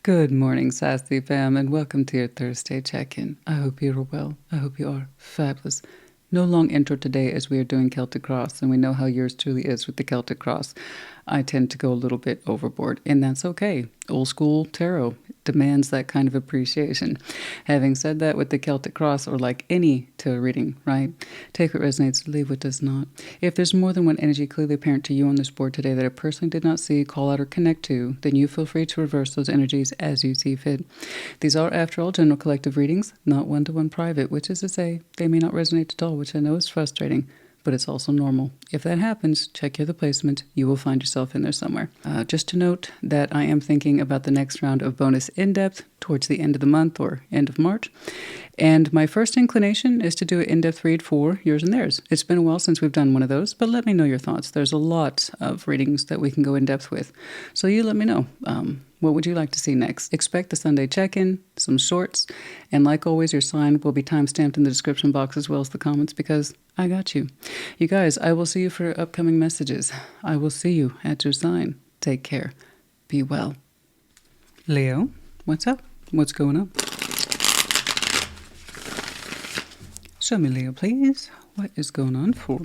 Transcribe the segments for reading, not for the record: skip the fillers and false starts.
Good morning, Sassy fam, and welcome to your Thursday check-in. I hope you're well. I hope you are fabulous. No long intro today as we are doing Celtic Cross, and we know how yours truly is with the Celtic Cross. I tend to go a little bit overboard, and that's okay. Old school tarot demands that kind of appreciation. Having said that, with the Celtic Cross, or like any tarot reading, right? Take what resonates, leave what does not. If there's more than one energy clearly apparent to you on this board today that I personally did not see, call out, or connect to, then you feel free to reverse those energies as you see fit. These are, after all, general collective readings, not one-to-one private, which is to say, they may not resonate at all, which I know is frustrating, but it's also normal. If that happens, check your other placement. You will find yourself in there somewhere. Just to note that I am thinking about the next round of bonus in-depth towards the end of the month or end of March. And my first inclination is to do an in-depth read for yours and theirs. It's been a while since we've done one of those, but let me know your thoughts. There's a lot of readings that we can go in-depth with. So you let me know. What would you like to see next? Expect the Sunday check-in, some shorts, and like always, your sign will be time-stamped in the description box as well as the comments because I got you. You guys, I will see you for upcoming messages. I will see you at your sign. Take care. Be well. Leo, what's up? What's going on? Show me, Leo, please. What is going on for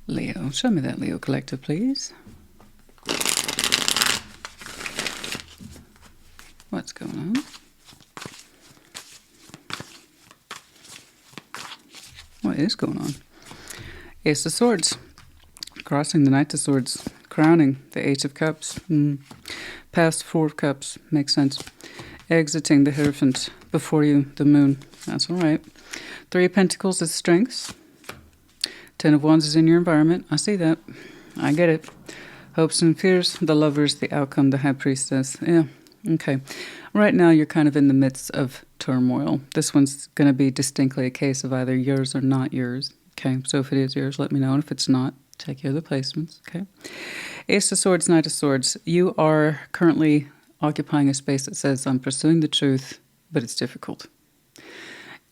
Leo? Show me that, Leo Collective, please. What's going on? What is going on? Ace of Swords. Crossing the Knight of Swords. Crowning the Ace of Cups. Past Four of Cups. Makes sense. Exiting the Hierophant. Before you, the Moon. That's all right. Three of Pentacles is strengths. Ten of Wands is in your environment. I see that. I get it. Hopes and fears. The Lovers. The outcome. The High Priestess. Yeah. Okay. Right now, you're kind of in the midst of turmoil. This one's going to be distinctly a case of either yours or not yours. Okay. So if it is yours, let me know. And if it's not, check your other placements. Okay. Ace of Swords, Knight of Swords. You are currently occupying a space that says, I'm pursuing the truth, but it's difficult.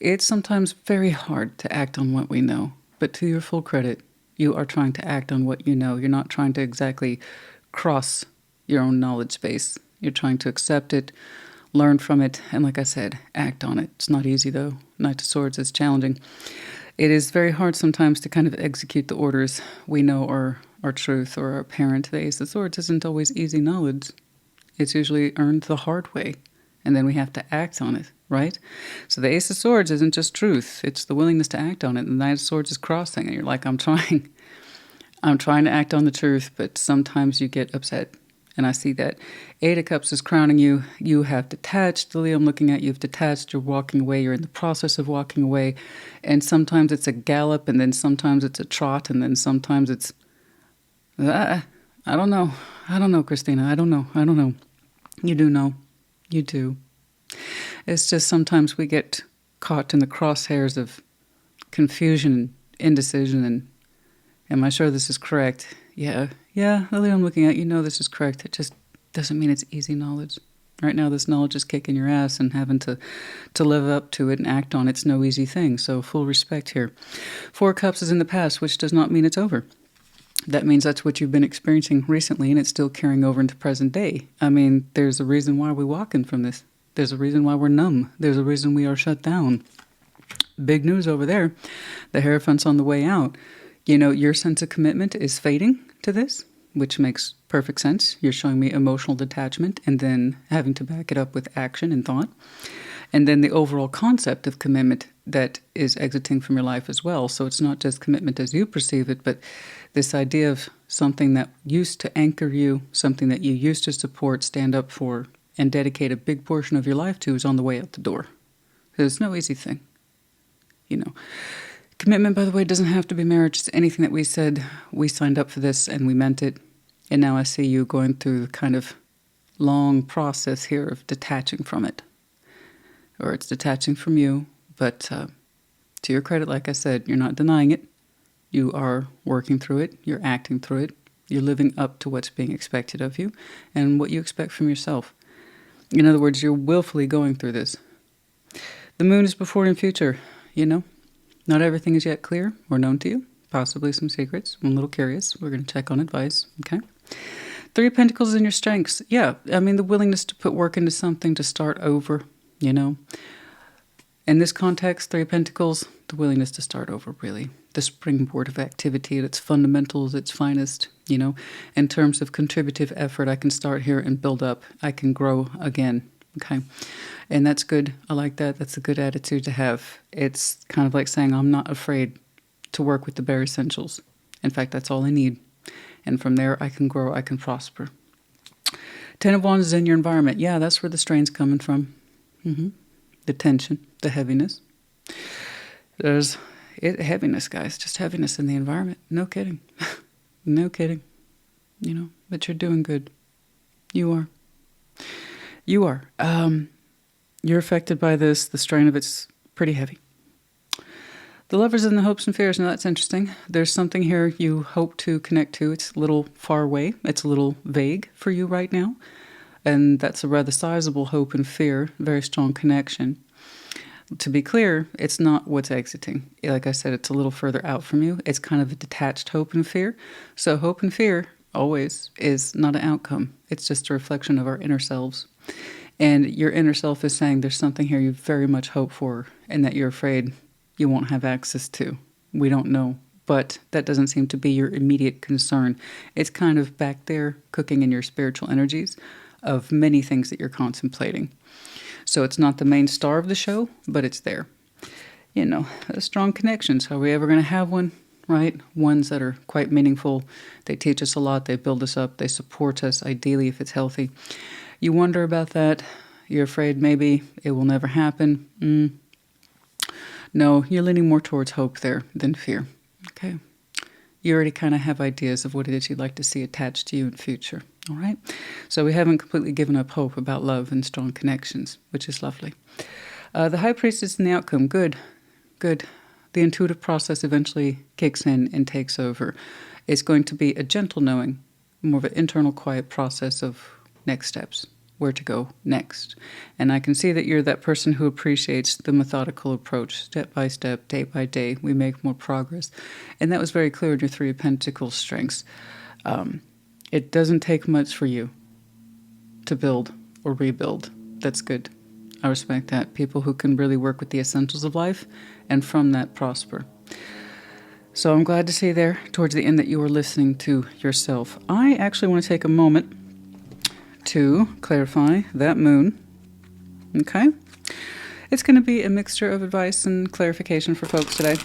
It's sometimes very hard to act on what we know. But to your full credit, you are trying to act on what you know. You're not trying to exactly cross your own knowledge base. You're trying to accept it, learn from it, and like I said, act on it. It's not easy, though. Knight of Swords is challenging. It is very hard sometimes to kind of execute the orders we know are our truth or our apparent. The Ace of Swords isn't always easy knowledge. It's usually earned the hard way, and then we have to act on it, right? So the Ace of Swords isn't just truth. It's the willingness to act on it. And the Knight of Swords is crossing, and you're like, I'm trying to act on the truth, but sometimes you get upset. And I see that. Eight of Cups is crowning you. You have detached. Leo, I'm looking at you. You've detached. You're walking away. You're in the process of walking away. And sometimes it's a gallop, and then sometimes it's a trot, and then sometimes it's... I don't know. I don't know, Christina. I don't know. You do know. You do. It's just sometimes we get caught in the crosshairs of confusion and indecision. And am I sure this is correct? Yeah, Lily, I'm looking at you know this is correct. It just doesn't mean it's easy knowledge. Right now, this knowledge is kicking your ass, and having to live up to it and act on it's no easy thing. So full respect here. Four of Cups is in the past, which does not mean it's over. That means that's what you've been experiencing recently, and it's still carrying over into present day. I mean, there's a reason why we're walking from this. There's a reason why we're numb. There's a reason we are shut down. Big news over there. The Hierophant's on the way out. You know, your sense of commitment is fading to this, which makes perfect sense. You're showing me emotional detachment and then having to back it up with action and thought. And then the overall concept of commitment that is exiting from your life as well. So it's not just commitment as you perceive it, but this idea of something that used to anchor you, something that you used to support, stand up for, and dedicate a big portion of your life to is on the way out the door. It's no easy thing, you know. Commitment, by the way, doesn't have to be marriage. It's anything that we said, we signed up for this and we meant it. And now I see you going through the kind of long process here of detaching from it. Or it's detaching from you. But to your credit, like I said, you're not denying it. You are working through it. You're acting through it. You're living up to what's being expected of you and what you expect from yourself. In other words, you're willfully going through this. The moon is before and future, you know. Not everything is yet clear or known to you. Possibly some secrets. I'm a little curious. We're going to check on advice, okay? Three of Pentacles in your strengths. Yeah, I mean, the willingness to put work into something, to start over, you know. In this context, Three of Pentacles, the willingness to start over, really. The springboard of activity at its fundamentals, its finest, you know. In terms of contributive effort, I can start here and build up. I can grow again, okay? And that's good. I like that. That's a good attitude to have. It's kind of like saying, I'm not afraid to work with the bare essentials. In fact, that's all I need. And from there, I can grow, I can prosper. Ten of Wands is in your environment. Yeah, that's where the strain's coming from. The tension, the heaviness. There's heaviness, guys. Just heaviness in the environment. No kidding. No kidding. You know, but you're doing good. You are. You are. You're affected by this. The strain of it's pretty heavy. The Lovers and the hopes and fears. Now that's interesting. There's something here you hope to connect to. It's a little far away. It's a little vague for you right now. And that's a rather sizable hope and fear. Very strong connection. To be clear, it's not what's exiting. Like I said, it's a little further out from you. It's kind of a detached hope and fear. So hope and fear always is not an outcome. It's just a reflection of our inner selves. And your inner self is saying there's something here you very much hope for and that you're afraid you won't have access to. We don't know. But that doesn't seem to be your immediate concern. It's kind of back there cooking in your spiritual energies of many things that you're contemplating. So it's not the main star of the show, but it's there. You know, strong connections. Are we ever going to have one? Right? Ones that are quite meaningful. They teach us a lot. They build us up. They support us, ideally, if it's healthy. You wonder about that. You're afraid maybe it will never happen. No, you're leaning more towards hope there than fear. Okay. You already kind of have ideas of what it is you'd like to see attached to you in future. All right. So we haven't completely given up hope about love and strong connections, which is lovely. The High Priestess and the outcome. Good. Good. The intuitive process eventually kicks in and takes over. It's going to be a gentle knowing, more of an internal quiet process of next steps, where to go next. And I can see that you're that person who appreciates the methodical approach, step by step, day by day. We make more progress. And that was very clear in your Three of Pentacles strengths. It doesn't take much for you to build or rebuild. That's good. I respect that. People who can really work with the essentials of life and from that prosper. So I'm glad to see there towards the end that you are listening to yourself. I actually want to take a moment to clarify that moon. Okay? It's going to be a mixture of advice and clarification for folks today.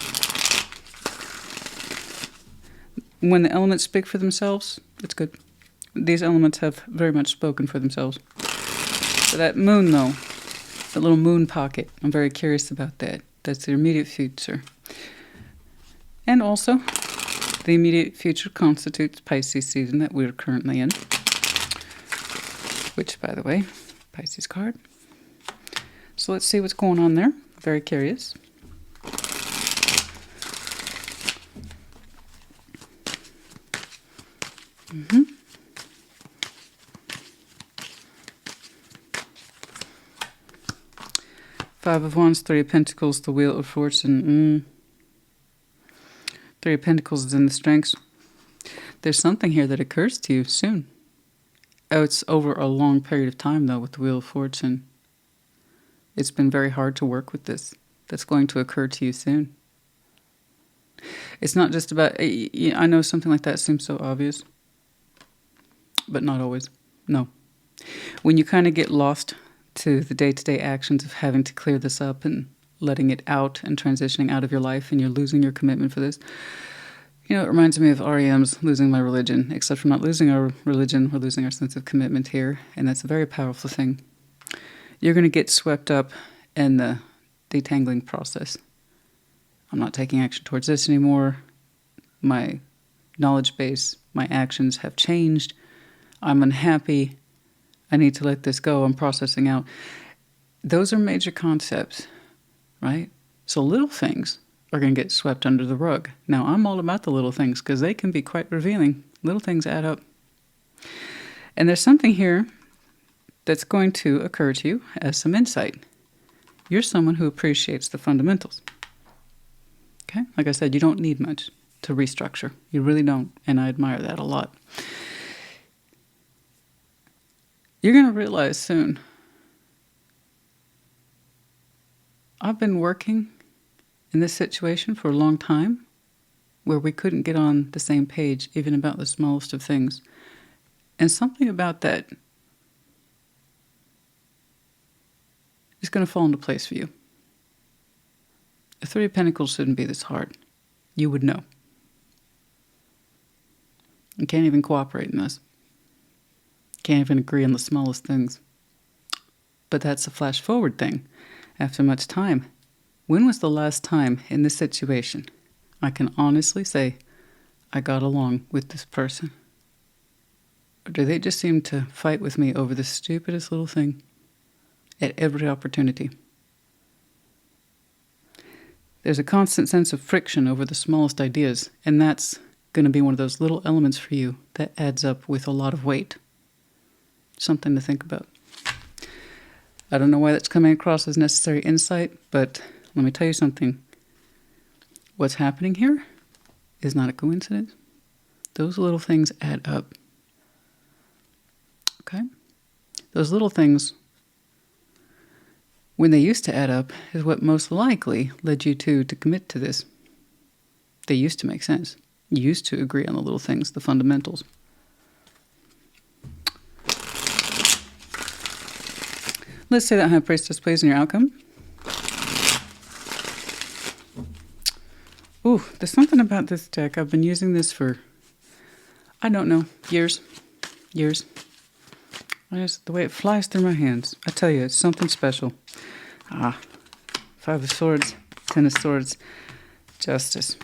When the elements speak for themselves, it's good. These elements have very much spoken for themselves. So that moon, though, that little moon pocket, I'm very curious about that. That's the immediate future. And also, the immediate future constitutes Pisces season that we're currently in. Which, by the way, Pisces card. So let's see what's going on there. Very curious. Five of Wands, Three of Pentacles, the Wheel of Fortune. Three of Pentacles is in the strengths. There's something here that occurs to you soon. Oh, it's over a long period of time, though, with the Wheel of Fortune. It's been very hard to work with this. That's going to occur to you soon. It's not just about... I know something like that seems so obvious, but not always. No. When you kind of get lost to the day-to-day actions of having to clear this up and letting it out and transitioning out of your life, and you're losing your commitment for this... You know, it reminds me of REM's Losing My Religion. Except for not losing our religion, we're losing our sense of commitment here. And that's a very powerful thing. You're going to get swept up in the detangling process. I'm not taking action towards this anymore. My knowledge base, my actions have changed. I'm unhappy. I need to let this go. I'm processing out. Those are major concepts, right? So little things are going to get swept under the rug. Now, I'm all about the little things because they can be quite revealing. Little things add up. And there's something here that's going to occur to you as some insight. You're someone who appreciates the fundamentals. Okay? Like I said, you don't need much to restructure. You really don't. And I admire that a lot. You're going to realize soon. I've been working in this situation for a long time where we couldn't get on the same page even about the smallest of things. And something about that is going to fall into place for you. The Three of Pentacles shouldn't be this hard. You would know. You can't even cooperate in this. Can't even agree on the smallest things. But that's a flash forward thing. After much time. When was the last time in this situation I can honestly say I got along with this person? Or do they just seem to fight with me over the stupidest little thing at every opportunity? There's a constant sense of friction over the smallest ideas, and that's going to be one of those little elements for you that adds up with a lot of weight. Something to think about. I don't know why that's coming across as necessary insight, but let me tell you something. What's happening here is not a coincidence. Those little things add up. Okay? Those little things, when they used to add up, is what most likely led you to commit to this. They used to make sense. You used to agree on the little things, the fundamentals. Let's say that High Priestess plays in your outcome. Ooh, there's something about this deck. I've been using this for, I don't know, years. Years. The way it flies through my hands. I tell you, it's something special. Five of Swords, Ten of Swords, Justice.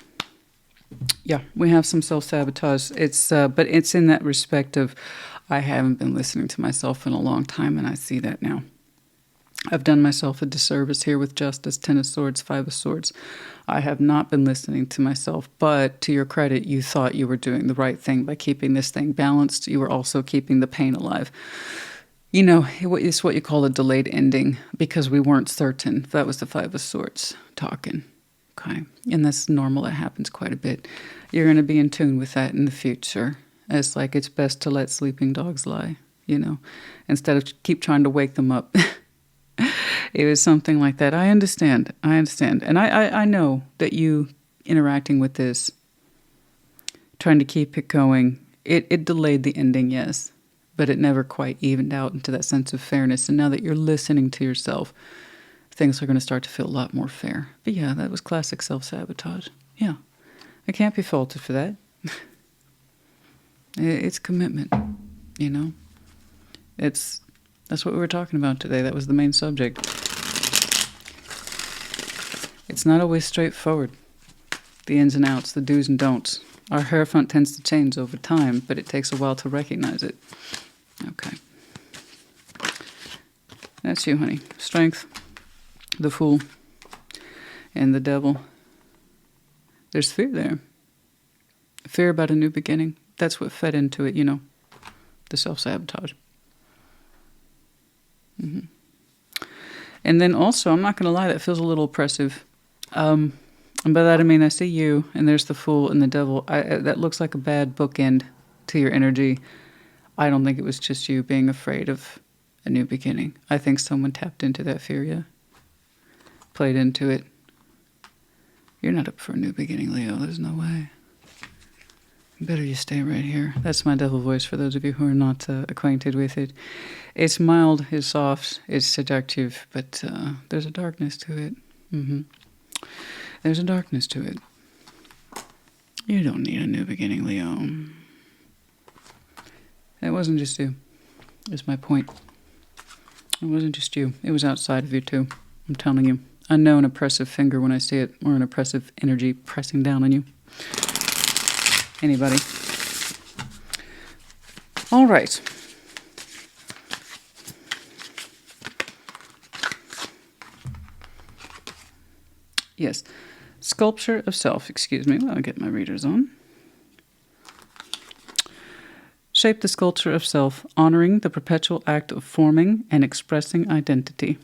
Yeah, we have some self-sabotage. But it's in that respect of I haven't been listening to myself in a long time, and I see that now. I've done myself a disservice here with Justice, Ten of Swords, Five of Swords. I have not been listening to myself, but to your credit, you thought you were doing the right thing by keeping this thing balanced. You were also keeping the pain alive. You know, it's what you call a delayed ending because we weren't certain. That was the Five of Swords talking. Okay. And that's normal. It happens quite a bit. You're going to be in tune with that in the future. It's like it's best to let sleeping dogs lie, you know, instead of keep trying to wake them up. It was something like that. I understand. And I know that you interacting with this, trying to keep it going, it delayed the ending, yes, but it never quite evened out into that sense of fairness. And now that you're listening to yourself, things are going to start to feel a lot more fair. But yeah, that was classic self-sabotage. Yeah, I can't be faulted for that. It's commitment, you know. That's what we were talking about today. That was the main subject. It's not always straightforward. The ins and outs, the do's and don'ts. Our hair front tends to change over time, but it takes a while to recognize it. Okay. That's you, honey. Strength, the Fool, and the Devil. There's fear there. Fear about a new beginning. That's what fed into it, you know. The self-sabotage. And then also, I'm not going to lie, that feels a little oppressive. And by that I mean I see you, and there's the Fool and the Devil. That looks like a bad bookend to your energy. I don't think it was just you being afraid of a new beginning. I think someone tapped into that fear, yeah. Played into it. You're not up for a new beginning, Leo. There's no way. Better you stay right here. That's my devil voice for those of you who are not acquainted with it. It's mild, it's soft, it's seductive, but there's a darkness to it. There's a darkness to it. You don't need a new beginning, Leo. It wasn't just you. Is my point. It wasn't just you. It was outside of you, too. I'm telling you. I know an oppressive finger when I see it, or an oppressive energy pressing down on you. Anybody? All right. Yes. Sculpture of self. Excuse me while I get my readers on. Shape the sculpture of self, honoring the perpetual act of forming and expressing identity.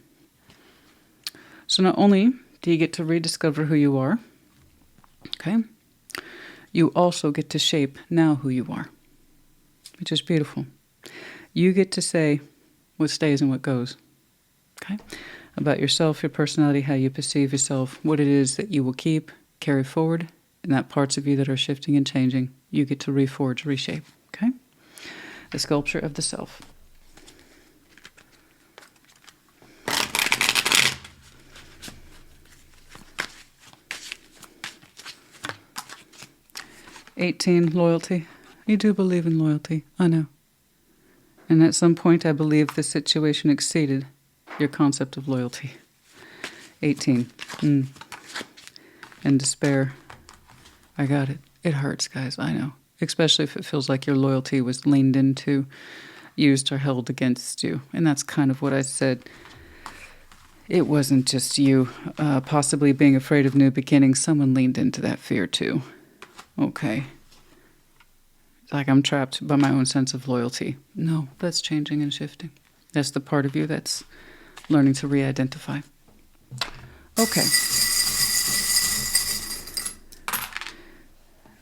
So not only do you get to rediscover who you are, okay, you also get to shape now who you are, which is beautiful. You get to say, what stays and what goes. Okay? About yourself, your personality, how you perceive yourself, what it is that you will keep, carry forward, and that parts of you that are shifting and changing, you get to reforge, reshape. Okay? The sculpture of the self. "18, loyalty. You do believe in loyalty. I know. And at some point, I believe the situation exceeded your concept of loyalty. 18. And despair. I got it. It hurts, guys. I know. Especially if it feels like your loyalty was leaned into, used, or held against you. And that's kind of what I said. It wasn't just you possibly being afraid of new beginnings. Someone leaned into that fear too. Okay. It's like I'm trapped by my own sense of loyalty. No, that's changing and shifting. That's the part of you that's learning to re-identify. Okay.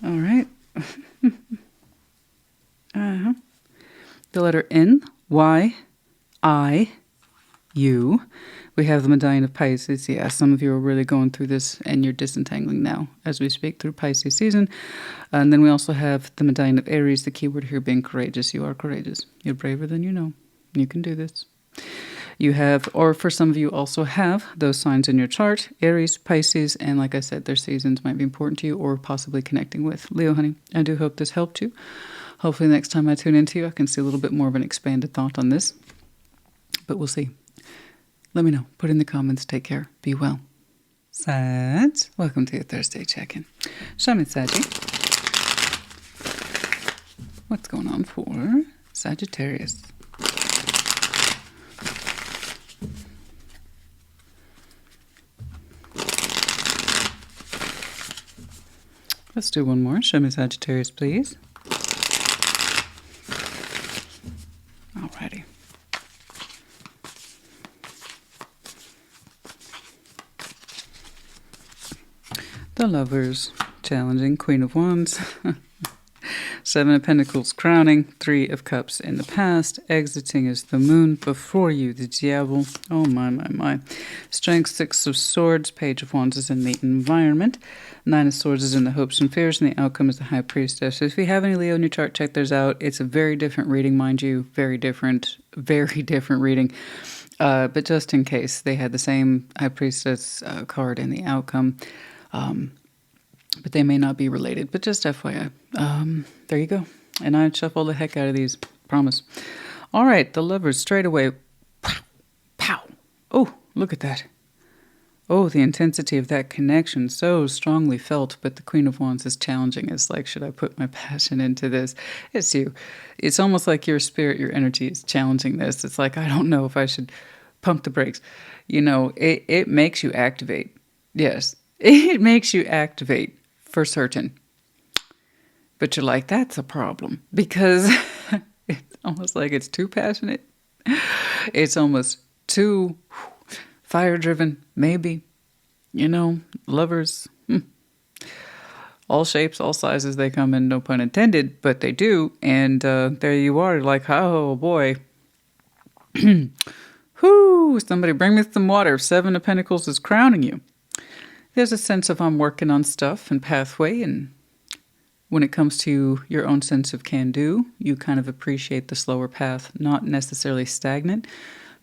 All right. The letter N, Y, I, U. We have the medallion of Pisces. Yeah, some of you are really going through this and you're disentangling now as we speak through Pisces season. And then we also have the medallion of Aries, the keyword here being courageous. You are courageous. You're braver than you know. You can do this. You have, or for some of you also have, those signs in your chart, Aries, Pisces, and like I said, their seasons might be important to you or possibly connecting with. Leo, honey, I do hope this helped you. Hopefully next time I tune into you, I can see a little bit more of an expanded thought on this. But we'll see. Let me know. Put in the comments. Take care. Be well. Sag, welcome to your Thursday check-in. Show me, Saggy. What's going on for Sagittarius? Let's do one more. Show me, Sagittarius, please. Alrighty. The Lovers, challenging, Queen of Wands, 7 of Pentacles, crowning, 3 of Cups in the past, exiting is the Moon, before you, the Diablo, oh my. Strength, 6 of Swords, Page of Wands is in the environment, 9 of Swords is in the hopes and fears, and the outcome is the High Priestess. So if you have any Leo in your chart, check theirs out. It's a very different reading, mind you, very different reading. But just in case, they had the same High Priestess card in the outcome. But they may not be related, but just FYI. There you go. And I shuffle the heck out of these, promise. All right, the Lovers, straight away. Pow, pow. Oh, look at that. Oh, the intensity of that connection, so strongly felt, but the Queen of Wands is challenging. It's like, should I put my passion into this? It's you. It's almost like your spirit, your energy is challenging this. It's like, I don't know if I should pump the brakes. You know, it makes you activate. Yes. It makes you activate for certain. But you're like, that's a problem because it's almost like it's too passionate. It's almost too fire-driven, maybe. You know, lovers, all shapes, all sizes, they come in, no pun intended, but they do. And there you are, like, oh boy. Whoo, somebody bring me some water. 7 of Pentacles is crowning you. There's a sense of I'm working on stuff and pathway, and when it comes to your own sense of can-do, you kind of appreciate the slower path, not necessarily stagnant,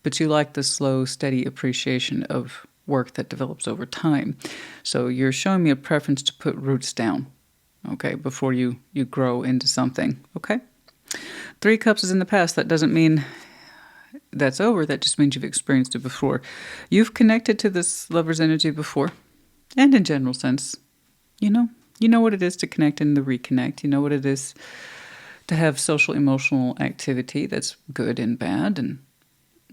but you like the slow, steady appreciation of work that develops over time. So you're showing me a preference to put roots down, okay, before you grow into something, okay? 3 Cups is in the past. That doesn't mean that's over. That just means you've experienced it before. You've connected to this Lover's energy before. And in general sense, you know what it is to connect and to reconnect. You know what it is to have social, emotional activity that's good and bad.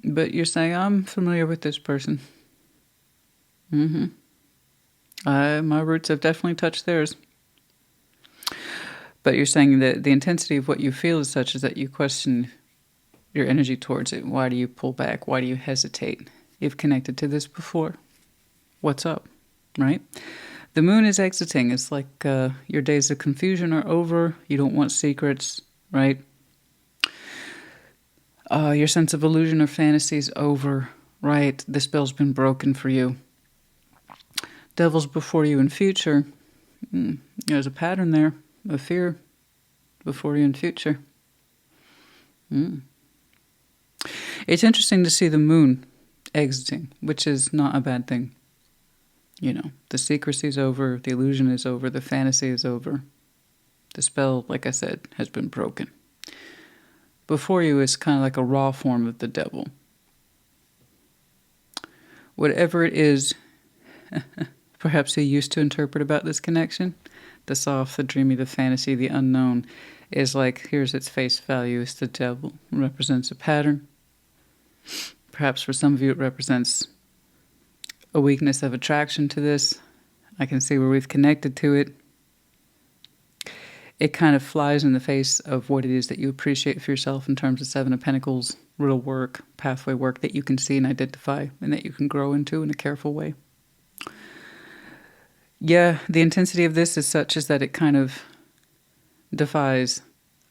But you're saying, I'm familiar with this person. My roots have definitely touched theirs. But you're saying that the intensity of what you feel is such as that you question your energy towards it. Why do you pull back? Why do you hesitate? You've connected to this before. What's up? Right? The Moon is exiting. It's like your days of confusion are over. You don't want secrets, right? Your sense of illusion or fantasy is over, right? The spell's been broken for you. Devil's before you in future. There's a pattern there of fear before you in future. It's interesting to see the moon exiting, which is not a bad thing. You know, the secrecy's over, the illusion is over, the fantasy is over. The spell, like I said, has been broken. Before you is kind of like a raw form of the devil. Whatever it is, perhaps you used to interpret about this connection, the soft, the dreamy, the fantasy, the unknown, is like, here's its face value, it's the devil. It represents a pattern. Perhaps for some of you it represents a weakness of attraction to this. I can see where we've connected to it. It kind of flies in the face of what it is that you appreciate for yourself in terms of Seven of Pentacles, real work, pathway work that you can see and identify and that you can grow into in a careful way. Yeah, the intensity of this is such as that it kind of defies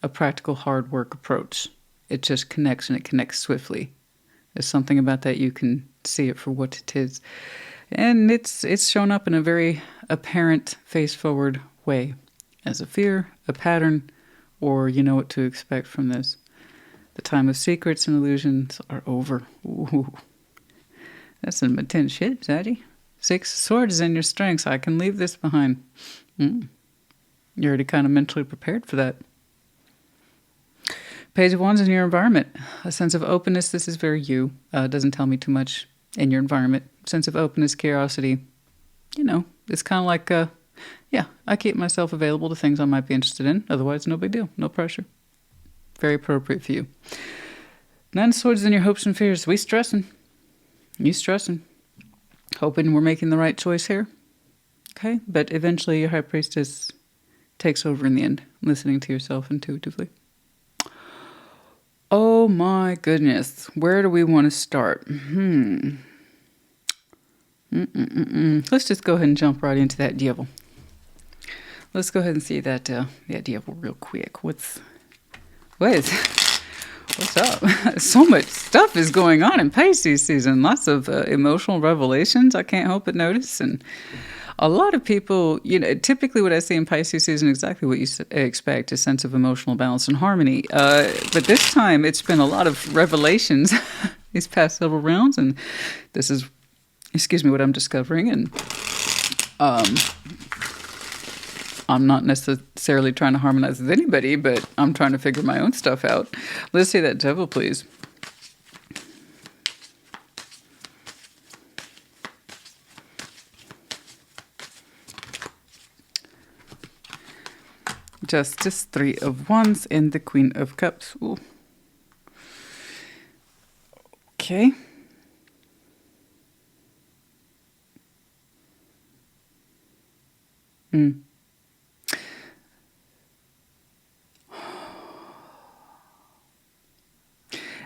a practical hard work approach. It just connects, and it connects swiftly. There's something about that you can see it for what it is. And it's shown up in a very apparent, face-forward way. As a fear, a pattern, or you know what to expect from this. The time of secrets and illusions are over. Ooh, that's some intense shit, Zaddy. 6 of Swords is in your strengths. I can leave this behind. You're already kind of mentally prepared for that. Page of Wands in your environment. A sense of openness. This is very you. Doesn't tell me too much in your environment. Sense of openness, curiosity. You know, it's kind of like, yeah, I keep myself available to things I might be interested in. Otherwise, no big deal. No pressure. Very appropriate for you. 9 of Swords in your hopes and fears. We stressing. You stressing. Hoping we're making the right choice here. Okay? But eventually your High Priestess takes over in the end, listening to yourself intuitively. Oh my goodness. Where do we want to start? Let's just go ahead and jump right into that devil. Let's go ahead and see that devil real quick. What's up? So much stuff is going on in Pisces season. Lots of emotional revelations I can't help but notice. And a lot of people, you know, typically what I see in Pisces season, exactly what you expect, a sense of emotional balance and harmony. But this time it's been a lot of revelations these past several rounds. And this is, excuse me, what I'm discovering. And I'm not necessarily trying to harmonize with anybody, but I'm trying to figure my own stuff out. Let's see that devil, please. Justice, 3 of Wands, and the Queen of Cups. Ooh. Okay.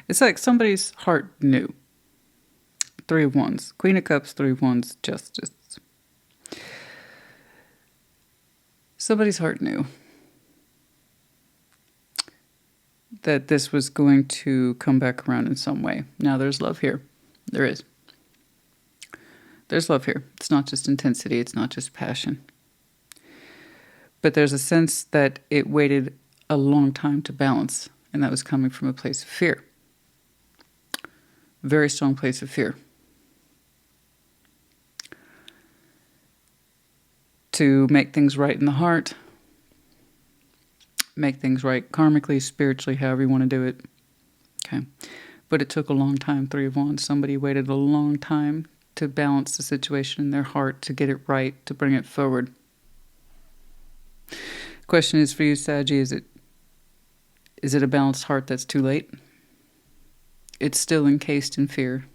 It's like somebody's heart knew. 3 of Wands. Queen of Cups, 3 of Wands, Justice. Somebody's heart knew that this was going to come back around in some way. Now, there's love here. There is. There's love here. It's not just intensity. It's not just passion. But there's a sense that it waited a long time to balance, and that was coming from a place of fear. Very strong place of fear. To make things right in the heart, make things right karmically, spiritually, however you want to do it. Okay. But it took a long time, 3 of Wands. Somebody waited a long time to balance the situation in their heart, to get it right, to bring it forward. Question is for you, Saggy, is it a balanced heart that's too late? It's still encased in fear.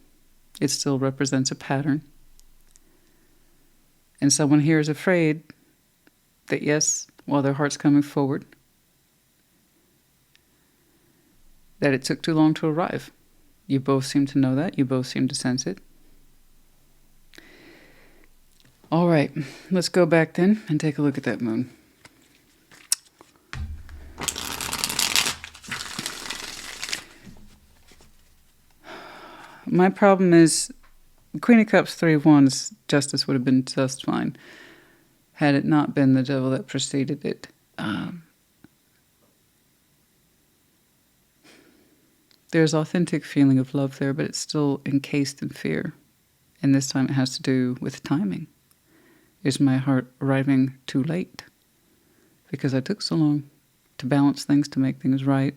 It still represents a pattern. And someone here is afraid that, yes, while their heart's coming forward, that it took too long to arrive. You both seem to know that. You both seem to sense it. All right, let's go back then and take a look at that moon. My problem is Queen of Cups, Three of Wands, justice would have been just fine had it not been the devil that preceded it. There's authentic feeling of love there, but it's still encased in fear. And this time it has to do with timing. Is my heart arriving too late? Because I took so long to balance things, to make things right.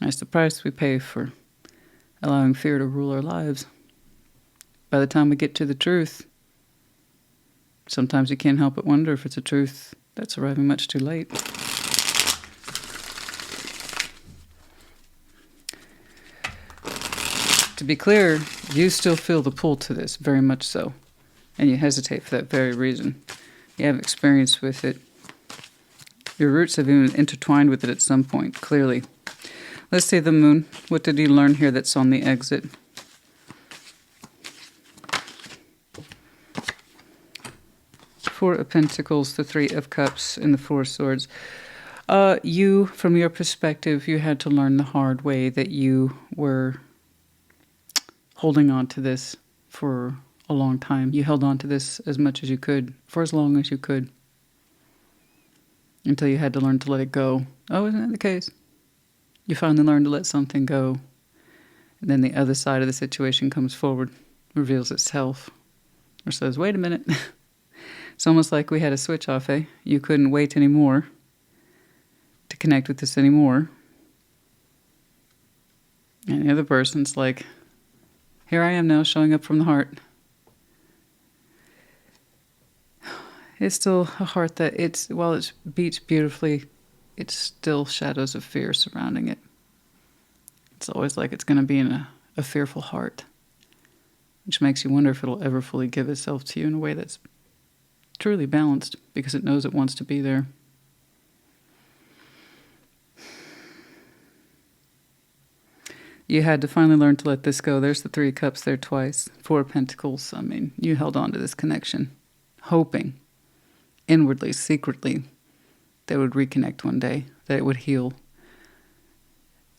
That's the price we pay for allowing fear to rule our lives. By the time we get to the truth, sometimes you can't help but wonder if it's a truth that's arriving much too late. To be clear, you still feel the pull to this, very much so. And you hesitate for that very reason. You have experience with it. Your roots have even intertwined with it at some point, clearly. Let's see the moon. What did you learn here that's on the exit? Four of Pentacles, the Three of Cups, and the Four of Swords. You, from your perspective, you had to learn the hard way that you were holding on to this for a long time. You held on to this as much as you could, for as long as you could, until you had to learn to let it go. Oh, isn't that the case? You finally learn to let something go, and then the other side of the situation comes forward, reveals itself, or says, wait a minute. It's almost like we had a switch off, eh? You couldn't wait anymore to connect with this anymore. And the other person's like, here I am now, showing up from the heart. It's still a heart that while it beats beautifully, it's still shadows of fear surrounding it. It's always like it's going to be in a fearful heart, which makes you wonder if it'll ever fully give itself to you in a way that's truly balanced, because it knows it wants to be there. You had to finally learn to let this go. There's the Three of Cups there twice. Four of Pentacles. I mean, you held on to this connection, hoping, inwardly, secretly, that it would reconnect one day, that it would heal.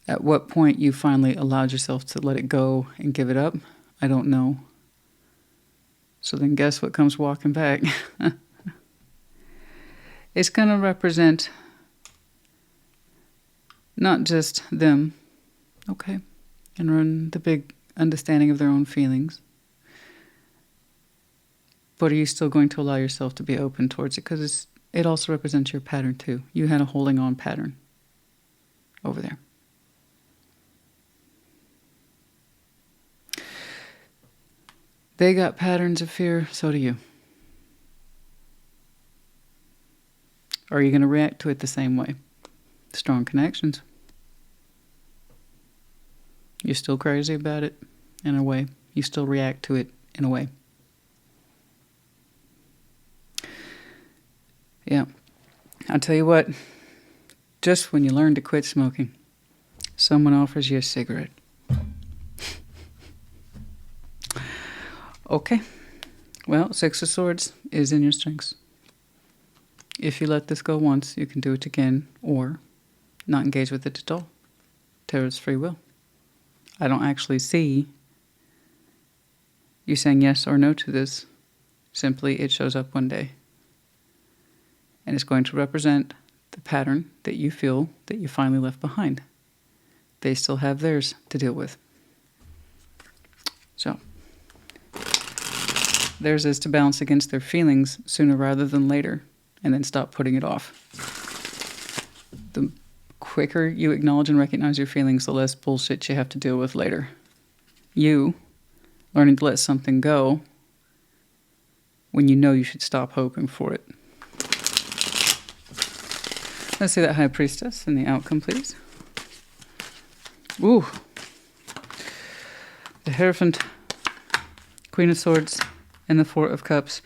At what point you finally allowed yourself to let it go and give it up, I don't know. So then guess what comes walking back? It's going to represent not just them, okay, and the big understanding of their own feelings, but are you still going to allow yourself to be open towards it? Because it also represents your pattern too. You had a holding on pattern over there. They got patterns of fear, so do you. Are you going to react to it the same way? Strong connections. You're still crazy about it in a way. You still react to it in a way. Yeah. I'll tell you what. Just when you learn to quit smoking, someone offers you a cigarette. Okay. Well, Six of Swords is in your strengths. If you let this go once, you can do it again, or not engage with it at all. Tarot's free will. I don't actually see you saying yes or no to this. Simply, it shows up one day. And it's going to represent the pattern that you feel that you finally left behind. They still have theirs to deal with. So, theirs is to balance against their feelings sooner rather than later, and then stop putting it off. The quicker you acknowledge and recognize your feelings, the less bullshit you have to deal with later. You learning to let something go when you know you should stop hoping for it. Let's see that High Priestess and the outcome, please. Ooh. The Hierophant, Queen of Swords, and the Four of Cups.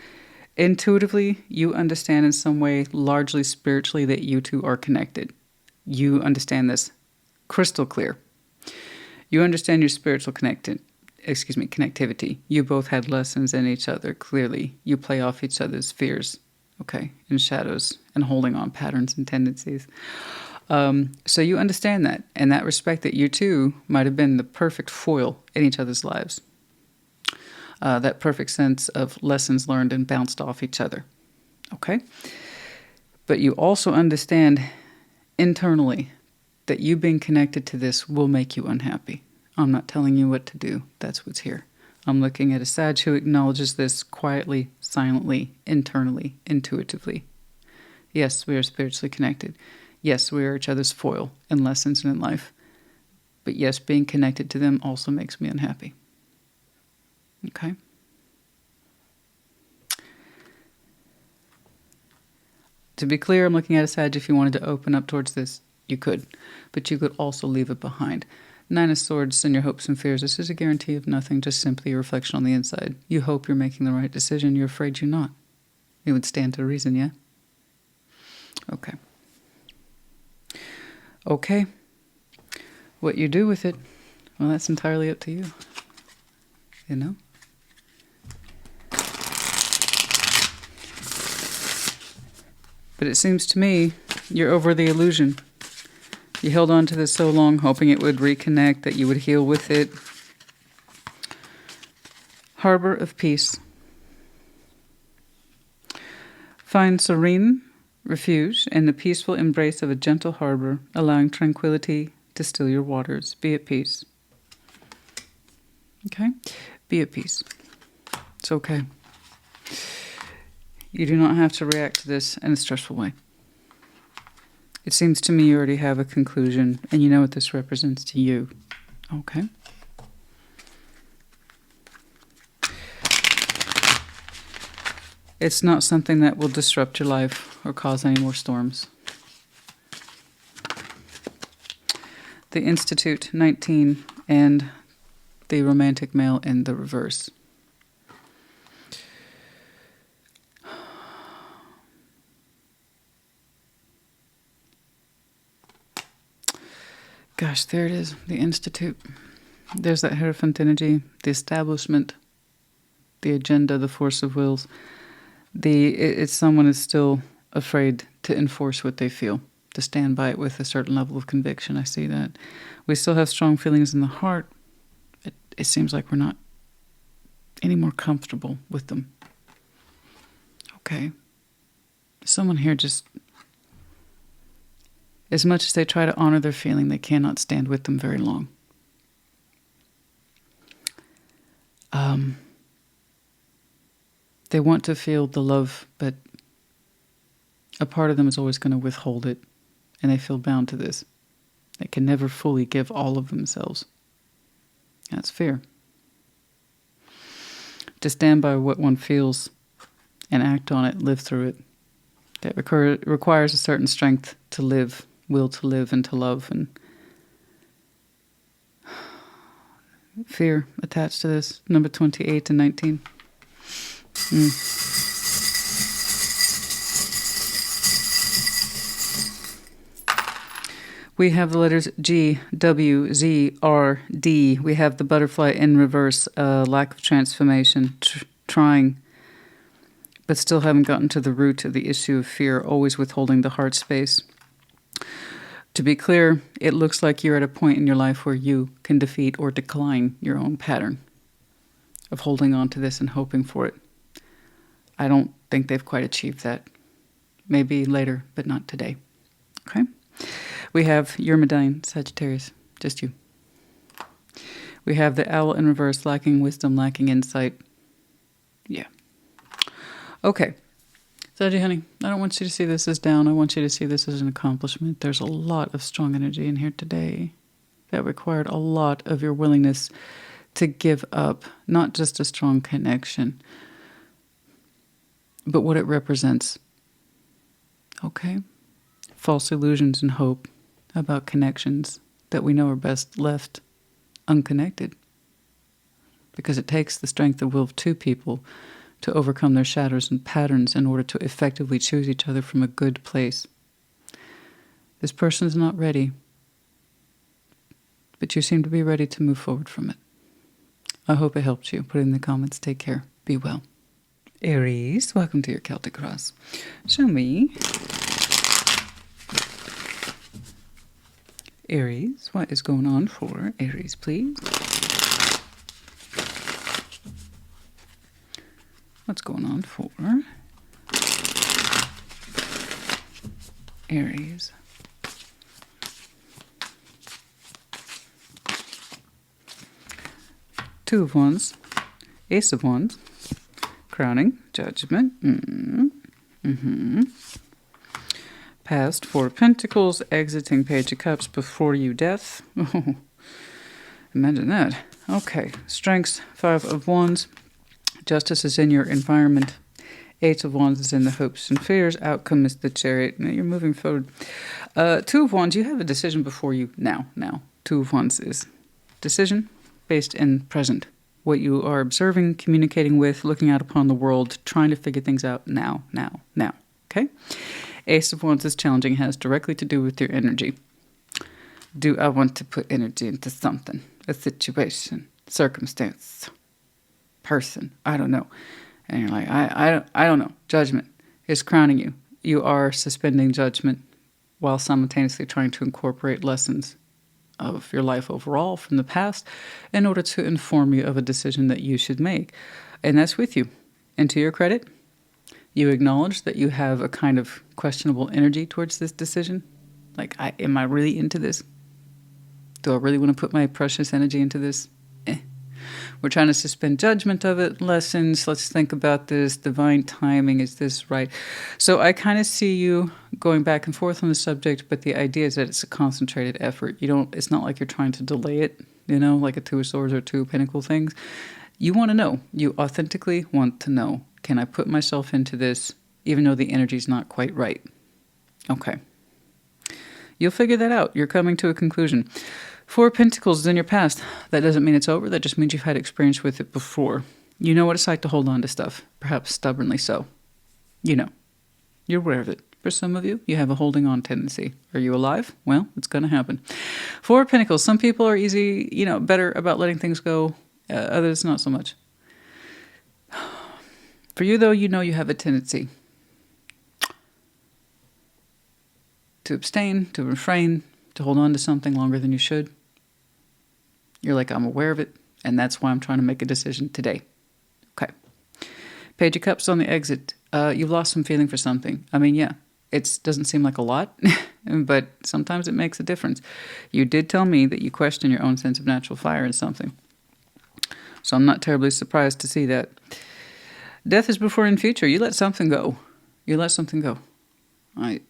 Intuitively, you understand in some way, largely spiritually, that you two are connected. You understand this crystal clear. You understand your spiritual connectivity. You both had lessons in each other, clearly. You play off each other's fears, okay, and shadows and holding on patterns and tendencies. So you understand that, and that respect that you two might have been the perfect foil in each other's lives. That perfect sense of lessons learned and bounced off each other. Okay? But you also understand internally that you being connected to this will make you unhappy. I'm not telling you what to do. That's what's here. I'm looking at a Sag who acknowledges this quietly, silently, internally, intuitively. Yes, we are spiritually connected. Yes, we are each other's foil in lessons and in life. But yes, being connected to them also makes me unhappy. Okay? To be clear, I'm looking at a Sag. If you wanted to open up towards this, you could. But you could also leave it behind. Nine of Swords and your hopes and fears. This is a guarantee of nothing, just simply a reflection on the inside. You hope you're making the right decision. You're afraid you're not. It would stand to reason, yeah? Okay. Okay. What you do with it, well, that's entirely up to you. You know? But it seems to me you're over the illusion. You held on to this so long, hoping it would reconnect, that you would heal with it. Harbor of peace. Find serene refuge in the peaceful embrace of a gentle harbor, allowing tranquility to still your waters. Be at peace. Okay? Be at peace. It's okay. You do not have to react to this in a stressful way. It seems to me you already have a conclusion, and you know what this represents to you. Okay? It's not something that will disrupt your life or cause any more storms. The Institute, 19, and the romantic male in the reverse. Gosh, there it is, the Institute. There's that Hierophant energy, the establishment, the agenda, the force of wills. It's someone is still afraid to enforce what they feel, to stand by it with a certain level of conviction. I see that. We still have strong feelings in the heart. It seems like we're not any more comfortable with them. Okay. Someone here just... As much as they try to honor their feeling, they cannot stand with them very long. They want to feel the love, but a part of them is always going to withhold it, and they feel bound to this. They can never fully give all of themselves. That's fear. To stand by what one feels and act on it, live through it, that requires a certain strength to live, will to live and to love, and fear attached to this. Number 28 and 19. We have the letters G, W, Z, R, D. We have the butterfly in reverse, lack of transformation, trying, but still haven't gotten to the root of the issue of fear, always withholding the heart space. To be clear, it looks like you're at a point in your life where you can defeat or decline your own pattern of holding on to this and hoping for it. I don't think they've quite achieved that. Maybe later, but not today. Okay? We have your medallion, Sagittarius, just you. We have the owl in reverse, lacking wisdom, lacking insight. Yeah. Okay. Saggy, honey, I don't want you to see this as down. I want you to see this as an accomplishment. There's a lot of strong energy in here today that required a lot of your willingness to give up, not just a strong connection, but what it represents. Okay? False illusions and hope about connections that we know are best left unconnected. Because it takes the strength of will of two people to overcome their shadows and patterns in order to effectively choose each other from a good place. This person is not ready, but you seem to be ready to move forward from it. I hope it helped you. Put it in the comments. Take care. Be well. Aries, welcome to your Celtic cross. Show me Aries, what is going on for Aries, please? What's going on for Aries? Two of Wands, Ace of Wands, crowning, Judgment, past, Four of Pentacles, exiting, Page of Cups, before you, Death. Oh, imagine that. Okay, Strengths, Five of Wands, Justice is in your environment. Eight of Wands is in the hopes and fears. Outcome is the Chariot. Now you're moving forward. Two of Wands, you have a decision before you now. Two of Wands is decision based in present. What you are observing, communicating with, looking out upon the world, trying to figure things out now. Okay? Ace of Wands is challenging, has directly to do with your energy. Do I want to put energy into something? A situation, circumstance, person, I don't know. And you're like, I don't know. Judgment is crowning you. You are suspending judgment while simultaneously trying to incorporate lessons of your life overall from the past in order to inform you of a decision that you should make. And that's with you. And to your credit, you acknowledge that you have a kind of questionable energy towards this decision. Like, am I really into this? Do I really want to put my precious energy into this? We're trying to suspend judgment of it, lessons, let's think about this, divine timing, is this right? So I kind of see you going back and forth on the subject, but the idea is that it's a concentrated effort. It's not like you're trying to delay it, like a Two of Swords or Two of Pentacles things. You want to know. You authentically want to know. Can I put myself into this even though the energy's not quite right? Okay. You'll figure that out. You're coming to a conclusion. Four of Pentacles is in your past. That doesn't mean it's over. That just means you've had experience with it before. You know what it's like to hold on to stuff, perhaps stubbornly so. You're aware of it. For some of you, you have a holding on tendency. Are you alive? Well, it's going to happen. Four of Pentacles. Some people are easy, better about letting things go. Others, not so much. For you, though, you have a tendency to abstain, to refrain, to hold on to something longer than you should. You're like, I'm aware of it, and that's why I'm trying to make a decision today. Okay. Page of Cups on the exit. You've lost some feeling for something. I mean, yeah, it doesn't seem like a lot, but sometimes it makes a difference. You did tell me that you question your own sense of natural fire in something. So I'm not terribly surprised to see that. Death is before and future. You let something go. You let something go.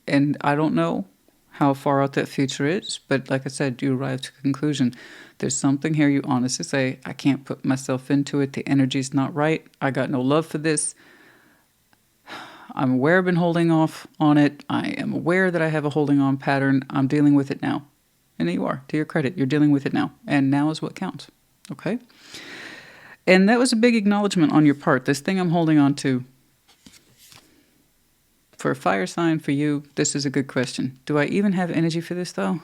And I don't know how far out that future is, but like I said, you arrive to a conclusion. There's something here you honestly say, I can't put myself into it. The energy's not right. I got no love for this. I'm aware I've been holding off on it. I am aware that I have a holding on pattern. I'm dealing with it now. And there you are. To your credit, you're dealing with it now. And now is what counts. Okay? And that was a big acknowledgement on your part. This thing I'm holding on to. For a fire sign, for you, this is a good question. Do I even have energy for this, though?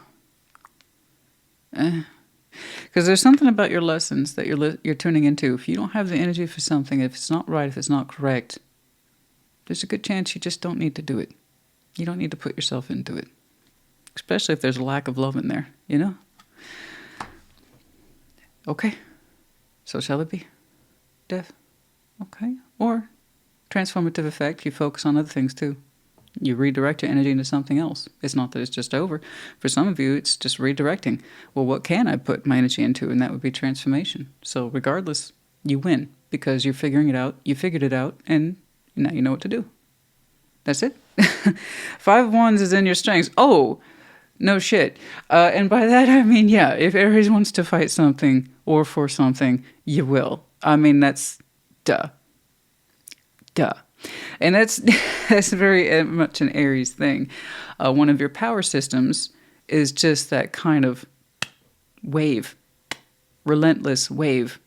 Because there's something about your lessons that you're tuning into. If you don't have the energy for something, if it's not right, if it's not correct, there's a good chance you just don't need to do it. You don't need to put yourself into it. Especially if there's a lack of love in there, Okay. So shall it be? Death? Okay. Or transformative effect, you focus on other things too. You redirect your energy into something else. It's not that it's just over. For some of you, it's just redirecting. Well, what can I put my energy into? And that would be transformation. So regardless, you win because you're figuring it out. You figured it out, and now you know what to do. That's it. Five of Wands is in your strengths. Oh, no shit. And by that, I mean, yeah, if Aries wants to fight something or for something, you will. I mean, that's duh. And that's very much an Aries thing. One of your power systems is just that kind of wave, relentless wave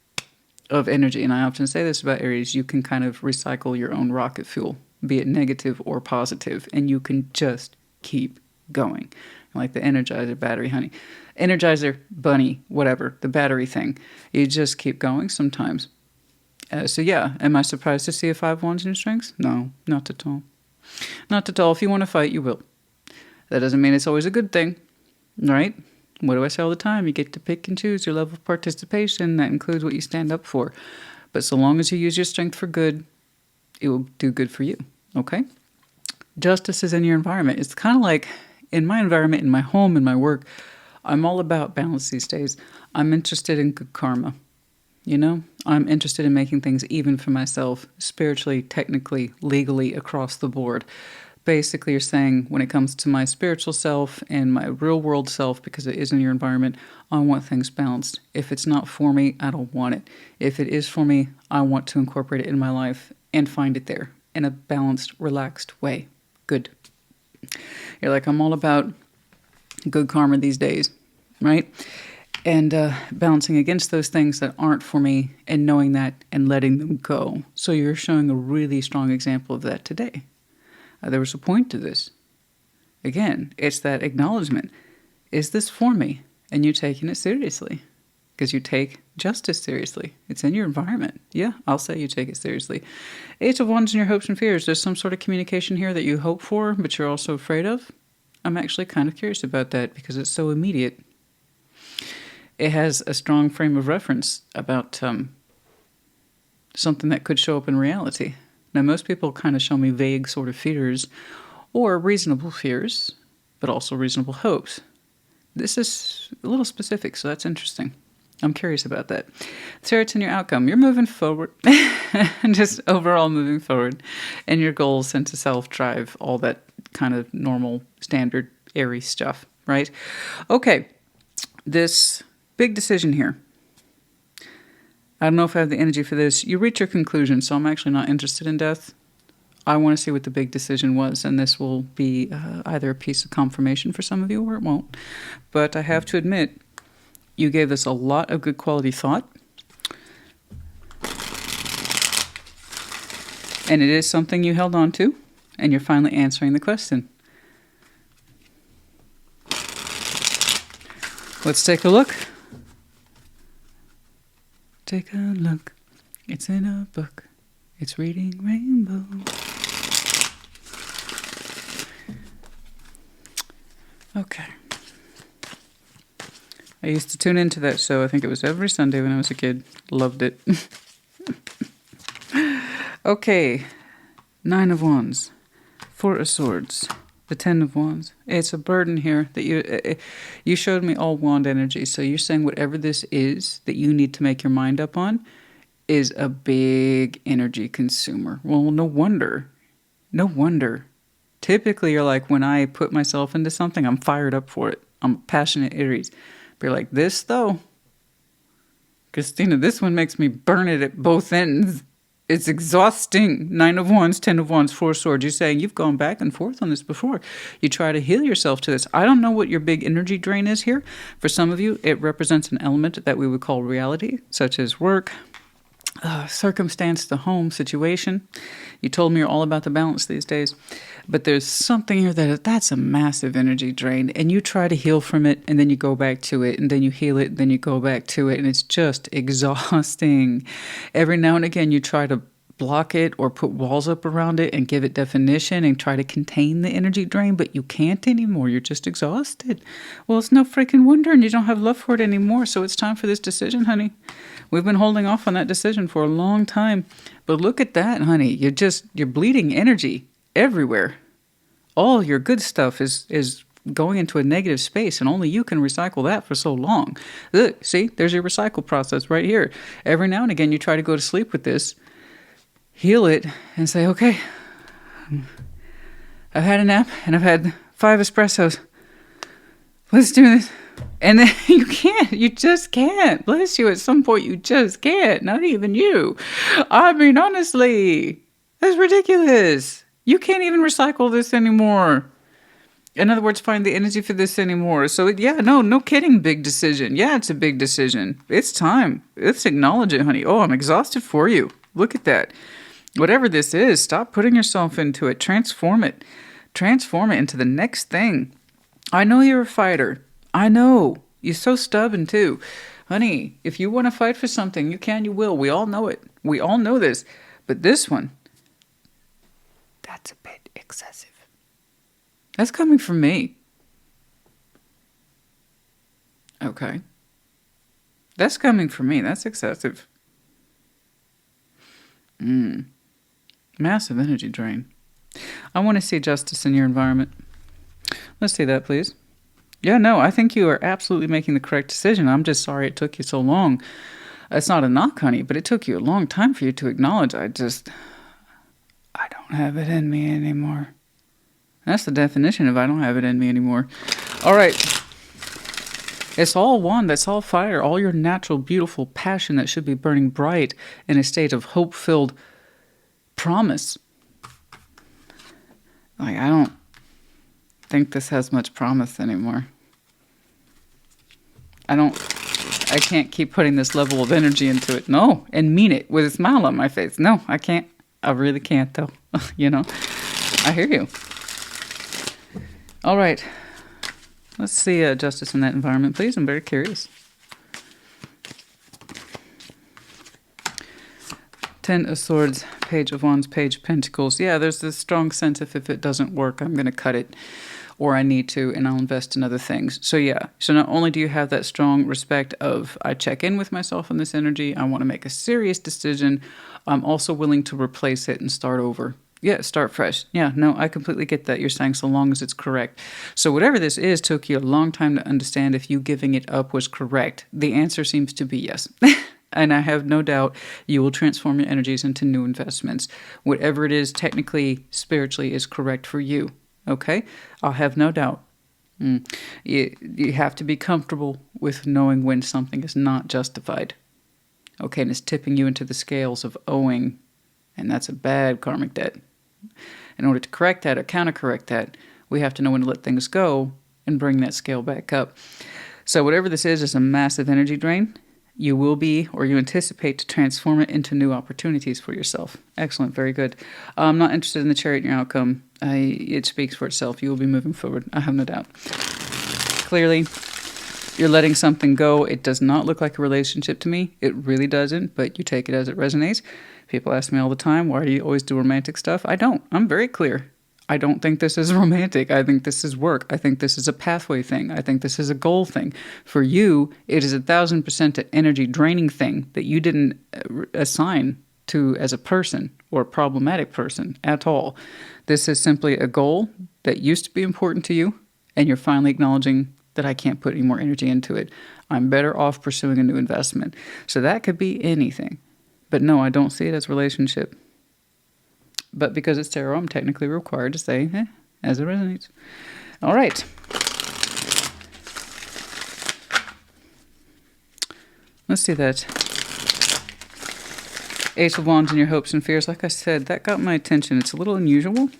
of energy. And I often say this about Aries, you can kind of recycle your own rocket fuel, be it negative or positive, and you can just keep going. Like the Energizer battery, honey. Energizer, bunny, whatever, the battery thing. You just keep going sometimes. So yeah, am I surprised to see a Five of Wands in your strengths? No, not at all. Not at all. If you want to fight, you will. That doesn't mean it's always a good thing, right? What do I say all the time? You get to pick and choose your level of participation. That includes what you stand up for. But so long as you use your strength for good, it will do good for you. Okay? Justice is in your environment. It's kind of like in my environment, in my home, in my work, I'm all about balance these days. I'm interested in good karma. You know, I'm interested in making things even for myself, spiritually, technically, legally, across the board. Basically, you're saying when it comes to my spiritual self and my real world self, because it is in your environment, I want things balanced. If it's not for me, I don't want it. If it is for me, I want to incorporate it in my life and find it there in a balanced, relaxed way. Good. You're like, I'm all about good karma these days, right? And balancing against those things that aren't for me and knowing that and letting them go. So you're showing a really strong example of that today. There was a point to this. Again, it's that acknowledgement. Is this for me? And you taking it seriously. Because you take justice seriously. It's in your environment. Yeah, I'll say you take it seriously. Ace of Wands in your hopes and fears. There's some sort of communication here that you hope for, but you're also afraid of. I'm actually kind of curious about that because it's so immediate. It has a strong frame of reference about something that could show up in reality. Now, most people kind of show me vague sort of fears or reasonable fears, but also reasonable hopes. This is a little specific, so that's interesting. I'm curious about that. It's in your outcome. You're moving forward, just overall moving forward, and your goals, sense of self, drive, all that kind of normal, standard Aries stuff, right? Okay, this big decision here. I don't know if I have the energy for this. You reach your conclusion, so I'm actually not interested in death. I want to see what the big decision was, and this will be either a piece of confirmation for some of you or it won't. But I have to admit, you gave this a lot of good quality thought. And it is something you held on to, and you're finally answering the question. Let's take a look. Take a look. It's in a book. It's reading Rainbow. Okay. I used to tune into that show. I think it was every Sunday when I was a kid. Loved it. Okay. 9 of Wands. 4 of Swords. The 10 of Wands. It's a burden here that you showed me all wand energy. So you're saying whatever this is that you need to make your mind up on is a big energy consumer. Well, no wonder. No wonder. Typically, you're like, when I put myself into something, I'm fired up for it. I'm a passionate Aries. But you're like, this though, Christina, this one makes me burn it at both ends. It's exhausting. 9 of Wands, 10 of Wands, 4 of Swords. You're saying you've gone back and forth on this before. You try to heal yourself to this. I don't know what your big energy drain is here. For some of you, it represents an element that we would call reality, such as work, circumstance, the home situation. You told me you're all about the balance these days. But there's something here that's a massive energy drain. And you try to heal from it, and then you go back to it, and then you heal it, and then you go back to it. And it's just exhausting. Every now and again, you try to block it or put walls up around it and give it definition and try to contain the energy drain, but you can't anymore. You're just exhausted. Well, it's no freaking wonder, and you don't have love for it anymore. So it's time for this decision, honey. We've been holding off on that decision for a long time. But look at that, honey. You're bleeding energy everywhere. All your good stuff is going into a negative space, and only you can recycle that for so long. Look, see, there's your recycle process right here. Every now and again, you try to go to sleep with this, heal it, and say, okay, I've had a nap, and I've had 5 espressos. Let's do this. And then you can't. You just can't. Bless you. At some point, you just can't. Not even you. I mean, honestly, that's ridiculous. You can't even recycle this anymore. In other words, find the energy for this anymore. So, yeah, no kidding, big decision. Yeah, it's a big decision. It's time. Let's acknowledge it, honey. Oh, I'm exhausted for you. Look at that. Whatever this is, stop putting yourself into it. Transform it. Transform it into the next thing. I know you're a fighter. I know. You're so stubborn, too. Honey, if you want to fight for something, you can, you will. We all know it. We all know this. But this one, that's a bit excessive. That's coming from me. Okay. That's coming from me. That's excessive. Massive energy drain. I want to see justice in your environment. Let's see that, please. Yeah, no, I think you are absolutely making the correct decision. I'm just sorry it took you so long. It's not a knock, honey, but it took you a long time for you to acknowledge I don't have it in me anymore. That's the definition of I don't have it in me anymore. All right. It's all one. That's all fire. All your natural, beautiful passion that should be burning bright in a state of hope-filled promise. Like, I don't think this has much promise anymore. I can't keep putting this level of energy into it. No, and mean it with a smile on my face. No, I can't. I really can't, though. You know, I hear you. All right. Let's see justice in that environment, please. I'm very curious. 10 of Swords, Page of Wands, Page of Pentacles. Yeah, there's this strong sense of if it doesn't work, I'm going to cut it. Or I need to, and I'll invest in other things. So yeah, so not only do you have that strong respect of I check in with myself on this energy, I want to make a serious decision, I'm also willing to replace it and start over. Yeah, start fresh. Yeah, no, I completely get that. You're saying so long as it's correct. So whatever this is took you a long time to understand if you giving it up was correct. The answer seems to be yes. And I have no doubt you will transform your energies into new investments. Whatever it is, technically, spiritually, is correct for you. Okay? I'll have no doubt. You have to be comfortable with knowing when something is not justified. Okay, and it's tipping you into the scales of owing. And that's a bad karmic debt. In order to correct that or counter-correct that, we have to know when to let things go and bring that scale back up. So whatever this is a massive energy drain. You will be, or you anticipate to transform it into new opportunities for yourself. Excellent, very good. I'm not interested in the Chariot in your outcome. It speaks for itself. You will be moving forward. I have no doubt. Clearly, you're letting something go. It does not look like a relationship to me. It really doesn't, but you take it as it resonates. People ask me all the time, why do you always do romantic stuff? I don't. I'm very clear. I don't think this is romantic. I think this is work. I think this is a pathway thing. I think this is a goal thing. For you, it is 1,000% an energy draining thing that you didn't assign to as a person or a problematic person at all. This is simply a goal that used to be important to you, and you're finally acknowledging that I can't put any more energy into it. I'm better off pursuing a new investment. So that could be anything. But no, I don't see it as a relationship. But because it's tarot, I'm technically required to say, as it resonates. All right. Let's see that. Ace of Wands and your hopes and fears. Like I said, that got my attention. It's a little unusual.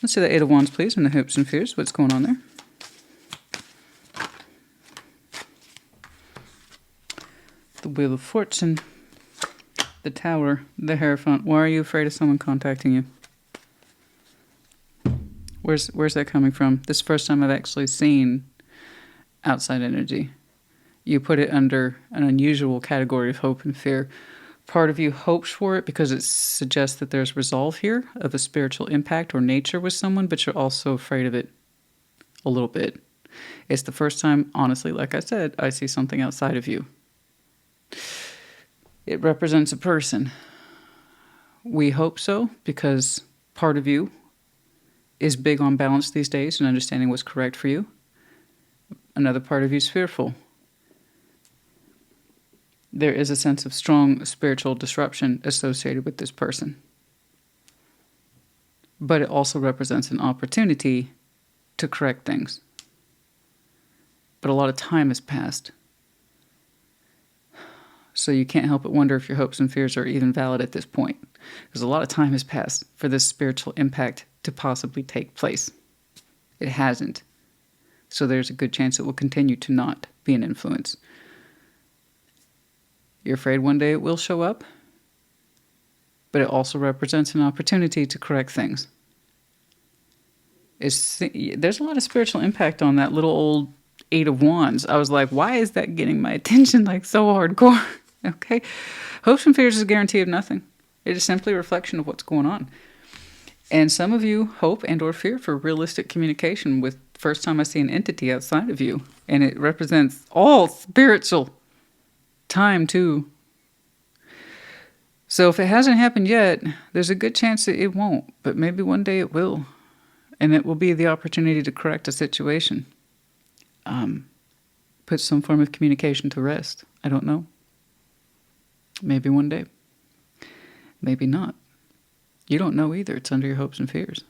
Let's see the Eight of Wands, please, and the hopes and fears. What's going on there? The Wheel of Fortune. The Tower, the Hierophant. Why are you afraid of someone contacting you? Where's that coming from? This is the first time I've actually seen outside energy. You put it under an unusual category of hope and fear. Part of you hopes for it because it suggests that there's resolve here of a spiritual impact or nature with someone, but you're also afraid of it a little bit. It's the first time, honestly, like I said, I see something outside of you. It represents a person. We hope so because part of you is big on balance these days and understanding what's correct for you. Another part of you is fearful. There is a sense of strong spiritual disruption associated with this person. But it also represents an opportunity to correct things. But a lot of time has passed. So you can't help but wonder if your hopes and fears are even valid at this point. Because a lot of time has passed for this spiritual impact to possibly take place. It hasn't. So there's a good chance it will continue to not be an influence. You're afraid one day it will show up, but it also represents an opportunity to correct things. There's a lot of spiritual impact on that little old Eight of Wands. I was like, why is that getting my attention like so hardcore? Okay. Hopes and fears is a guarantee of nothing. It is simply a reflection of what's going on. And some of you hope and or fear for realistic communication with First time I see an entity outside of you, and it represents all spiritual time too. So if it hasn't happened yet, there's a good chance that it won't, but maybe one day it will. And it will be the opportunity to correct a situation. Put some form of communication to rest. I don't know. Maybe one day. Maybe not. You don't know either. It's under your hopes and fears.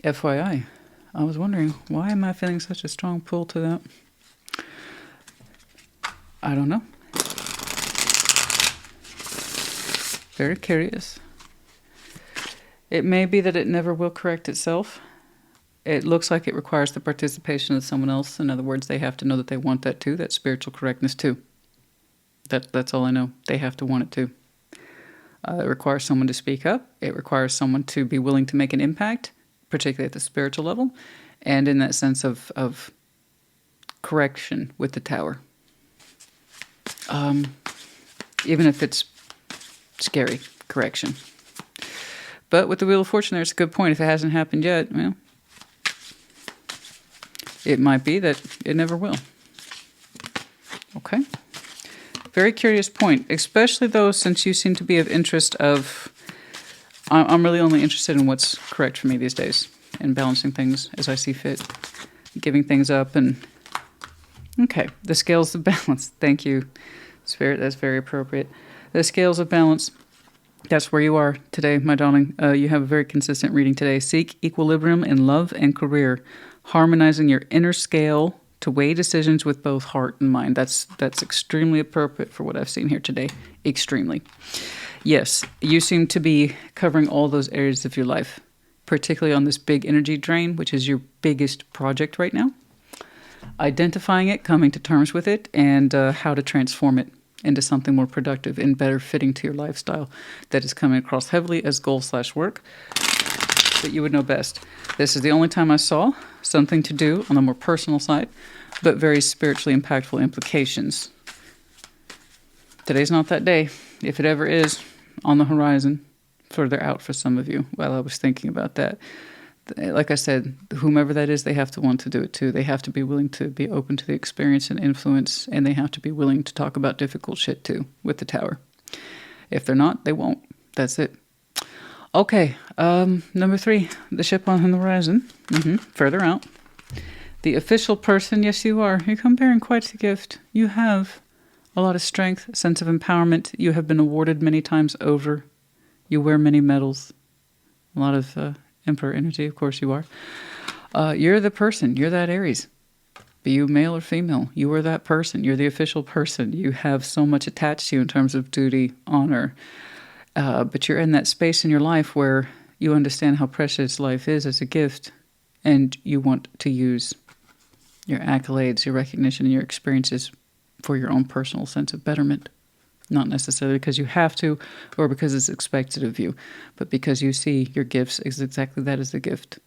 FYI, I was wondering, why am I feeling such a strong pull to that? I don't know. Very curious. It may be that it never will correct itself. It looks like it requires the participation of someone else. In other words, they have to know that they want that too, that spiritual correctness too. That's all I know. They have to want it too. It requires someone to speak up. It requires someone to be willing to make an impact, particularly at the spiritual level, and in that sense of correction with the Tower. Even if it's scary correction. But with the Wheel of Fortune, there's a good point. If it hasn't happened yet, well, it might be that it never will. Okay. Very curious point, especially though, since you seem to be of interest of, I'm really only interested in what's correct for me these days, and balancing things as I see fit, giving things up, and okay, the scales of balance. Thank you, Spirit. That's very appropriate. The scales of balance. That's where you are today, my darling. You have a very consistent reading today. Seek equilibrium in love and career, harmonizing your inner scale to weigh decisions with both heart and mind. That's extremely appropriate for what I've seen here today. Extremely. Yes, you seem to be covering all those areas of your life, particularly on this big energy drain, which is your biggest project right now. Identifying it, coming to terms with it, and how to transform it into something more productive and better fitting to your lifestyle that is coming across heavily as goal/work. But you would know best. This is the only time I saw something to do on the more personal side, but very spiritually impactful implications. Today's not that day. If it ever is, on the horizon, further out for some of you, while I was thinking about that. Like I said, whomever that is, they have to want to do it too. They have to be willing to be open to the experience and influence, and they have to be willing to talk about difficult shit too with the Tower. If they're not, they won't. That's it. Okay, number 3, the ship on the horizon. Further out. The official person, yes you are. You come bearing quite the gift. You have a lot of strength, sense of empowerment. You have been awarded many times over. You wear many medals. A lot of Emperor energy, of course you are. You're the person. You're that Aries. Be you male or female, you are that person. You're the official person. You have so much attached to you in terms of duty, honor. But you're in that space in your life where you understand how precious life is as a gift, and you want to use your accolades, your recognition, and your experiences for your own personal sense of betterment. Not necessarily because you have to or because it's expected of you, but because you see your gifts as exactly that as a gift.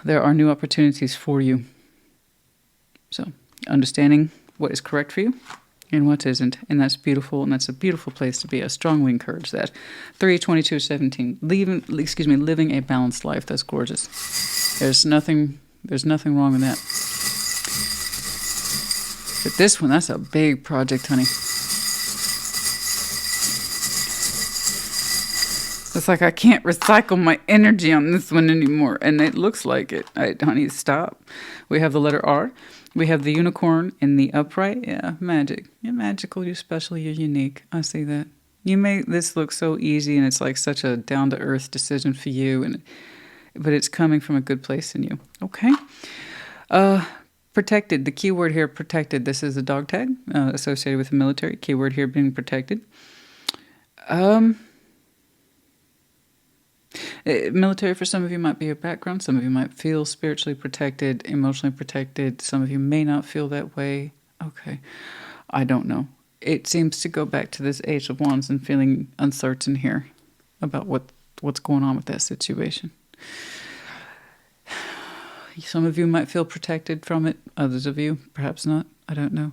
There are new opportunities for you. So, understanding what is correct for you and what isn't. And that's beautiful, and that's a beautiful place to be. I strongly encourage that. 3/22/17. Living a balanced life. That's gorgeous. There's nothing wrong with that. But this one, that's a big project, honey. It's like I can't recycle my energy on this one anymore. And it looks like it. Honey, stop. We have the letter R. We have the unicorn in the upright. Yeah, magic. You're magical. You're special. You're unique. I see that. You make this look so easy, and it's like such a down-to-earth decision for you. But it's coming from a good place in you. Okay. Protected. The key word here, protected. This is a dog tag associated with the military. Keyword here being protected. Military for some of you might be your background. Some of you might feel spiritually protected, emotionally protected. Some of you may not feel that way. Okay. I don't know. It seems to go back to this Ace of Wands and feeling uncertain here about what's going on with that situation. Some of you might feel protected from it. Others of you, perhaps not. I don't know.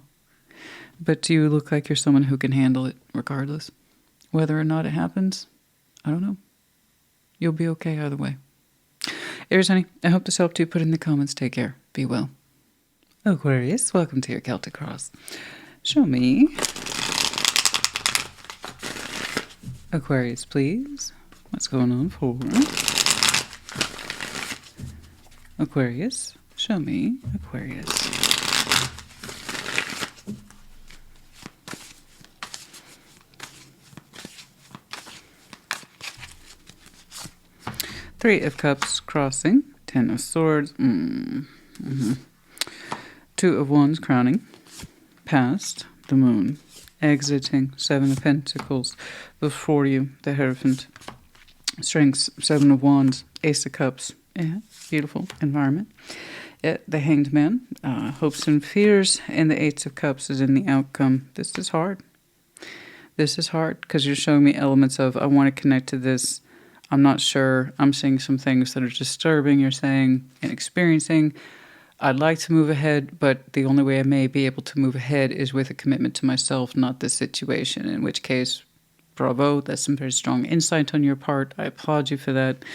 But you look like you're someone who can handle it regardless. Whether or not it happens, I don't know. You'll be okay either way. Aries, honey, I hope this helped you. Put in the comments. Take care. Be well. Aquarius, welcome to your Celtic cross. Show me. Aquarius, please. What's going on for Aquarius? Show me Aquarius. Three of Cups crossing. Ten of Swords. Two of Wands crowning. Past the Moon. Exiting. Seven of Pentacles. Before you, the Hierophant. Strengths. Seven of Wands. Ace of Cups. Yeah, beautiful environment. The Hanged Man. Hopes and fears. And the Eight of Cups is in the outcome. This is hard. This is hard because you're showing me elements of I want to connect to this. I'm not sure. I'm seeing some things that are disturbing, you're saying, and experiencing. I'd like to move ahead, but the only way I may be able to move ahead is with a commitment to myself, not the situation, in which case, bravo, that's some very strong insight on your part. I applaud you for that.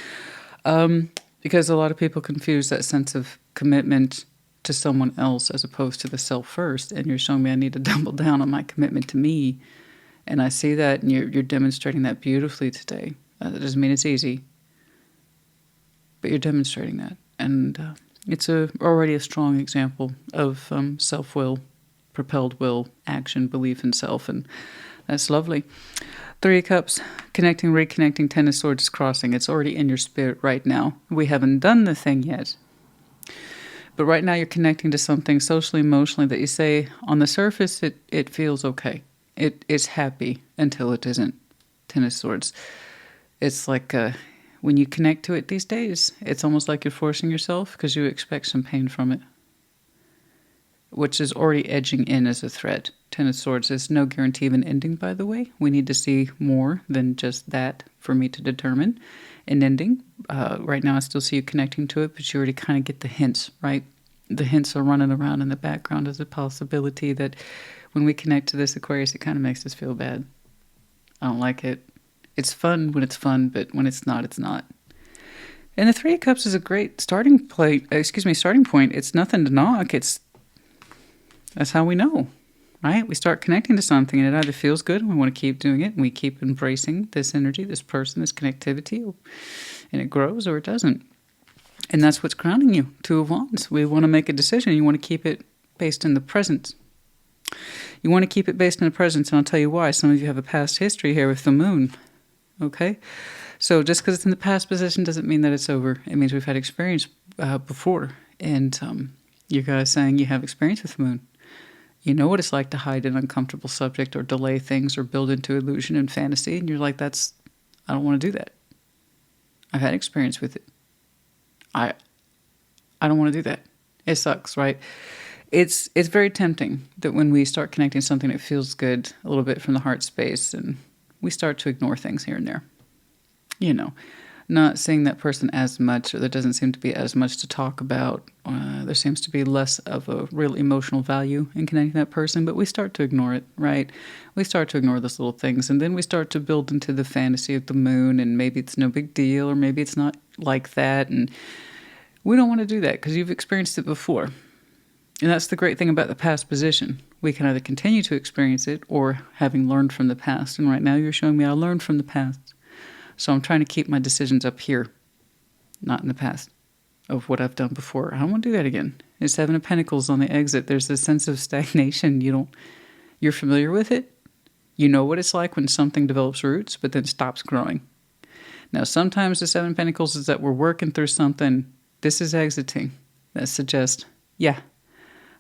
Because a lot of people confuse that sense of commitment to someone else as opposed to the self first, and you're showing me I need to double down on my commitment to me. And I see that, and you're demonstrating that beautifully today. That doesn't mean it's easy, but you're demonstrating that. And it's already a strong example of self-will, propelled will, action, belief in self, and that's lovely. Three of Cups, connecting, reconnecting, Ten of Swords crossing. It's already in your spirit right now. We haven't done the thing yet. But right now you're connecting to something socially, emotionally that you say, on the surface, it feels okay. It's happy until it isn't. Ten of Swords. It's like when you connect to it these days, it's almost like you're forcing yourself because you expect some pain from it, which is already edging in as a threat. Ten of Swords is no guarantee of an ending, by the way. We need to see more than just that for me to determine an ending. Right now, I still see you connecting to it, but you already kind of get the hints, right? The hints are running around in the background as a possibility that when we connect to this Aquarius, it kind of makes us feel bad. I don't like it. It's fun when it's fun, but when it's not, it's not. And the Three of Cups is a great starting point. It's nothing to knock. That's how we know, right? We start connecting to something, and it either feels good, and we want to keep doing it, and we keep embracing this energy, this person, this connectivity, and it grows, or it doesn't. And that's what's grounding you. Two of Wands. We want to make a decision. You want to keep it based in the present. You want to keep it based in the present, and I'll tell you why. Some of you have a past history here with the Moon. Okay, so just because it's in the past position doesn't mean that it's over. It means we've had experience before. And you guys saying you have experience with the Moon. You know what it's like to hide an uncomfortable subject or delay things or build into illusion and fantasy. And you're like, I don't want to do that. I've had experience with it. I don't want to do that. It sucks, right? It's very tempting that when we start connecting something that feels good a little bit from the heart space, and we start to ignore things here and there. You know, not seeing that person as much, or there doesn't seem to be as much to talk about. There seems to be less of a real emotional value in connecting to that person, but we start to ignore it, right? We start to ignore those little things, and then we start to build into the fantasy of the Moon, and maybe it's no big deal, or maybe it's not like that, and we don't want to do that because you've experienced it before. And that's the great thing about the past position. We can either continue to experience it or having learned from the past. And right now you're showing me I learned from the past. So I'm trying to keep my decisions up here, not in the past, of what I've done before. I don't want to do that again. It's Seven of Pentacles on the exit. There's this sense of stagnation. You're familiar with it. You know what it's like when something develops roots but then stops growing. Now, sometimes the Seven of Pentacles is that we're working through something. This is exiting. That suggests, yeah,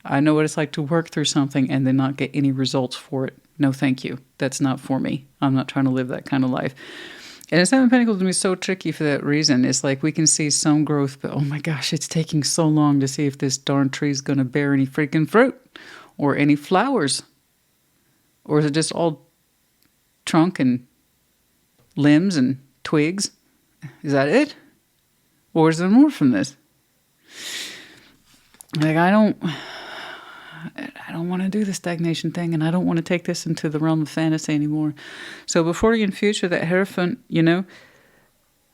I know what it's like to work through something and then not get any results for it. No, thank you. That's not for me. I'm not trying to live that kind of life. And the Seven of Pentacles can be so tricky for that reason. It's like we can see some growth, but oh my gosh, it's taking so long to see if this darn tree is going to bear any freaking fruit or any flowers. Or is it just all trunk and limbs and twigs? Is that it? Or is there more from this? Like, I don't want to do the stagnation thing, and I don't want to take this into the realm of fantasy anymore. So before you in future, that Hierophant,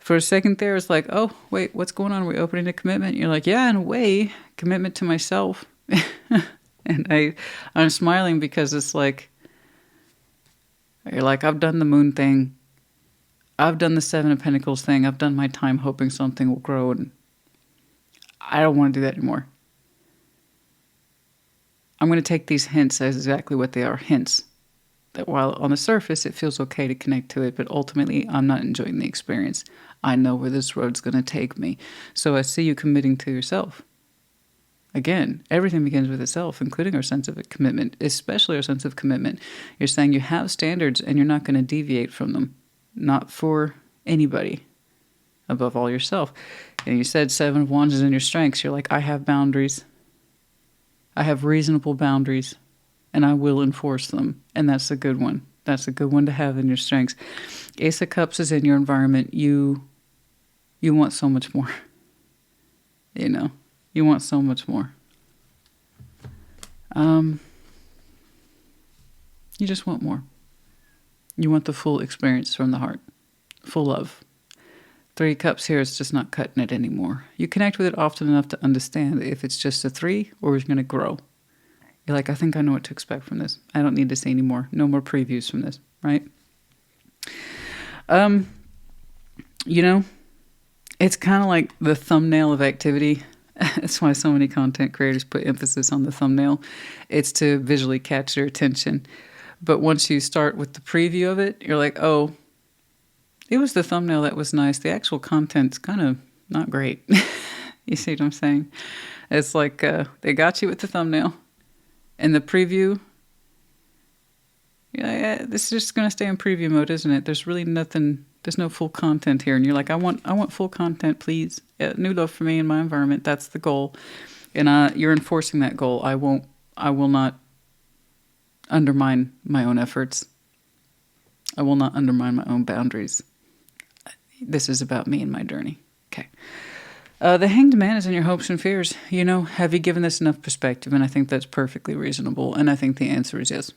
For a second there, it's like, oh, wait, what's going on? Are we opening a commitment? You're like, yeah, in a way, commitment to myself. And I'm smiling because it's like, you're like, I've done the moon thing. I've done the Seven of Pentacles thing. I've done my time hoping something will grow, and I don't want to do that anymore. I'm going to take these hints as exactly what they are, hints. That while on the surface it feels okay to connect to it, but ultimately I'm not enjoying the experience. I know where this road's going to take me. So I see you committing to yourself. Again, everything begins with itself, including our sense of commitment, especially our sense of commitment. You're saying you have standards and you're not going to deviate from them. Not for anybody. Above all, yourself. And you said Seven of Wands is in your strengths. You're like, I have boundaries. I have reasonable boundaries. And I will enforce them. And that's a good one. That's a good one to have in your strengths. Ace of Cups is in your environment. You want so much more. You know, you want so much more. You just want more. You want the full experience from the heart. Full love. Three Cups here is just not cutting it anymore. You connect with it often enough to understand if it's just a 3 or it's going to grow. You're like, I think I know what to expect from this. I don't need to see any more. No more previews from this, right? You know, it's kind of like the thumbnail of activity. That's why so many content creators put emphasis on the thumbnail. It's to visually catch your attention. But once you start with the preview of it, you're like, oh, it was the thumbnail that was nice. The actual content's kind of not great. You see what I'm saying? It's like they got you with the thumbnail. And the preview, yeah, this is just going to stay in preview mode, isn't it? There's really nothing, there's no full content here. And you're like, I want full content, please. New love for me and my environment. That's the goal. And you're enforcing that goal. I will not undermine my own efforts. I will not undermine my own boundaries. This is about me and my journey. Okay. The Hanged Man is in your hopes and fears. You know, have you given this enough perspective? And I think that's perfectly reasonable. And I think the answer is yes.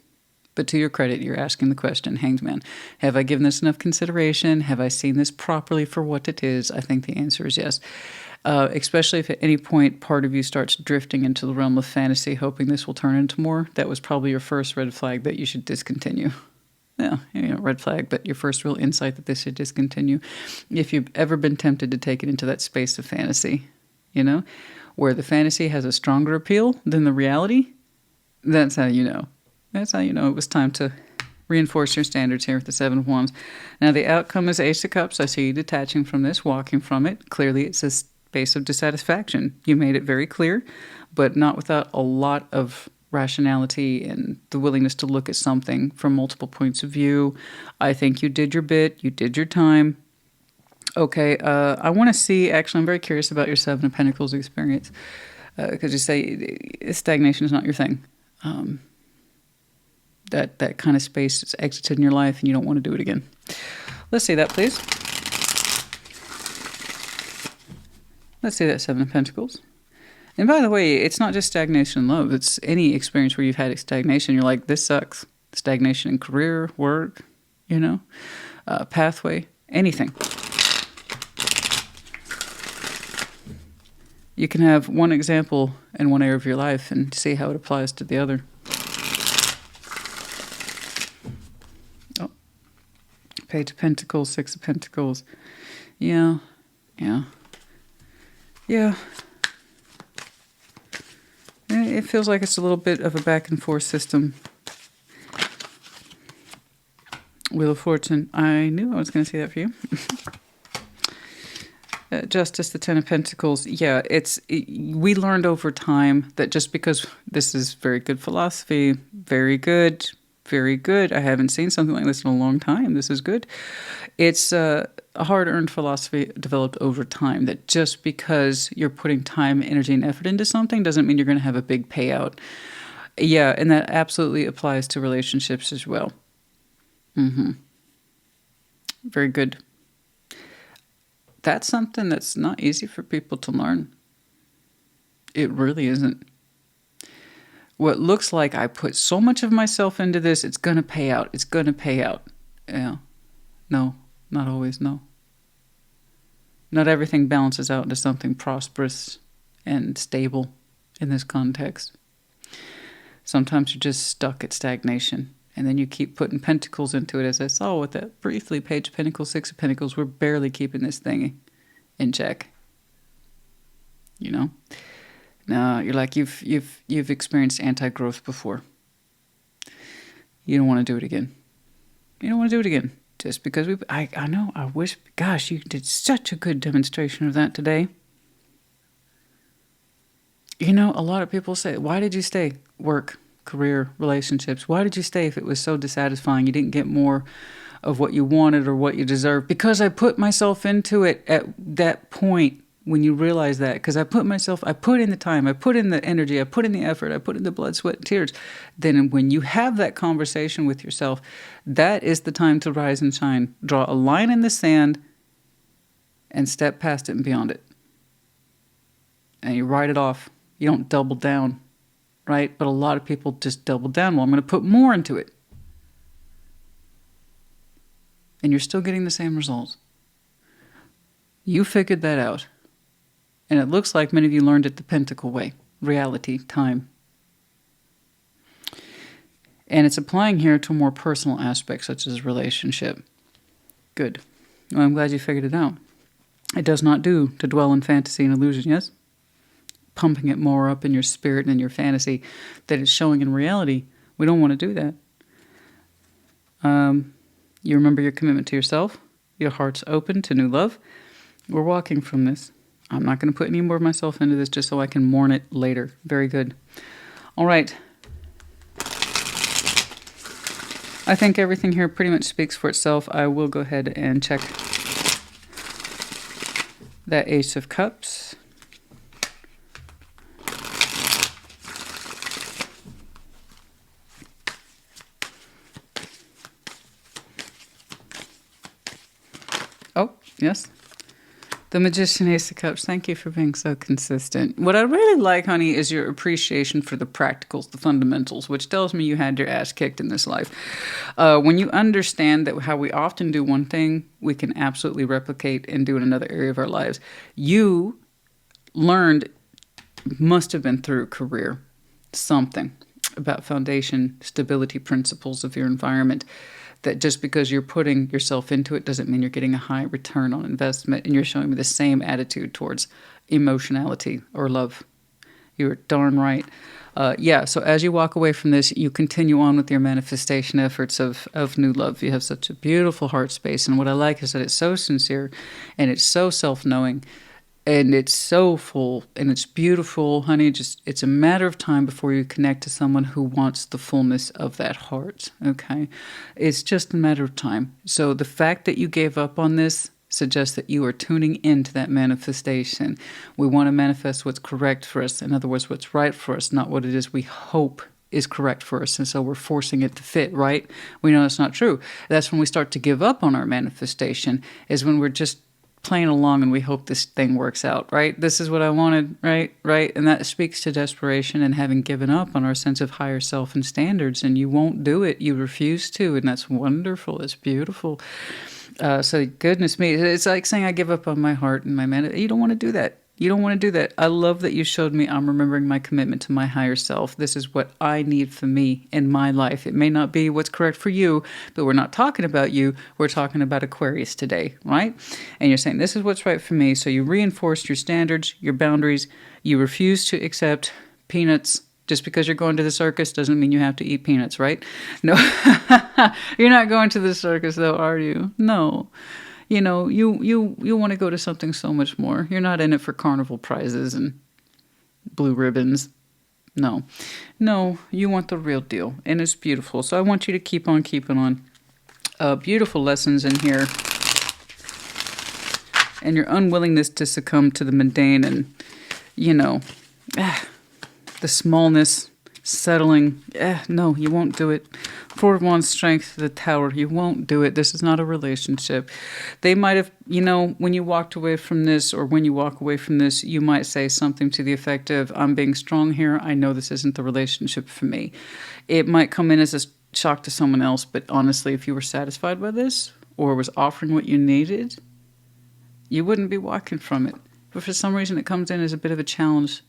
But to your credit, you're asking the question, Hanged Man, have I given this enough consideration? Have I seen this properly for what it is? I think the answer is yes. Especially if at any point part of you starts drifting into the realm of fantasy, hoping this will turn into more. That was probably your first red flag that you should discontinue. Yeah, red flag, but your first real insight that this should discontinue. If you've ever been tempted to take it into that space of fantasy, you know, where the fantasy has a stronger appeal than the reality, that's how you know. That's how you know it was time to reinforce your standards here with the Seven of Wands. Now, the outcome is Ace of Cups. I see you detaching from this, walking from it. Clearly, it's a space of dissatisfaction. You made it very clear, but not without a lot of rationality and the willingness to look at something from multiple points of view. I think you did your bit. You did your time. Okay, I want to see, actually, I'm very curious about your Seven of Pentacles experience because you say stagnation is not your thing. That kind of space has exited in your life and you don't want to do it again. Let's see that, please. Let's see that Seven of Pentacles. And by the way, it's not just stagnation in love. It's any experience where you've had stagnation. You're like, this sucks. Stagnation in career, work, you know, pathway, anything. You can have one example in one area of your life and see how it applies to the other. Oh, Page of Pentacles, Six of Pentacles. Yeah. It feels like it's a little bit of a back and forth system. Wheel of Fortune. I knew I was going to see that for you. Justice, the Ten of Pentacles. Yeah, we learned over time that just because this is very good philosophy, very good. I haven't seen something like this in a long time. This is good. It's a hard-earned philosophy developed over time that just because you're putting time, energy, and effort into something doesn't mean you're going to have a big payout. Yeah, and that absolutely applies to relationships as well. Very good. That's something that's not easy for people to learn. It really isn't. What looks like I put so much of myself into this, it's going to pay out. It's going to pay out. Yeah. No, not always, no. Not everything balances out into something prosperous and stable in this context. Sometimes you're just stuck at stagnation. And then you keep putting pentacles into it, as I saw with that briefly Page of Pentacles, Six of Pentacles. We're barely keeping this thing in check. You know? Now, you're like, you've experienced anti-growth before. You don't want to do it again. You don't want to do it again. Just because I know, I wish, gosh, you did such a good demonstration of that today. You know, a lot of people say, why did you stay? Work, career, relationships. Why did you stay if it was so dissatisfying? You didn't get more of what you wanted or what you deserved. Because I put myself into it at that point when you realize that. Because I put in the time, I put in the energy, I put in the effort, I put in the blood, sweat, and tears. Then when you have that conversation with yourself, that is the time to rise and shine. Draw a line in the sand and step past it and beyond it. And you write it off. You don't double down. Right? But a lot of people just double down. Well, I'm going to put more into it. And you're still getting the same results. You figured that out. And it looks like many of you learned it the Pentacle way. Reality, time. And it's applying here to more personal aspects, such as relationship. Good. Well, I'm glad you figured it out. It does not do to dwell in fantasy and illusion, yes? Pumping it more up in your spirit and in your fantasy that it's showing in reality. We don't want to do that. You remember your commitment to yourself. Your heart's open to new love. We're walking from this. I'm not going to put any more of myself into this just so I can mourn it later. Very good. All right. I think everything here pretty much speaks for itself. I will go ahead and check that Ace of Cups. Oh, yes. The Magician, Ace of Cups. Thank you for being so consistent. What I really like, honey, is your appreciation for the practicals, the fundamentals, which tells me you had your ass kicked in this life. When you understand that how we often do one thing, we can absolutely replicate and do in another area of our lives. You learned, must have been through a career, something about foundation, stability principles of your environment. That just because you're putting yourself into it doesn't mean you're getting a high return on investment, and you're showing me the same attitude towards emotionality or love. You're darn right. Yeah, so as you walk away from this, you continue on with your manifestation efforts of new love. You have such a beautiful heart space, and what I like is that it's so sincere, and it's so self-knowing, and it's so full, and it's beautiful, honey. Just it's a matter of time before you connect to someone who wants the fullness of that heart, okay? It's just a matter of time. So the fact that you gave up on this suggests that you are tuning into that manifestation. We want to manifest what's correct for us. In other words, what's right for us, not what it is we hope is correct for us. And so we're forcing it to fit, right? We know that's not true. That's when we start to give up on our manifestation, is when we're just playing along and we hope this thing works out, right? This is what I wanted, right? And that speaks to desperation and having given up on our sense of higher self and standards, and you won't do it. You refuse to, and that's wonderful. It's beautiful. So goodness me, it's like saying I give up on my heart and my man. You don't want to do that. You don't want to do that. I love that you showed me I'm remembering my commitment to my higher self. This is what I need for me in my life. It may not be what's correct for you, but we're not talking about you. We're talking about Aquarius today, right? And you're saying this is what's right for me. So you reinforced your standards, your boundaries. You refuse to accept peanuts. Just because you're going to the circus doesn't mean you have to eat peanuts, right? No, you're not going to the circus though, are you? No. You know, you want to go to something so much more. You're not in it for carnival prizes and blue ribbons. No, you want the real deal, and it's beautiful. So I want you to keep on keeping on. Beautiful lessons in here, and your unwillingness to succumb to the mundane, and the smallness, settling. No, you won't do it. Four of Wands, Strength, the Tower. You won't do it. This is not a relationship. They might have, when you walked away from this, or when you walk away from this, you might say something to the effect of, I'm being strong here. I know this isn't the relationship for me. It might come in as a shock to someone else, but honestly, if you were satisfied by this, or was offering what you needed, you wouldn't be walking from it. But for some reason, it comes in as a bit of a challenge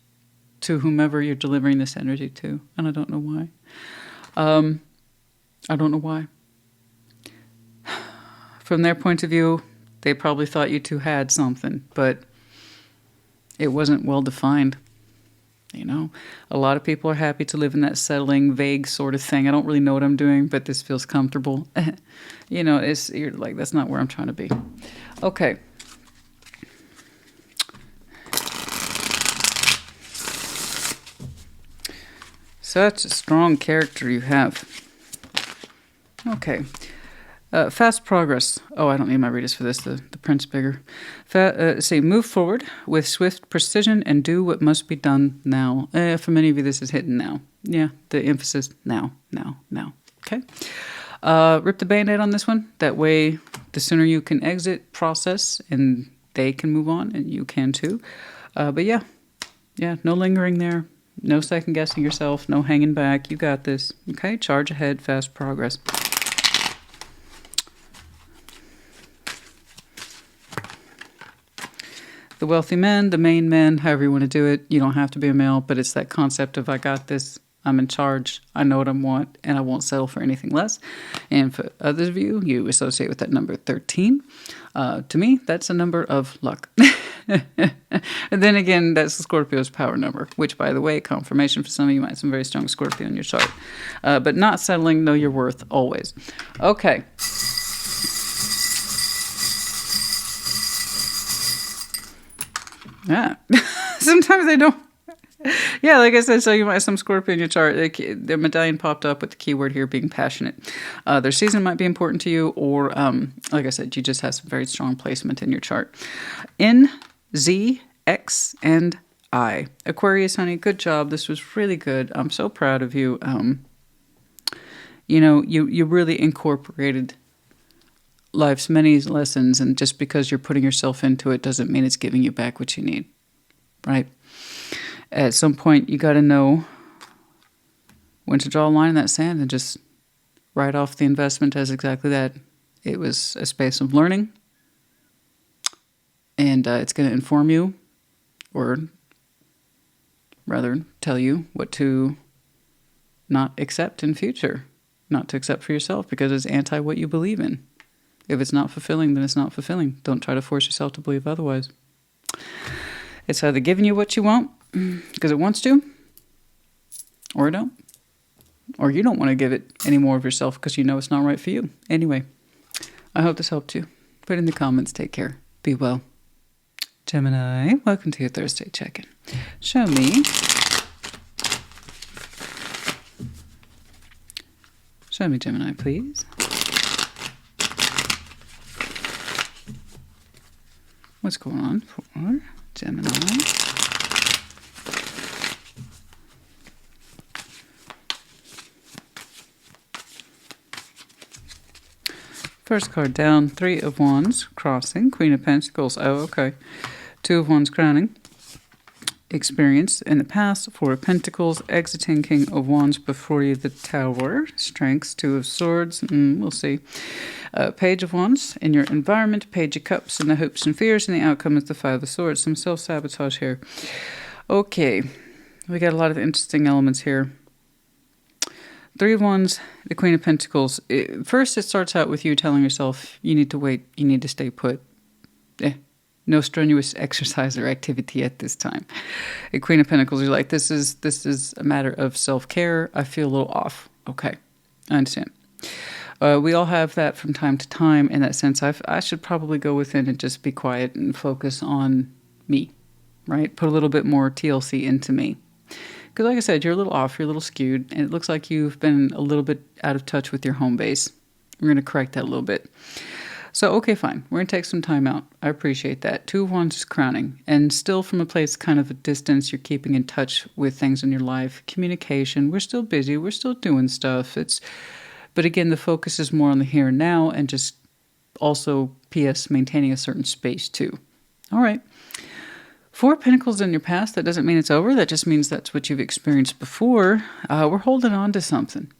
to whomever you're delivering this energy to. And I don't know why. I don't know why. From their point of view, they probably thought you two had something, but it wasn't well defined. You know, a lot of people are happy to live in that settling, vague sort of thing. I don't really know what I'm doing, but this feels comfortable. You know, you're like, that's not where I'm trying to be. Okay. Such a strong character you have. Okay. Fast progress. Oh, I don't need my readers for this. The print's bigger. Say, move forward with swift precision and do what must be done now. For many of you, this is hidden now. Yeah, the emphasis now. Okay. Rip the Band-Aid on this one. That way, the sooner you can exit, process, and they can move on, and you can too. But yeah, no lingering there. No second guessing yourself. No hanging back. You got this. Okay, charge ahead. Fast progress. The wealthy man, the main man, however you want to do it. You don't have to be a male, but it's that concept of I got this, I'm in charge, I know what I want, and I won't settle for anything less. And for others of you, you associate with that number 13. To me, that's a number of luck. And then again, that's the Scorpio's power number, which, by the way, confirmation for some of you might have some very strong Scorpio in your chart. But not settling, know your worth always. Okay. Yeah, sometimes they don't. Yeah, like I said, so you might have some Scorpio in your chart. The medallion popped up with the keyword here being passionate. Their season might be important to you, or like I said, you just have some very strong placement in your chart. N, Z, X, and I. Aquarius, honey, good job. This was really good. I'm so proud of you. You know, you really incorporated life's many lessons, and just because you're putting yourself into it doesn't mean it's giving you back what you need, right? At some point, you got to know when to draw a line in that sand and just write off the investment as exactly that. It was a space of learning, and it's going to inform you, or rather tell you what to not accept in future, not to accept for yourself, because it's anti what you believe in. If it's not fulfilling, then it's not fulfilling. Don't try to force yourself to believe otherwise. It's either giving you what you want because it wants to, or it don't. Or you don't want to give it any more of yourself because you know it's not right for you. Anyway, I hope this helped you. Put in the comments. Take care. Be well. Gemini, welcome to your Thursday check-in. Show me. Show me, Gemini, please. What's going on for Gemini? First card down, 3 of Wands, crossing, Queen of Pentacles. Oh, okay. 2 of Wands, crowning. Experience in the past, 4 of Pentacles, exiting, King of Wands before you, the Tower. Strengths, 2 of Swords, we'll see. Page of Wands, in your environment, Page of Cups, and the hopes and fears, and the outcome is the 5 of Swords. Some self-sabotage here. Okay, we got a lot of interesting elements here. 3 of Wands, the Queen of Pentacles. First, it starts out with you telling yourself, you need to wait, you need to stay put. No strenuous exercise or activity at this time. A Queen of Pentacles, you're like, this is a matter of self-care. I feel a little off. Okay, I understand. We all have that from time to time. In that sense, I should probably go within and just be quiet and focus on me, right? Put a little bit more TLC into me. Because like I said, you're a little off, you're a little skewed, and it looks like you've been a little bit out of touch with your home base. We're going to correct that a little bit. So, okay, fine. We're going to take some time out. I appreciate that. 2 of Wands is crowning. And still from a place kind of a distance, you're keeping in touch with things in your life. Communication. We're still busy. We're still doing stuff. But again, the focus is more on the here and now, and just also, P.S., maintaining a certain space too. All right. 4 of Pentacles in your past, that doesn't mean it's over. That just means that's what you've experienced before. We're holding on to something.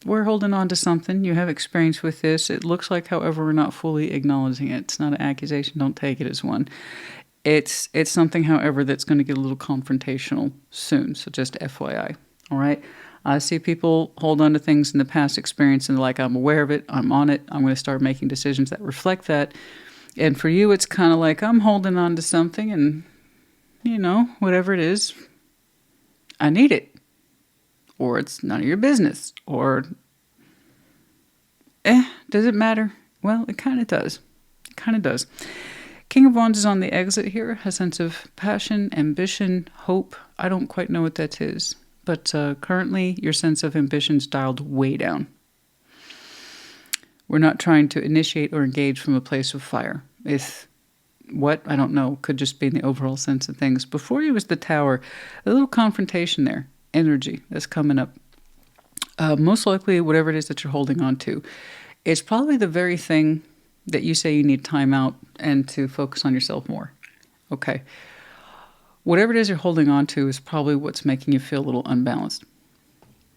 we're holding on to something. You have experience with this. It looks like, however, we're not fully acknowledging it. It's not an accusation. Don't take it as one. It's something, however, that's going to get a little confrontational soon. So just FYI. All right. I see people hold on to things in the past experience and like, I'm aware of it. I'm on it. I'm going to start making decisions that reflect that. And for you, it's kind of like, I'm holding on to something and, you know, whatever it is, I need it. Or it's none of your business. Or, does it matter? Well, it kind of does. It kind of does. King of Wands is on the exit here. A sense of passion, ambition, hope. I don't quite know what that is. But currently, your sense of ambition's dialed way down. We're not trying to initiate or engage from a place of fire. If what? I don't know. Could just be in the overall sense of things. Before you was the Tower. A little confrontation there. Energy that's coming up. Most likely, whatever it is that you're holding on to, it's probably the very thing that you say you need time out and to focus on yourself more. Okay. Whatever it is you're holding on to is probably what's making you feel a little unbalanced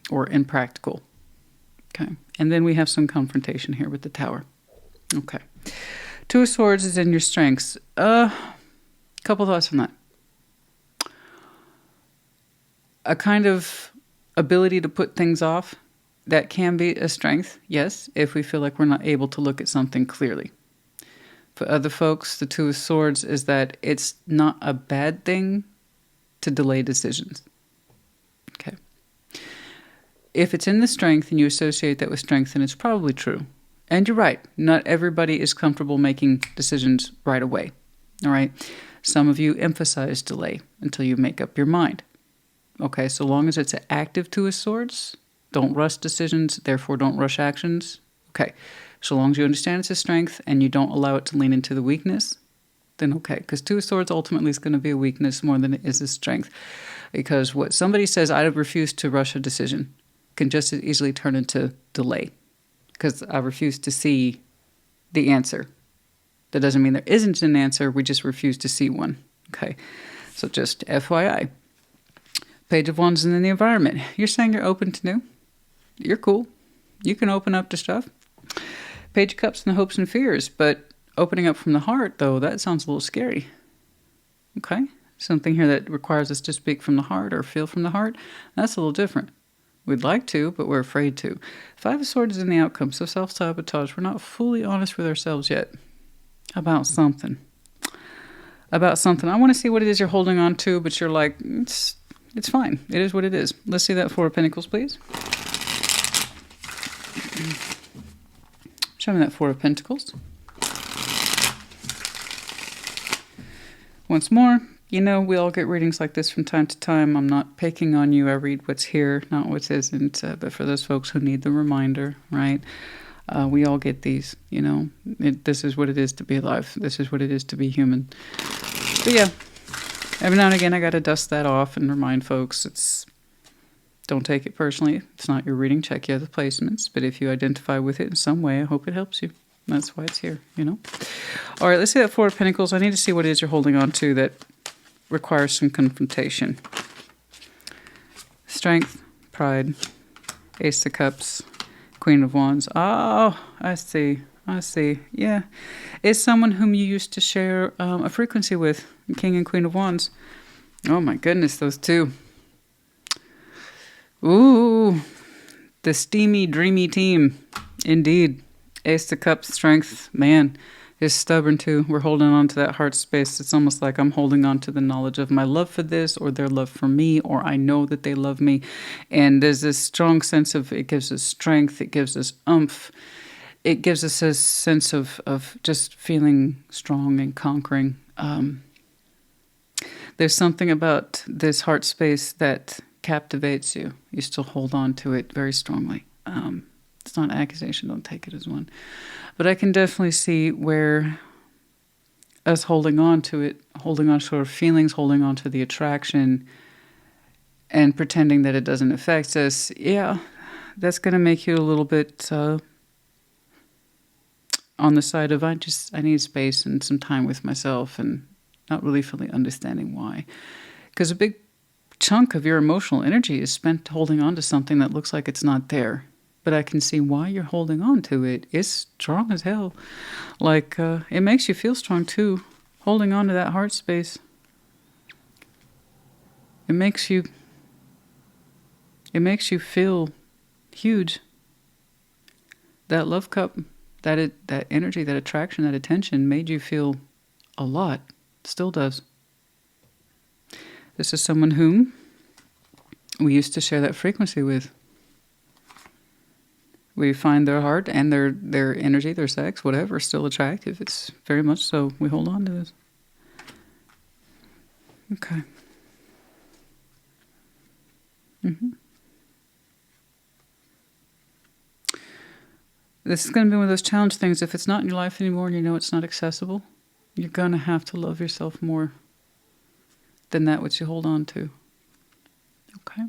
or impractical. Okay. And then we have some confrontation here with the Tower. Okay. Two of Swords is in your strengths. Couple thoughts on that. A kind of ability to put things off, that can be a strength, yes, if we feel like we're not able to look at something clearly. For other folks, the Two of Swords is that it's not a bad thing to delay decisions. Okay. If it's in the strength and you associate that with strength, then it's probably true. And you're right. Not everybody is comfortable making decisions right away. All right. Some of you emphasize delay until you make up your mind. Okay. So long as it's an active Two of Swords, don't rush decisions, therefore don't rush actions. Okay. So long as you understand it's a strength and you don't allow it to lean into the weakness, then okay. Because Two of Swords ultimately is going to be a weakness more than it is a strength. Because what somebody says, I refuse to rush a decision, can just as easily turn into delay. Because I refuse to see the answer. That doesn't mean there isn't an answer. We just refuse to see one. Okay. So just FYI. Page of Wands and then the environment. You're saying you're open to new. You're cool. You can open up to stuff. Page of Cups and the hopes and fears. But opening up from the heart, though, that sounds a little scary. Okay. Something here that requires us to speak from the heart or feel from the heart. That's a little different. We'd like to, but we're afraid to. Five of Swords is in the outcome. So self-sabotage. We're not fully honest with ourselves yet. About something. About something. I want to see what it is you're holding on to, but you're like, it's fine. It is what it is. Let's see that Four of Pentacles, please. Show me that Four of Pentacles. Once more, you know, we all get readings like this from time to time. I'm not picking on you. I read what's here, not what isn't. But for those folks who need the reminder, right? We all get these, you know. This is what it is to be alive. This is what it is to be human. But yeah, every now and again I got to dust that off and remind folks, don't take it personally. It's not your reading. Check your other placements. But if you identify with it in some way, I hope it helps you. That's why it's here, you know. All right, let's see that Four of Pentacles. I need to see what it is you're holding on to that requires some confrontation. Strength, pride, Ace of Cups, Queen of Wands. Oh, I see. I see. Yeah. It's someone whom you used to share a frequency with, King and Queen of Wands. Oh my goodness, those two. Ooh, the steamy, dreamy team. Indeed. Ace of Cups, strength, man, is stubborn too. We're holding on to that heart space. It's almost like I'm holding on to the knowledge of my love for this or their love for me, or I know that they love me. And there's this strong sense of, it gives us strength, it gives us oomph. It gives us a sense of just feeling strong and conquering. There's something about this heart space that captivates you. You still hold on to it very strongly. It's not an accusation. Don't take it as one. But I can definitely see where us holding on to it, holding on to our feelings, holding on to the attraction, and pretending that it doesn't affect us, yeah, that's going to make you a little bit on the side of, I need space and some time with myself, and not really fully understanding why. Because a big chunk of your emotional energy is spent holding on to something that looks like it's not there. but I can see why you're holding on to it. It's strong as hell. Like, it makes you feel strong too. Holding on to that heart space. It makes you feel huge. That love cup, that energy, that attraction, that attention made you feel a lot. Still does. This is someone whom we used to share that frequency with. We find their heart and their energy, their sex, whatever, still attractive. It's very much so. We hold on to this. Okay. This is going to be one of those challenge things. If it's not in your life anymore and you know it's not accessible, you're going to have to love yourself more than that which you hold on to. Okay?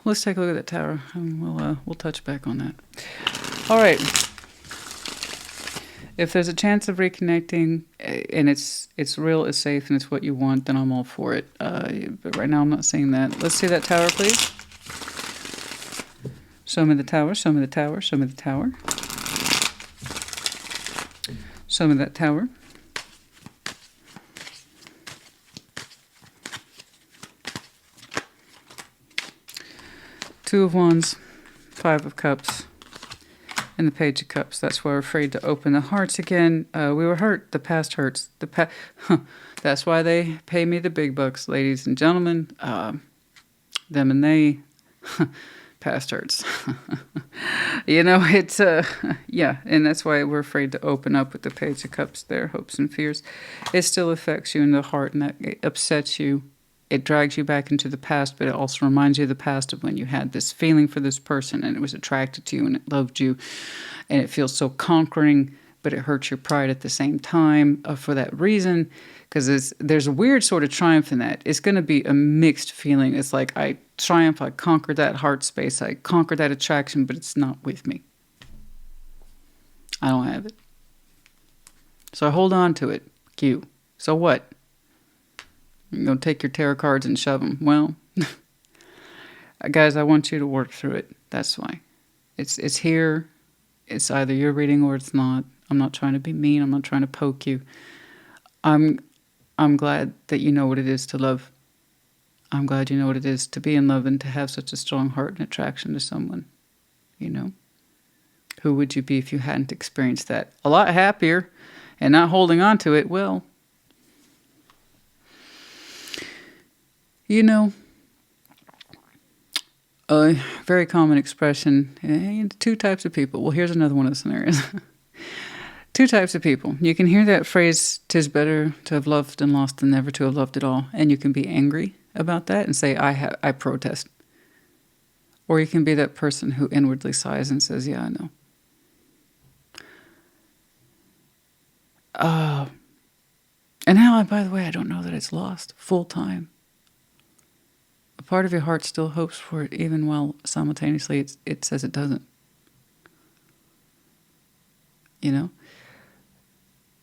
Let's take a look at that tower, and we'll touch back on that. All right. If there's a chance of reconnecting, and it's real, it's safe, and it's what you want, then I'm all for it. But right now I'm not seeing that. Let's see that tower, please. Show me the tower, show me the tower, show me the tower. Show me that tower. Two of Wands, Five of Cups, and the Page of Cups. That's why we're afraid to open the hearts again. We were hurt. The past hurts. That's why they pay me the big bucks, ladies and gentlemen. Them and they. Past hurts. You know, it's, yeah, and that's why we're afraid to open up with the Page of Cups there, hopes and fears. It still affects you in the heart, and that it upsets you. It drags you back into the past, but it also reminds you of the past of when you had this feeling for this person, and it was attracted to you, and it loved you, and it feels so conquering, but it hurts your pride at the same time for that reason, because there's a weird sort of triumph in that. It's going to be a mixed feeling. It's like, I triumph, I conquered that heart space, I conquered that attraction, but it's not with me. I don't have it. So I hold on to it. Q. So what? You're going to take your tarot cards and shove them. Well, guys, I want you to work through it. That's why. It's here. It's either your reading or it's not. I'm not trying to be mean. I'm not trying to poke you. I'm glad that you know what it is to love. I'm glad you know what it is to be in love and to have such a strong heart and attraction to someone. You know? Who would you be if you hadn't experienced that? A lot happier and not holding on to it. Well, you know, a very common expression, two types of people. Well, here's another one of the scenarios. Two types of people. You can hear that phrase, "'Tis better to have loved and lost than never to have loved at all." And you can be angry about that and say, I protest. Or you can be that person who inwardly sighs and says, yeah, I know. And now, by the way, I don't know that it's lost full time. A part of your heart still hopes for it, even while simultaneously it says it doesn't. You know?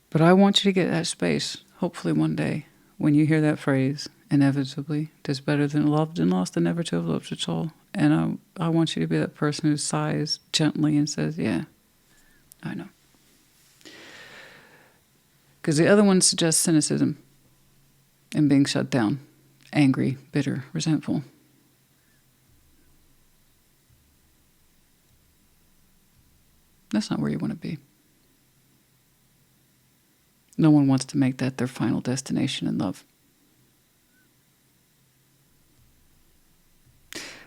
But I want you to get that space, hopefully one day, when you hear that phrase, inevitably, "'Tis better than loved and lost than never to have loved at all." And I want you to be that person who sighs gently and says, yeah, I know. Because the other one suggests cynicism and being shut down, angry, bitter, resentful. That's not where you want to be. No one wants to make that their final destination in love.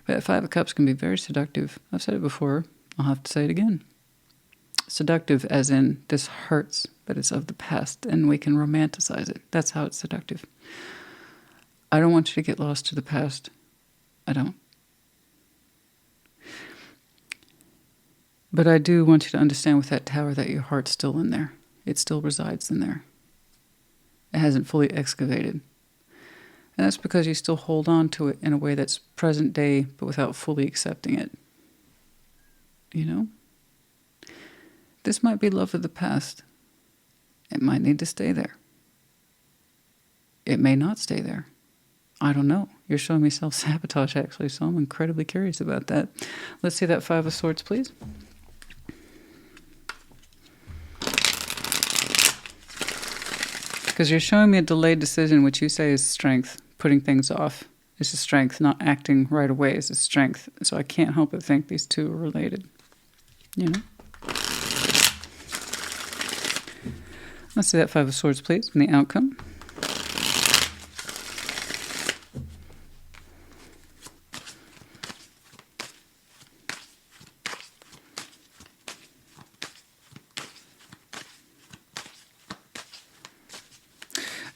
But Five of Cups can be very seductive. I've said it before. I'll have to say it again. Seductive as in, this hurts, but it's of the past, and we can romanticize it. That's how it's seductive. I don't want you to get lost to the past. I don't. But I do want you to understand with that tower that your heart's still in there. It still resides in there. It hasn't fully excavated. And that's because you still hold on to it in a way that's present day, but without fully accepting it. You know? This might be love of the past. It might need to stay there. It may not stay there. I don't know. You're showing me self-sabotage, actually, so I'm incredibly curious about that. Let's see that Five of Swords, please. Because you're showing me a delayed decision, which you say is strength. Putting things off is a strength. Not acting right away is a strength. So I can't help but think these two are related. You know? Let's see that Five of Swords, please, and the outcome.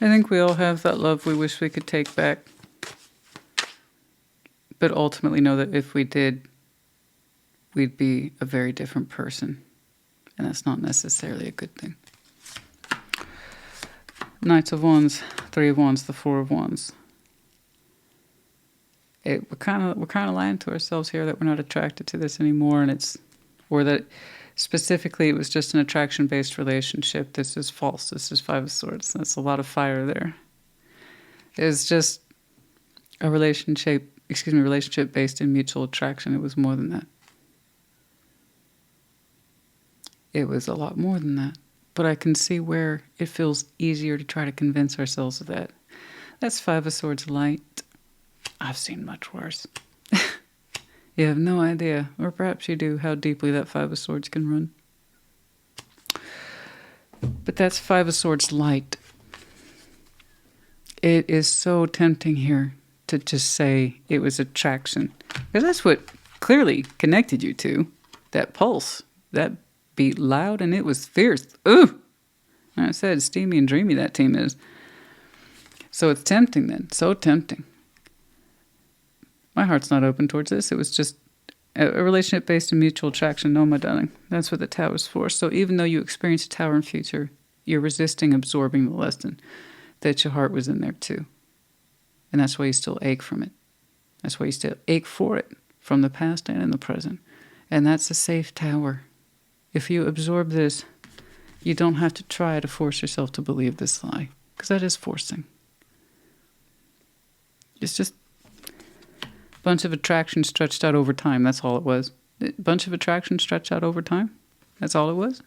I think we all have that love we wish we could take back, but ultimately know that if we did, we'd be a very different person, and that's not necessarily a good thing. Knights of Wands, Three of Wands, the Four of Wands. We're kind of lying to ourselves here that we're not attracted to this anymore, and or that specifically it was just an attraction-based relationship. This is false. This is Five of Swords. That's a lot of fire there. It's just a relationship based in mutual attraction. It was more than that. It was a lot more than that. But I can see where it feels easier to try to convince ourselves of that. That's Five of Swords light. I've seen much worse. You have no idea, or perhaps you do, how deeply that Five of Swords can run. But that's Five of Swords light. It is so tempting here to just say it was attraction. Because that's what clearly connected you to. That pulse. That beat loud and it was fierce. Ooh! I said steamy and dreamy that team is. So it's tempting then. So tempting. My heart's not open towards this. It was just a relationship based in mutual attraction. No, my darling. That's what the Tower is for. So even though you experience a Tower in future, you're resisting absorbing the lesson that your heart was in there too. And that's why you still ache from it. That's why you still ache for it from the past and in the present. And that's a safe tower. If you absorb this, you don't have to try to force yourself to believe this lie. Because that is forcing. It's just bunch of attraction stretched out over time. That's all it was. A bunch of attraction stretched out over time. That's all it was.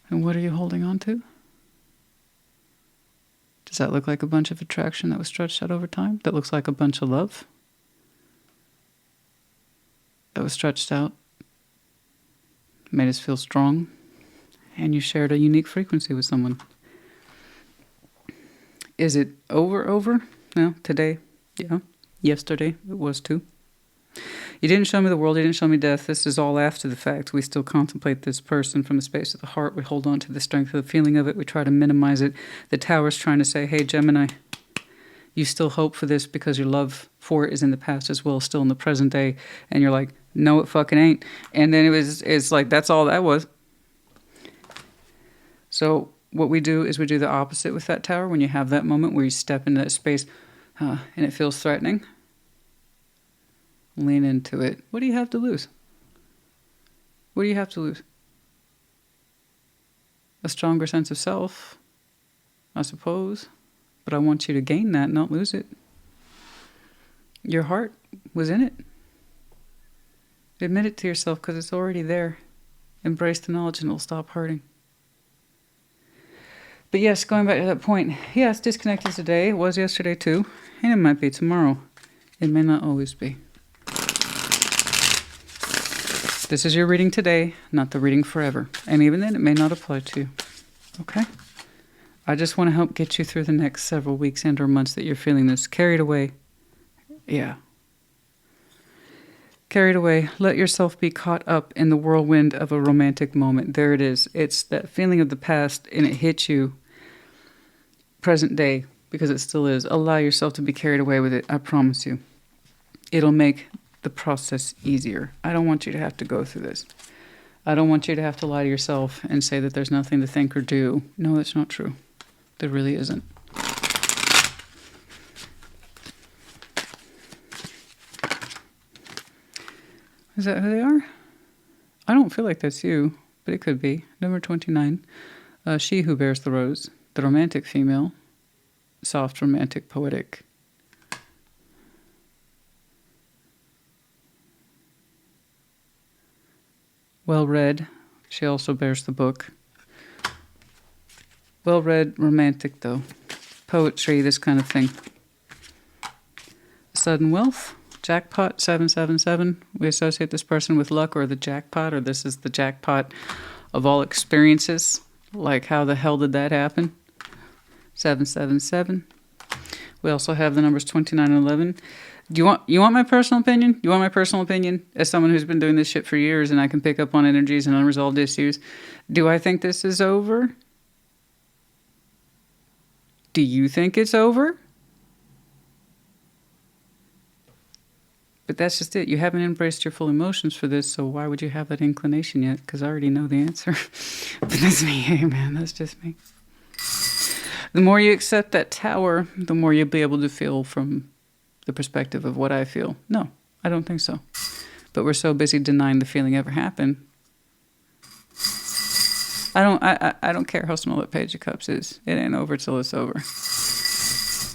And what are you holding on to? Does that look like a bunch of attraction that was stretched out over time? That looks like a bunch of love that was stretched out, made us feel strong, and you shared a unique frequency with someone. Is it over? No, today, yeah. Yesterday, it was too. You didn't show me the world, you didn't show me death. This is all after the fact. We still contemplate this person from the space of the heart. We hold on to the strength of the feeling of it. We try to minimize it. The Tower's trying to say, hey, Gemini, you still hope for this because your love for it is in the past as well, still in the present day. And you're like, no, it fucking ain't. And then it's like, that's all that was. So what we do is we do the opposite with that Tower. When you have that moment where you step into that space and it feels threatening, lean into it. What do you have to lose? What do you have to lose? A stronger sense of self, I suppose. But I want you to gain that, not lose it. Your heart was in it. Admit it to yourself because it's already there. Embrace the knowledge and it'll stop hurting. But yes, going back to that point, yes, disconnected today. It was yesterday too. And it might be tomorrow. It may not always be. This is your reading today, not the reading forever. And even then, it may not apply to you. Okay? I just want to help get you through the next several weeks and or months that you're feeling this. Carried away. Yeah. Carried away. Let yourself be caught up in the whirlwind of a romantic moment. There it is. It's that feeling of the past and it hits you present day because it still is. Allow yourself to be carried away with it. I promise you. It'll make the process easier. I don't want you to have to go through this. I don't want you to have to lie to yourself and say that there's nothing to think or do. No, that's not true. There really isn't. Is that who they are? I don't feel like that's you, but it could be. Number 29. She who bears the rose. The romantic female. soft, romantic, poetic. Well read. She also bears the book. Well read, romantic though. Poetry, this kind of thing. Sudden wealth. Jackpot 777. We associate this person with luck or the jackpot, or this is the jackpot of all experiences. Like, how the hell did that happen? 777. We also have the numbers 29 and 11. You want my personal opinion? You want my personal opinion? As someone who's been doing this shit for years and I can pick up on energies and unresolved issues, do I think this is over? Do you think it's over? But that's just it. You haven't embraced your full emotions for this, so why would you have that inclination yet? Because I already know the answer. But that's me. Hey, man, that's just me. The more you accept that tower, the more you'll be able to feel from the perspective of what I feel. No, I don't think so. But we're so busy denying the feeling ever happened. I don't care how small that Page of Cups is. It ain't over till it's over.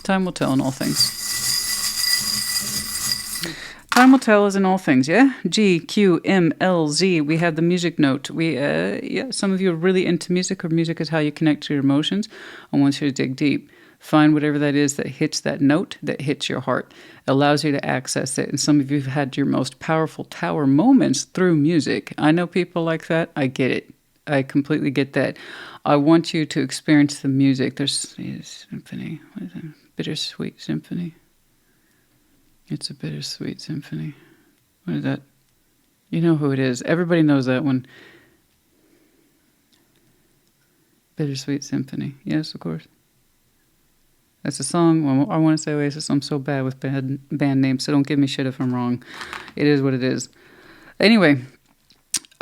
Time will tell in all things. Time will tell as in all things, yeah? G, Q, M, L, Z. We have the music note. Yeah, some of you are really into music, or music is how you connect to your emotions. I want you to dig deep. Find whatever that is that hits that note, that hits your heart. It allows you to access it. And some of you have had your most powerful tower moments through music. I know people like that. I get it. I completely get that. I want you to experience the music. There's a symphony. What is it? Bittersweet symphony. It's a bittersweet symphony. What is that? You know who it is. Everybody knows that one. Bittersweet symphony. Yes, of course. That's a song. Well, I want to say Oasis. I'm so bad with band names, so don't give me shit if I'm wrong. It is what it is. Anyway,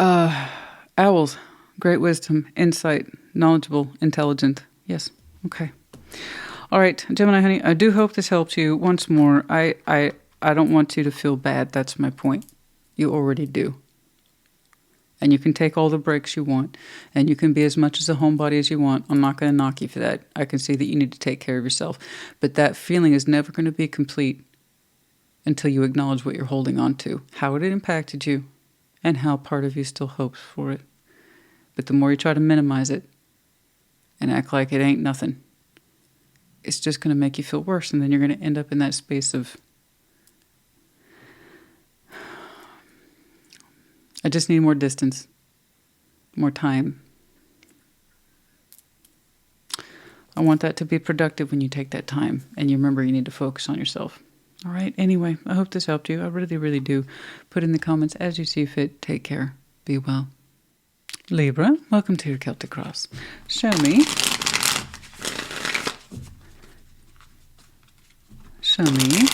owls. Great wisdom, insight, knowledgeable, intelligent. Yes. Okay. All right, Gemini, honey, I do hope this helped you. Once more, I don't want you to feel bad. That's my point. You already do. And you can take all the breaks you want. And you can be as much as a homebody as you want. I'm not going to knock you for that. I can see that you need to take care of yourself. But that feeling is never going to be complete until you acknowledge what you're holding on to, how it impacted you, and how part of you still hopes for it. But the more you try to minimize it and act like it ain't nothing, it's just going to make you feel worse. And then you're going to end up in that space of, I just need more distance, more time. I want that to be productive when you take that time. And you remember you need to focus on yourself. All right. Anyway, I hope this helped you. I really, really do. Put in the comments as you see fit. Take care. Be well. Libra, welcome to your Celtic Cross. Show me. Show me.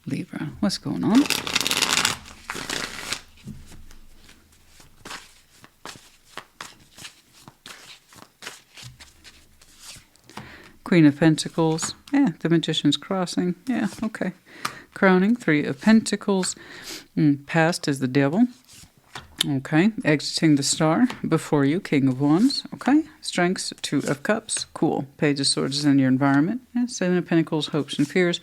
Libra, what's going on? Queen of Pentacles. Yeah, the Magician's crossing. Yeah, okay. Crowning, Three of Pentacles. Past is the Devil. Okay. Exiting the Star. Before you, King of Wands. Okay. Strengths, Two of Cups. Cool. Page of Swords is in your environment. Yeah, Seven of Pentacles, hopes and fears.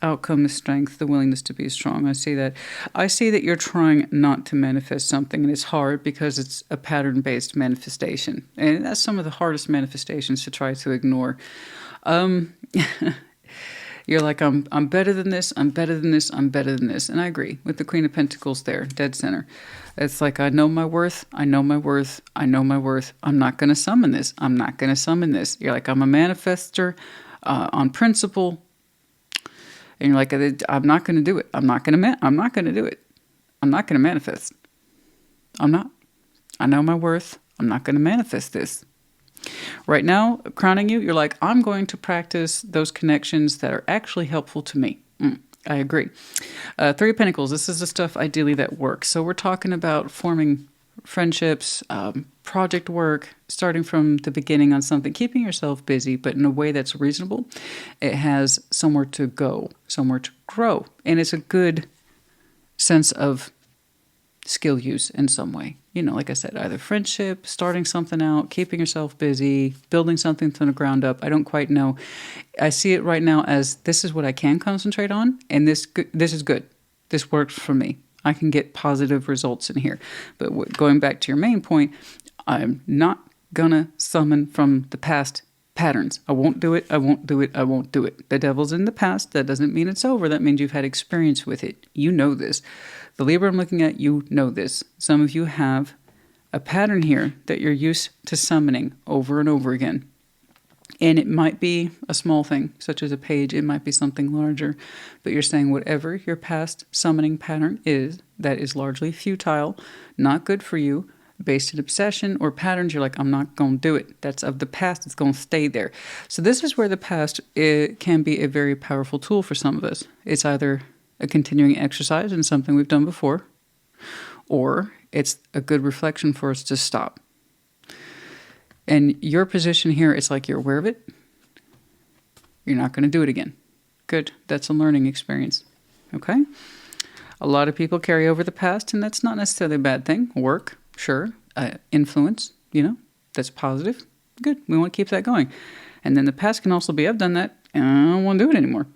Outcome is strength, the willingness to be strong. I see that. I see that you're trying not to manifest something, and it's hard because it's a pattern-based manifestation. And that's some of the hardest manifestations to try to ignore. You're like, I'm better than this, I'm better than this, I'm better than this. And I agree with the Queen of Pentacles there, dead center. It's like, I know my worth, I know my worth, I know my worth. I'm not going to summon this. I'm not going to summon this. You're like, I'm a manifester on principle. And you're like, I'm not going to do it. I'm not going to do it. I'm not going to manifest. I'm not. I know my worth. I'm not going to manifest this. Right now, crowning you, you're like, I'm going to practice those connections that are actually helpful to me. I agree. Three of Pentacles, this is the stuff ideally that works. So we're talking about forming friendships, project work, starting from the beginning on something, keeping yourself busy, but in a way that's reasonable. It has somewhere to go, somewhere to grow. And it's a good sense of skill use in some way. You know, like I said, either friendship, starting something out, keeping yourself busy, building something from the ground up. I don't quite know. I see it right now as this is what I can concentrate on, and this is good. This works for me. I can get positive results in here. But going back to your main point, I'm not gonna summon from the past patterns. I won't do it. I won't do it. I won't do it. The devil's in the past. That doesn't mean it's over. That means you've had experience with it. You know this. The Libra I'm looking at, you know this. Some of you have a pattern here that you're used to summoning over and over again. And it might be a small thing, such as a page. It might be something larger. But you're saying whatever your past summoning pattern is, that is largely futile, not good for you, based in obsession or patterns, you're like, I'm not going to do it. That's of the past. It's going to stay there. So this is where the past can be a very powerful tool for some of us. It's either a continuing exercise in something we've done before, or it's a good reflection for us to stop. And your position here, it's like you're aware of it. You're not going to do it again. Good. That's a learning experience. Okay? A lot of people carry over the past, and that's not necessarily a bad thing. Work. Sure, influence, you know, that's positive. Good, we want to keep that going. And then the past can also be, I've done that, and I don't want to do it anymore.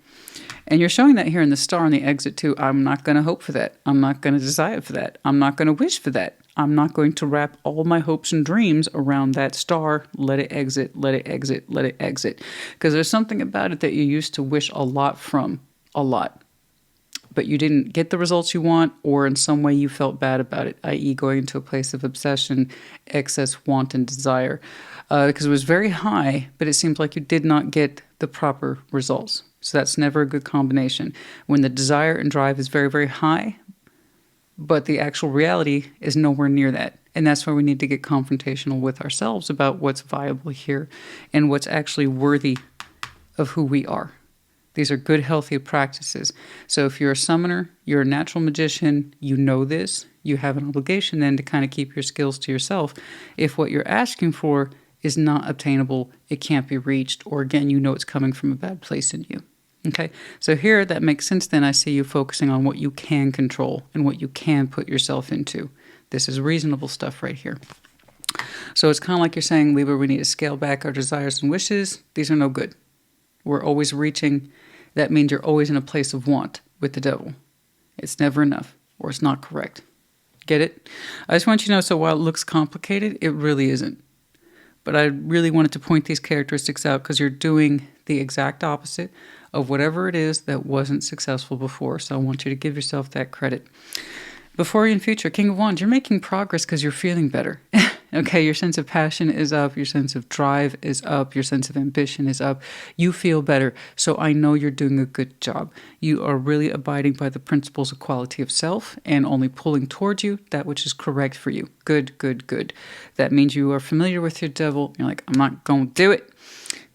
And you're showing that here in the star on the exit too. I'm not going to hope for that. I'm not going to desire for that. I'm not going to wish for that. I'm not going to wrap all my hopes and dreams around that star. Let it exit, let it exit, let it exit. Because there's something about it that you used to wish a lot from, a lot. But you didn't get the results you want, or in some way you felt bad about it, i.e. going into a place of obsession, excess want and desire. Because it was very high, but it seems like you did not get the proper results. So that's never a good combination. When the desire and drive is very, very high, but the actual reality is nowhere near that. And that's why we need to get confrontational with ourselves about what's viable here and what's actually worthy of who we are. These are good, healthy practices. So if you're a summoner, you're a natural magician, you know this, you have an obligation then to kind of keep your skills to yourself. If what you're asking for is not obtainable, it can't be reached, or again, you know it's coming from a bad place in you. Okay, so here that makes sense then. I see you focusing on what you can control and what you can put yourself into. This is reasonable stuff right here. So it's kind of like you're saying, Libra, we need to scale back our desires and wishes. These are no good. We're always reaching. That means you're always in a place of want with the devil. It's never enough, or it's not correct. Get it? I just want you to know, so while it looks complicated, it really isn't. But I really wanted to point these characteristics out because you're doing the exact opposite of whatever it is that wasn't successful before. So I want you to give yourself that credit. Before you in future, King of Wands, you're making progress because you're feeling better. Okay, your sense of passion is up, your sense of drive is up, your sense of ambition is up. You feel better, so I know you're doing a good job. You are really abiding by the principles of quality of self and only pulling towards you that which is correct for you. Good, good, good. That means you are familiar with your devil. You're like, I'm not going to do it.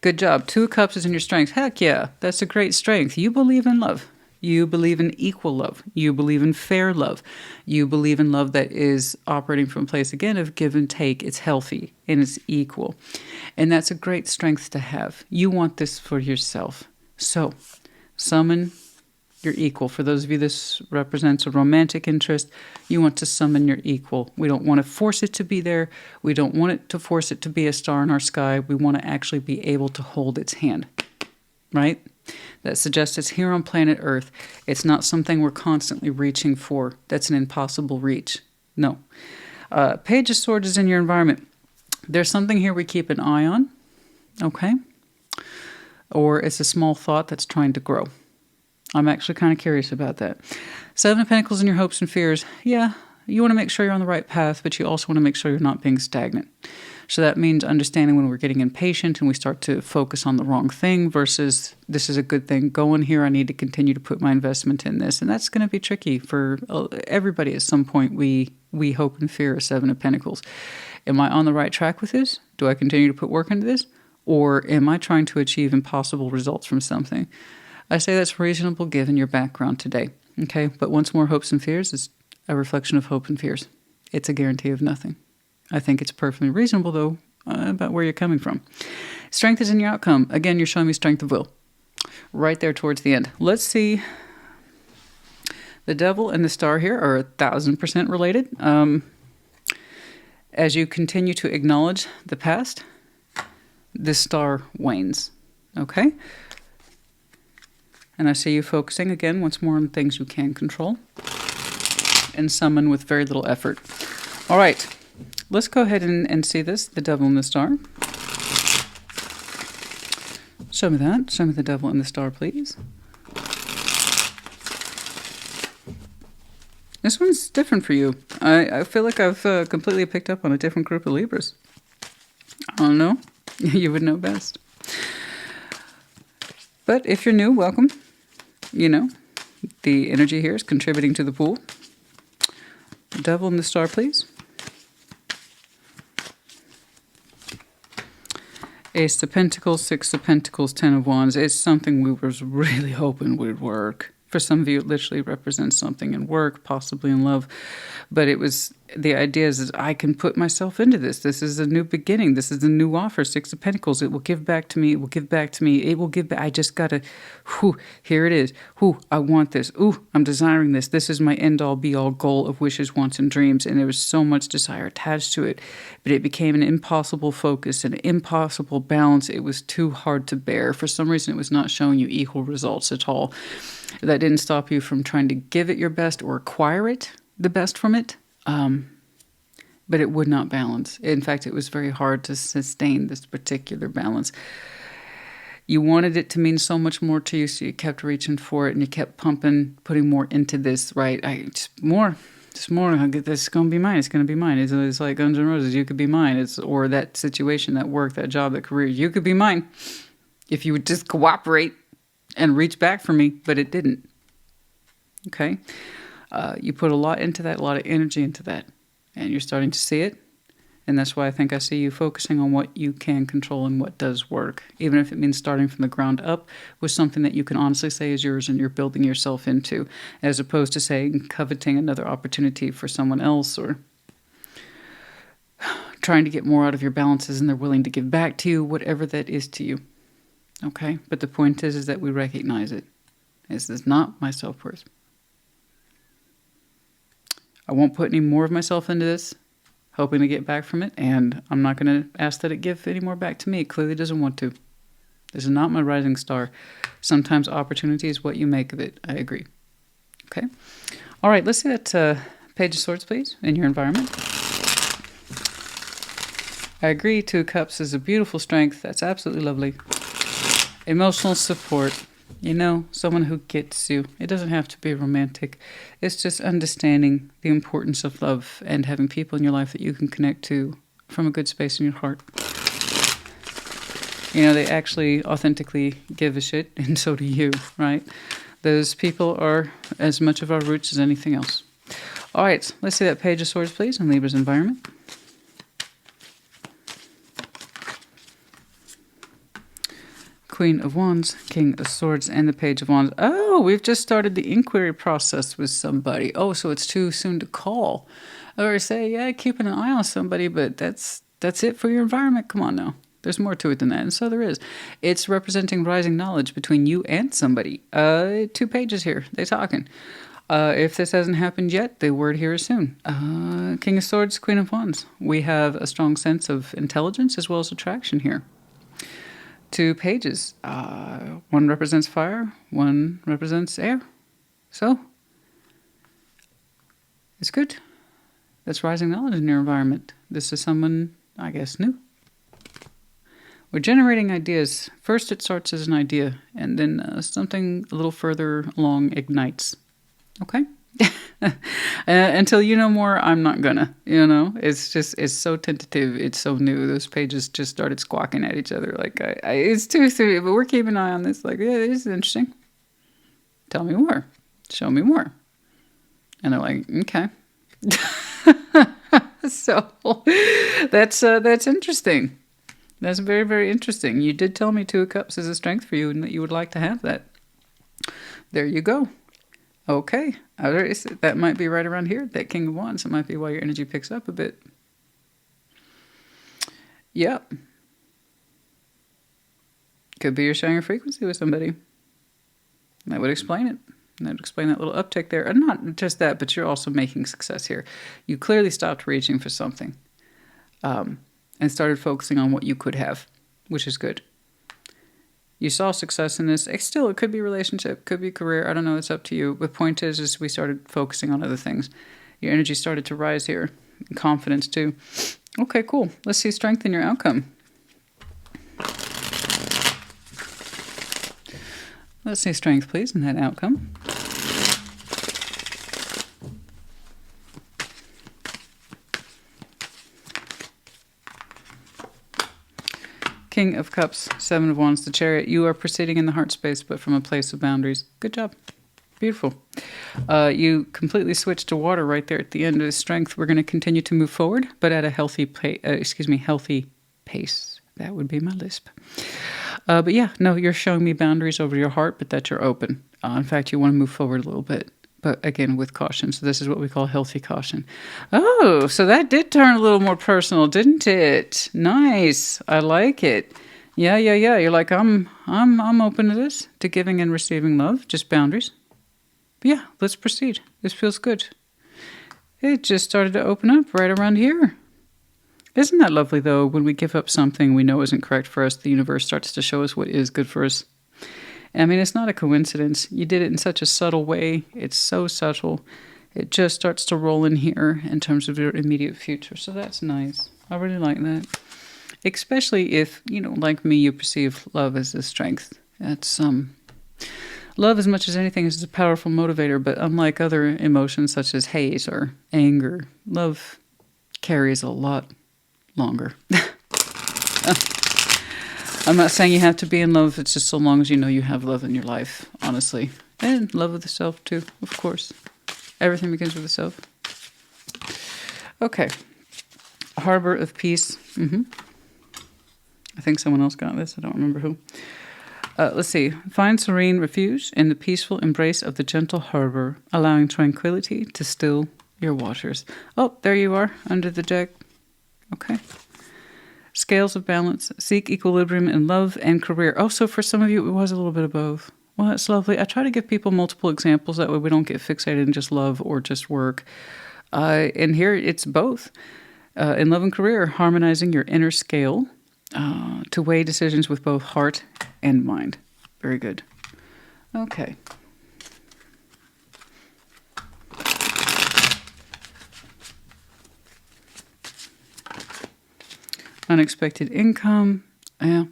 Good job. 2 of Cups is in your strength. Heck yeah, that's a great strength. You believe in love. You believe in equal love. You believe in fair love. You believe in love that is operating from a place, again, of give and take. It's healthy and it's equal. And that's a great strength to have. You want this for yourself. So, summon your equal. For those of you this represents a romantic interest, you want to summon your equal. We don't want to force it to be there. We don't want it to force it to be a star in our sky. We want to actually be able to hold its hand. Right? That suggests it's here on planet Earth. It's not something we're constantly reaching for. That's an impossible reach. No. Page of Swords is in your environment. There's something here we keep an eye on. Okay? Or it's a small thought that's trying to grow. I'm actually kind of curious about that. 7 of Pentacles in your hopes and fears. Yeah, you want to make sure you're on the right path, but you also want to make sure you're not being stagnant. So that means understanding when we're getting impatient and we start to focus on the wrong thing versus this is a good thing going here. I need to continue to put my investment in this. And that's going to be tricky for everybody at some point. We hope and fear a 7 of Pentacles. Am I on the right track with this? Do I continue to put work into this? Or am I trying to achieve impossible results from something? I say that's reasonable given your background today. Okay, but once more, hopes and fears is a reflection of hope and fears. It's a guarantee of nothing. I think it's perfectly reasonable, though, about where you're coming from. Strength is in your outcome. Again, you're showing me strength of will. Right there towards the end. Let's see The devil and the star here are 1,000% related. As you continue to acknowledge the past, this star wanes. Okay? And I see you focusing again once more on things you can control and summon with very little effort. All right, let's go ahead and see this, the devil and the star. Show me that. Show me the devil and the star, please. This one's different for you. I feel like I've completely picked up on a different group of Libras. I don't know. You would know best. But if you're new, welcome. You know, the energy here is contributing to the pool. The devil and the star, please. Ace of Pentacles, Six of Pentacles, Ten of Wands. It's something we was really hoping would work. For some of you, it literally represents something in work, possibly in love. But it was, the idea is I can put myself into this. This is a new beginning. This is a new offer. Six of Pentacles. It will give back to me. It will give back to me. It will give back. I just got to, here it is. I want this. I'm desiring this. This is my end all be all goal of wishes, wants, and dreams. And there was so much desire attached to it. But it became an impossible focus, an impossible balance. It was too hard to bear. For some reason, it was not showing you equal results at all. That didn't stop you from trying to give it your best or acquire it, the best from it. But it would not balance. In fact, it was very hard to sustain this particular balance. You wanted it to mean so much more to you, so you kept reaching for it and you kept pumping, putting more into this, right? Just more. I'll get this. It's going to be mine. It's going to be mine. It's like Guns N' Roses. You could be mine. Or that situation, that work, that job, that career. You could be mine if you would just cooperate and reach back for me, but it didn't. Okay? You put a lot into that, a lot of energy into that, and you're starting to see it. And that's why I think I see you focusing on what you can control and what does work, even if it means starting from the ground up with something that you can honestly say is yours and you're building yourself into, as opposed to saying coveting another opportunity for someone else or trying to get more out of your balances and they're willing to give back to you, whatever that is to you. Okay? But the point is that we recognize it. This is not my self-worth. I won't put any more of myself into this, hoping to get back from it, and I'm not going to ask that it give any more back to me. It clearly doesn't want to. This is not my rising star. Sometimes opportunity is what you make of it. I agree. Okay? All right, let's see that Page of Swords, please, in your environment. I agree, Two of Cups is a beautiful strength. That's absolutely lovely. Emotional support. You know, someone who gets you. It doesn't have to be romantic. It's just understanding the importance of love and having people in your life that you can connect to from a good space in your heart. You know, they actually authentically give a shit, and so do you, right? Those people are as much of our roots as anything else. All right, let's see that Page of Swords, please, in Libra's environment. Queen of Wands, King of Swords, and the Page of Wands. Oh, we've just started the inquiry process with somebody. Oh, so it's too soon to call. Or say, yeah, keeping an eye on somebody, but that's it for your environment. Come on now. There's more to it than that. And so there is. It's representing rising knowledge between you and somebody. 2 pages here. They're talking. If this hasn't happened yet, the word here is soon. King of Swords, Queen of Wands. We have a strong sense of intelligence as well as attraction here. 2 pages. One represents fire, one represents air. So, it's good. That's rising knowledge in your environment. This is someone, I guess, new. We're generating ideas. First it starts as an idea, and then something a little further along ignites. Okay? Until you know more, I'm not gonna, you know? It's so tentative. It's so new. Those pages just started squawking at each other. Like, it's too soon, but we're keeping an eye on this. Like, yeah, this is interesting. Tell me more. Show me more. And they're like, okay. So, that's interesting. That's very, very interesting. You did tell me 2 of Cups is a strength for you and that you would like to have that. There you go. Okay, that might be right around here, that King of Wands. It might be why your energy picks up a bit. Yep. Could be you're sharing a frequency with somebody. That would explain it. And that would explain that little uptick there. And not just that, but you're also making success here. You clearly stopped reaching for something and started focusing on what you could have, which is good. You saw success in this. Still, it could be relationship, could be career. I don't know. It's up to you. The point is we started focusing on other things. Your energy started to rise here. Confidence, too. Okay, cool. Let's see strength in your outcome. Let's see strength, please, in that outcome. King of Cups, Seven of Wands, the Chariot. You are proceeding in the heart space, but from a place of boundaries. Good job. Beautiful. You completely switched to water right there at the end of the strength. We're going to continue to move forward, but at a healthy pace. That would be my lisp. But yeah, no, you're showing me boundaries over your heart, but that you're open. In fact, you want to move forward a little bit, but again, with caution. So this is what we call healthy caution. Oh, so that did turn a little more personal, didn't it? Nice. I like it. Yeah. You're like, I'm open to this, to giving and receiving love, just boundaries. But yeah, let's proceed. This feels good. It just started to open up right around here. Isn't that lovely, though? When we give up something we know isn't correct for us, the universe starts to show us what is good for us. I mean, it's not a coincidence. You did it in such a subtle way. It's so subtle. It just starts to roll in here in terms of your immediate future. So that's nice. I really like that. Especially if, like me, you perceive love as a strength. That's love, as much as anything, is a powerful motivator. But unlike other emotions such as hate or anger, love carries a lot longer. I'm not saying you have to be in love. It's just so long as you know you have love in your life, honestly. And love of the self, too, of course. Everything begins with the self. Okay. Harbor of Peace. I think someone else got this. I don't remember who. Let's see. Find serene refuge in the peaceful embrace of the gentle harbor, allowing tranquility to still your waters. Oh, there you are, under the deck. Okay. Scales of balance. Seek equilibrium in love and career. Oh, so for some of you, it was a little bit of both. Well, that's lovely. I try to give people multiple examples. That way we don't get fixated in just love or just work. And here it's both. In love and career, harmonizing your inner scale to weigh decisions with both heart and mind. Very good. Okay. Unexpected income. Yeah.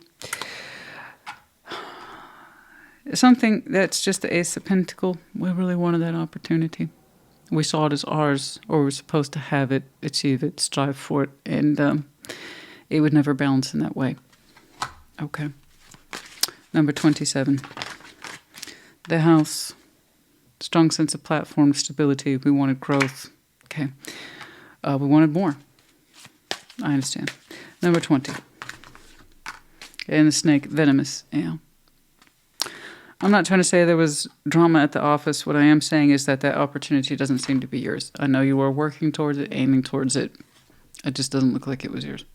Something that's just the Ace of Pentacles. We really wanted that opportunity. We saw it as ours, or we're supposed to have it, achieve it, strive for it, and it would never balance in that way. Okay. Number 27. The House. Strong sense of platform stability. We wanted growth. Okay. We wanted more. I understand. Number 20. And the Snake, venomous. Yeah. I'm not trying to say there was drama at the office. What I am saying is that opportunity doesn't seem to be yours. I know you are working towards it, aiming towards it. It just doesn't look like it was yours.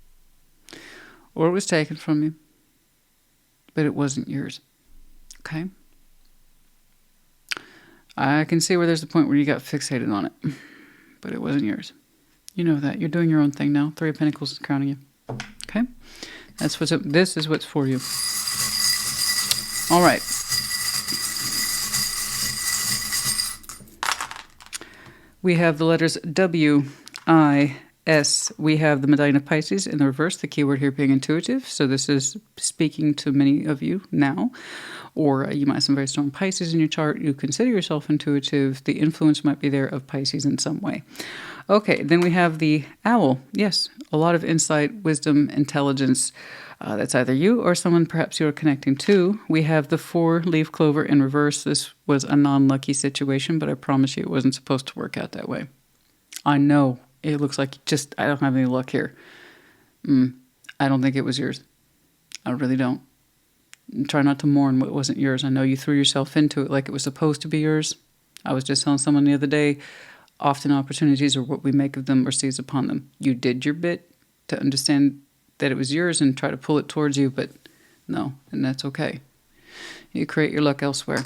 Or it was taken from you. But it wasn't yours. Okay? I can see where there's a point where you got fixated on it. But it wasn't yours. You know that. You're doing your own thing now. Three of Pentacles is crowning you. Okay? That's what's up. This is what's for you. All right. We have the letters W, I, S. We have the Medallion of Pisces in the reverse, the keyword here being intuitive. So this is speaking to many of you now. Or you might have some very strong Pisces in your chart. You consider yourself intuitive. The influence might be there of Pisces in some way. Okay, then we have the Owl. Yes, a lot of insight, wisdom, intelligence. That's either you or someone perhaps you're connecting to. We have the 4-leaf clover in reverse. This was a non-lucky situation, but I promise you it wasn't supposed to work out that way. I know it looks like I don't have any luck here. I don't think it was yours. I really don't. Try not to mourn what wasn't yours. I know you threw yourself into it like it was supposed to be yours. I was just telling someone the other day, often opportunities are what we make of them or seize upon them. You did your bit to understand that it was yours and try to pull it towards you, but no, and that's okay. You create your luck elsewhere.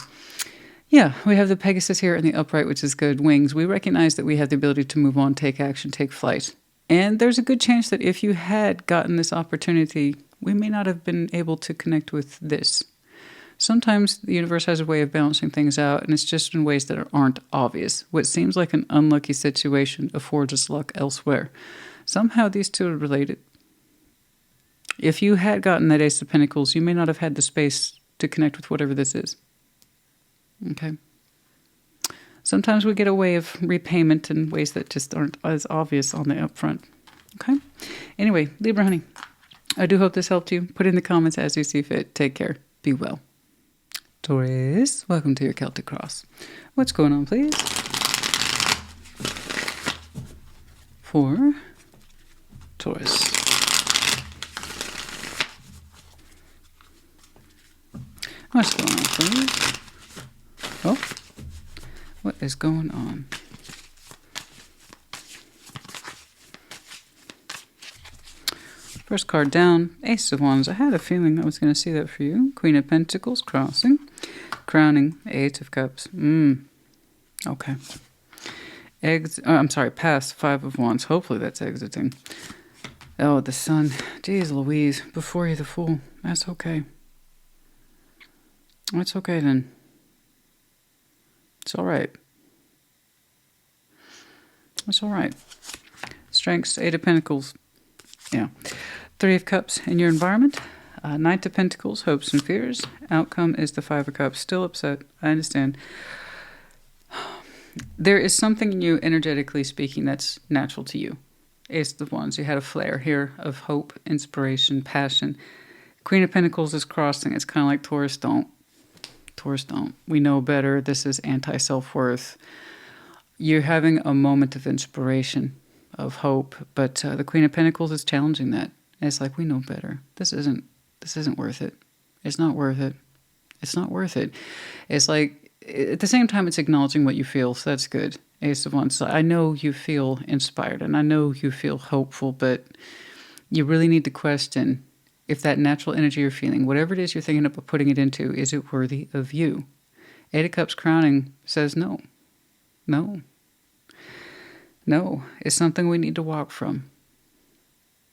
Yeah, we have the Pegasus here in the upright, which is good. Wings. We recognize that we have the ability to move on, take action, take flight. And there's a good chance that if you had gotten this opportunity, we may not have been able to connect with this. Sometimes the universe has a way of balancing things out, and it's just in ways that aren't obvious. What seems like an unlucky situation affords us luck elsewhere. Somehow these two are related. If you had gotten that Ace of Pentacles, you may not have had the space to connect with whatever this is. Okay? Sometimes we get a way of repayment in ways that just aren't as obvious on the upfront. Okay? Anyway, Libra honey, I do hope this helped you. Put in the comments as you see fit. Take care. Be well. Taurus, welcome to your Celtic cross. What's going on, please? For Taurus. What's going on, please? Oh, what is going on? First card down, Ace of Wands. I had a feeling I was going to see that for you. Queen of Pentacles, crossing. Crowning, Eight of Cups. Okay. I'm sorry, past Five of Wands. Hopefully that's exiting. Oh, the Sun. Jeez Louise, before you the Fool. That's okay. That's okay then. It's all right. It's all right. Strengths, Eight of Pentacles. Yeah. Three of Cups in your environment. Knight of Pentacles, hopes and fears. Outcome is the Five of Cups. Still upset. I understand. There is something in you, energetically speaking, that's natural to you. Ace of Wands. You had a flare here of hope, inspiration, passion. Queen of Pentacles is crossing. It's kind of like Taurus don't. Taurus don't. We know better. This is anti-self-worth. You're having a moment of inspiration, of hope, but the Queen of Pentacles is challenging that. And it's like, we know better. This isn't worth it. It's not worth it. It's not worth it. It's like, at the same time, it's acknowledging what you feel, so that's good. Ace of Wands. So I know you feel inspired, and I know you feel hopeful, but you really need to question if that natural energy you're feeling, whatever it is you're thinking about putting it into, is it worthy of you? Eight of Cups crowning says no. No. No. It's something we need to walk from.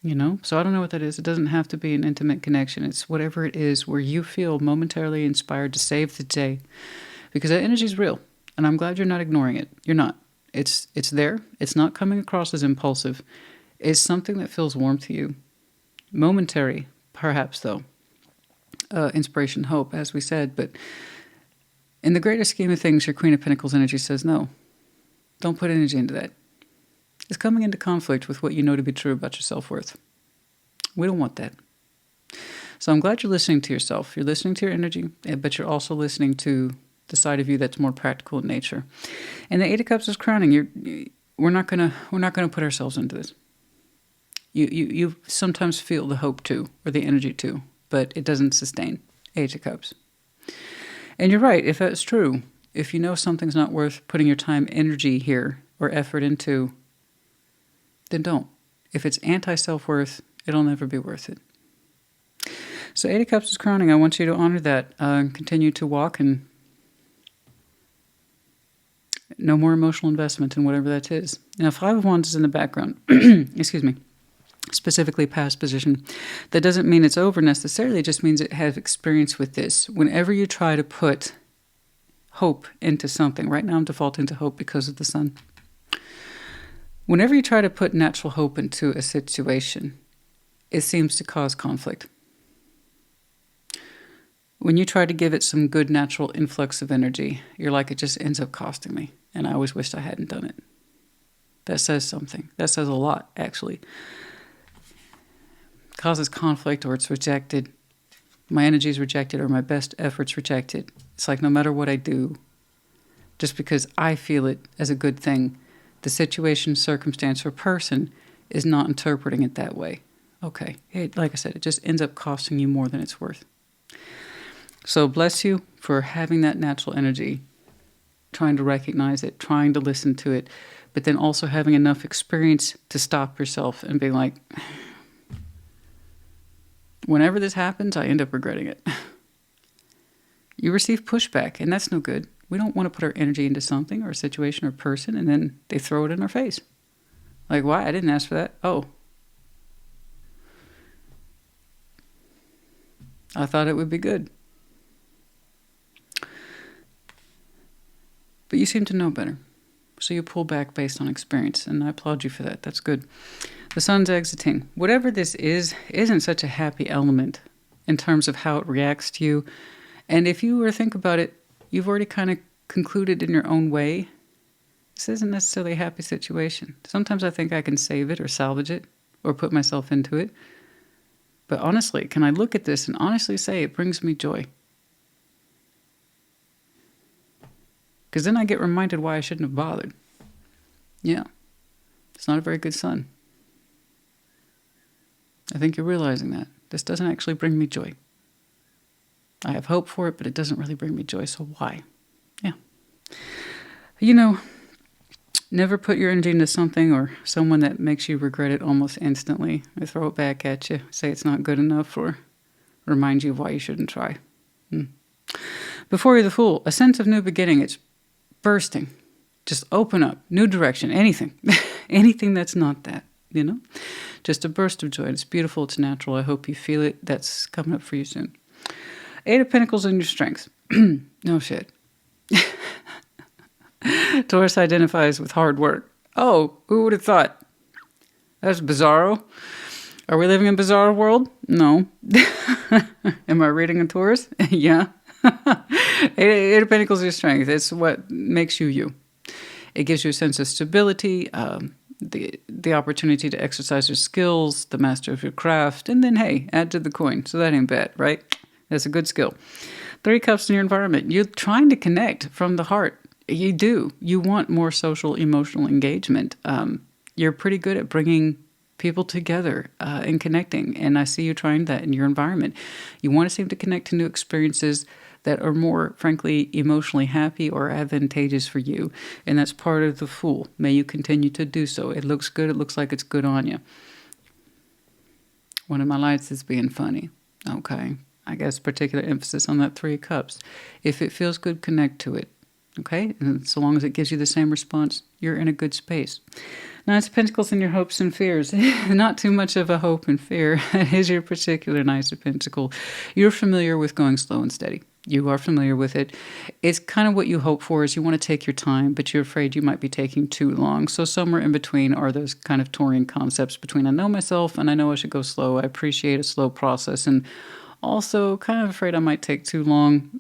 You know? So I don't know what that is. It doesn't have to be an intimate connection. It's whatever it is where you feel momentarily inspired to save the day. Because that energy is real. And I'm glad you're not ignoring it. You're not. It's there. It's not coming across as impulsive. It's something that feels warm to you. Momentary, perhaps, though. Inspiration, hope, as we said. But in the greater scheme of things, your Queen of Pentacles energy says no. Don't put energy into that. It's coming into conflict with what you know to be true about your self-worth. We don't want that. So I'm glad you're listening to yourself. You're listening to your energy, but you're also listening to the side of you that's more practical in nature. And the Eight of Cups is crowning. We're not gonna put ourselves into this. You sometimes feel the hope too, or the energy too, but it doesn't sustain. Eight of Cups. And you're right, if that's true, if you know something's not worth putting your time, energy here, or effort into, then don't. If it's anti-self-worth, it'll never be worth it. So Eight of Cups is crowning. I want you to honor that. Continue to walk and no more emotional investment in whatever that is. Now, Five of Wands is in the background. Excuse me. Specifically past position. That doesn't mean it's over necessarily. It just means it has experience with this. Whenever you try to put hope into something, right now I'm defaulting to hope because of the Sun. Whenever you try to put natural hope into a situation, it seems to cause conflict. When you try to give it some good natural influx of energy, you're like, it just ends up costing me. And I always wished I hadn't done it. That says something. That says a lot, actually. It causes conflict, or it's rejected. My energy is rejected, or my best effort's rejected. It's like no matter what I do, just because I feel it as a good thing, the situation, circumstance, or person is not interpreting it that way. Okay. Like I said, it just ends up costing you more than it's worth. So bless you for having that natural energy, trying to recognize it, trying to listen to it, but then also having enough experience to stop yourself and be like, whenever this happens, I end up regretting it. You receive pushback, and that's no good. We don't want to put our energy into something or a situation or person and then they throw it in our face. Like, why? I didn't ask for that. Oh. I thought it would be good. But you seem to know better. So you pull back based on experience, and I applaud you for that. That's good. The sun's exiting. Whatever this is, isn't such a happy element in terms of how it reacts to you. And if you were to think about it, you've already kind of concluded in your own way, this isn't necessarily a happy situation. Sometimes I think I can save it or salvage it or put myself into it. But honestly, can I look at this and honestly say it brings me joy? Because then I get reminded why I shouldn't have bothered. Yeah, it's not a very good sun. I think you're realizing that. This doesn't actually bring me joy. I have hope for it, but it doesn't really bring me joy, so why? Yeah. You know, never put your energy into something or someone that makes you regret it almost instantly. They throw it back at you, say it's not good enough, or remind you of why you shouldn't try. Before you're the fool, a sense of new beginning. It's bursting. Just open up. New direction. Anything. Anything that's not that, you know? Just a burst of joy. It's beautiful. It's natural. I hope you feel it. That's coming up for you soon. 8 of Pentacles in your strength. No shit. Taurus identifies with hard work. Oh, who would have thought? That's bizarro. Are we living in a bizarre world? No. Am I reading a Taurus? Yeah. 8 of Pentacles is your strength. It's what makes you you. It gives you a sense of stability, the opportunity to exercise your skills, the master of your craft, and then, hey, add to the coin. So that ain't bad, right? That's a good skill. 3 cups in your environment. You're trying to connect from the heart. You do. You want more social, emotional engagement. You're pretty good at bringing people together and connecting. And I see you trying that in your environment. You want to seem to connect to new experiences that are more, frankly, emotionally happy or advantageous for you. And that's part of the Fool. May you continue to do so. It looks good. It looks like it's good on you. One of my lights is being funny. Okay. I guess particular emphasis on that 3 of Cups. If it feels good, connect to it. Okay? And so long as it gives you the same response, you're in a good space. 9 of Pentacles in your hopes and fears. Not too much of a hope and fear. It is your particular 9 of Pentacles. You're familiar with going slow and steady. You are familiar with it. It's kind of what you hope for is you want to take your time, but you're afraid you might be taking too long. So somewhere in between are those kind of Taurian concepts between I know myself and I know I should go slow. I appreciate a slow process and also kind of afraid I might take too long.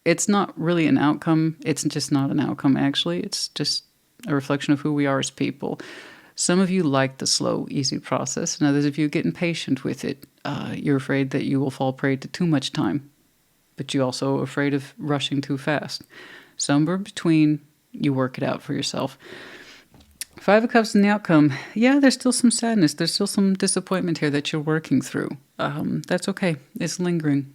It's not really an outcome. It's just not an outcome, actually. It's just a reflection of who we are as people. Some of you like the slow, easy process, and others of you get impatient with it. You're afraid that you will fall prey to too much time, but you're also afraid of rushing too fast. Somewhere between, you work it out for yourself. 5 of Cups in the outcome. Yeah, there's still some sadness. There's still some disappointment here that you're working through. That's okay. It's lingering.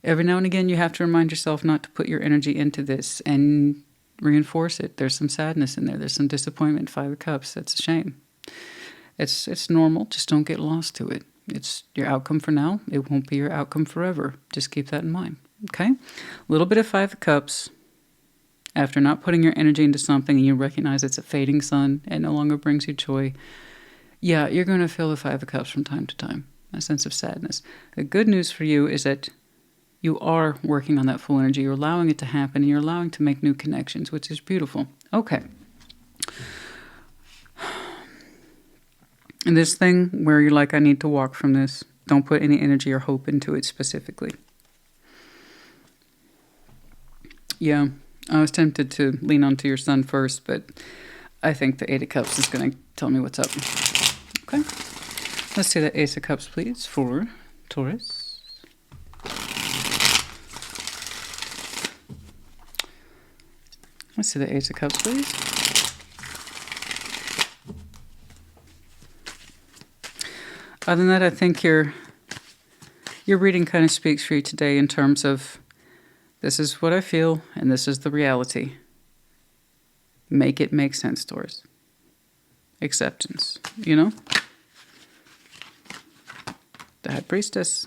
Every now and again, you have to remind yourself not to put your energy into this and reinforce it. There's some sadness in there. There's some disappointment. 5 of Cups. That's a shame. It's normal. Just don't get lost to it. It's your outcome for now. It won't be your outcome forever. Just keep that in mind. Okay? A little bit of 5 of Cups. After not putting your energy into something and you recognize it's a fading sun and no longer brings you joy, yeah, you're going to feel the 5 of Cups from time to time. A sense of sadness. The good news for you is that you are working on that full energy. You're allowing it to happen and you're allowing to make new connections, which is beautiful. Okay. And this thing where you're like, I need to walk from this, don't put any energy or hope into it specifically. Yeah, I was tempted to lean onto your sun first, but I think the 8 of Cups is going to tell me what's up. Okay. Let's see the Ace of Cups, please, for Taurus. Let's see the Ace of Cups, please. Other than that, I think your reading kind of speaks for you today in terms of this is what I feel and this is the reality. Make it make sense, Taurus. Acceptance, you know? The High Priestess.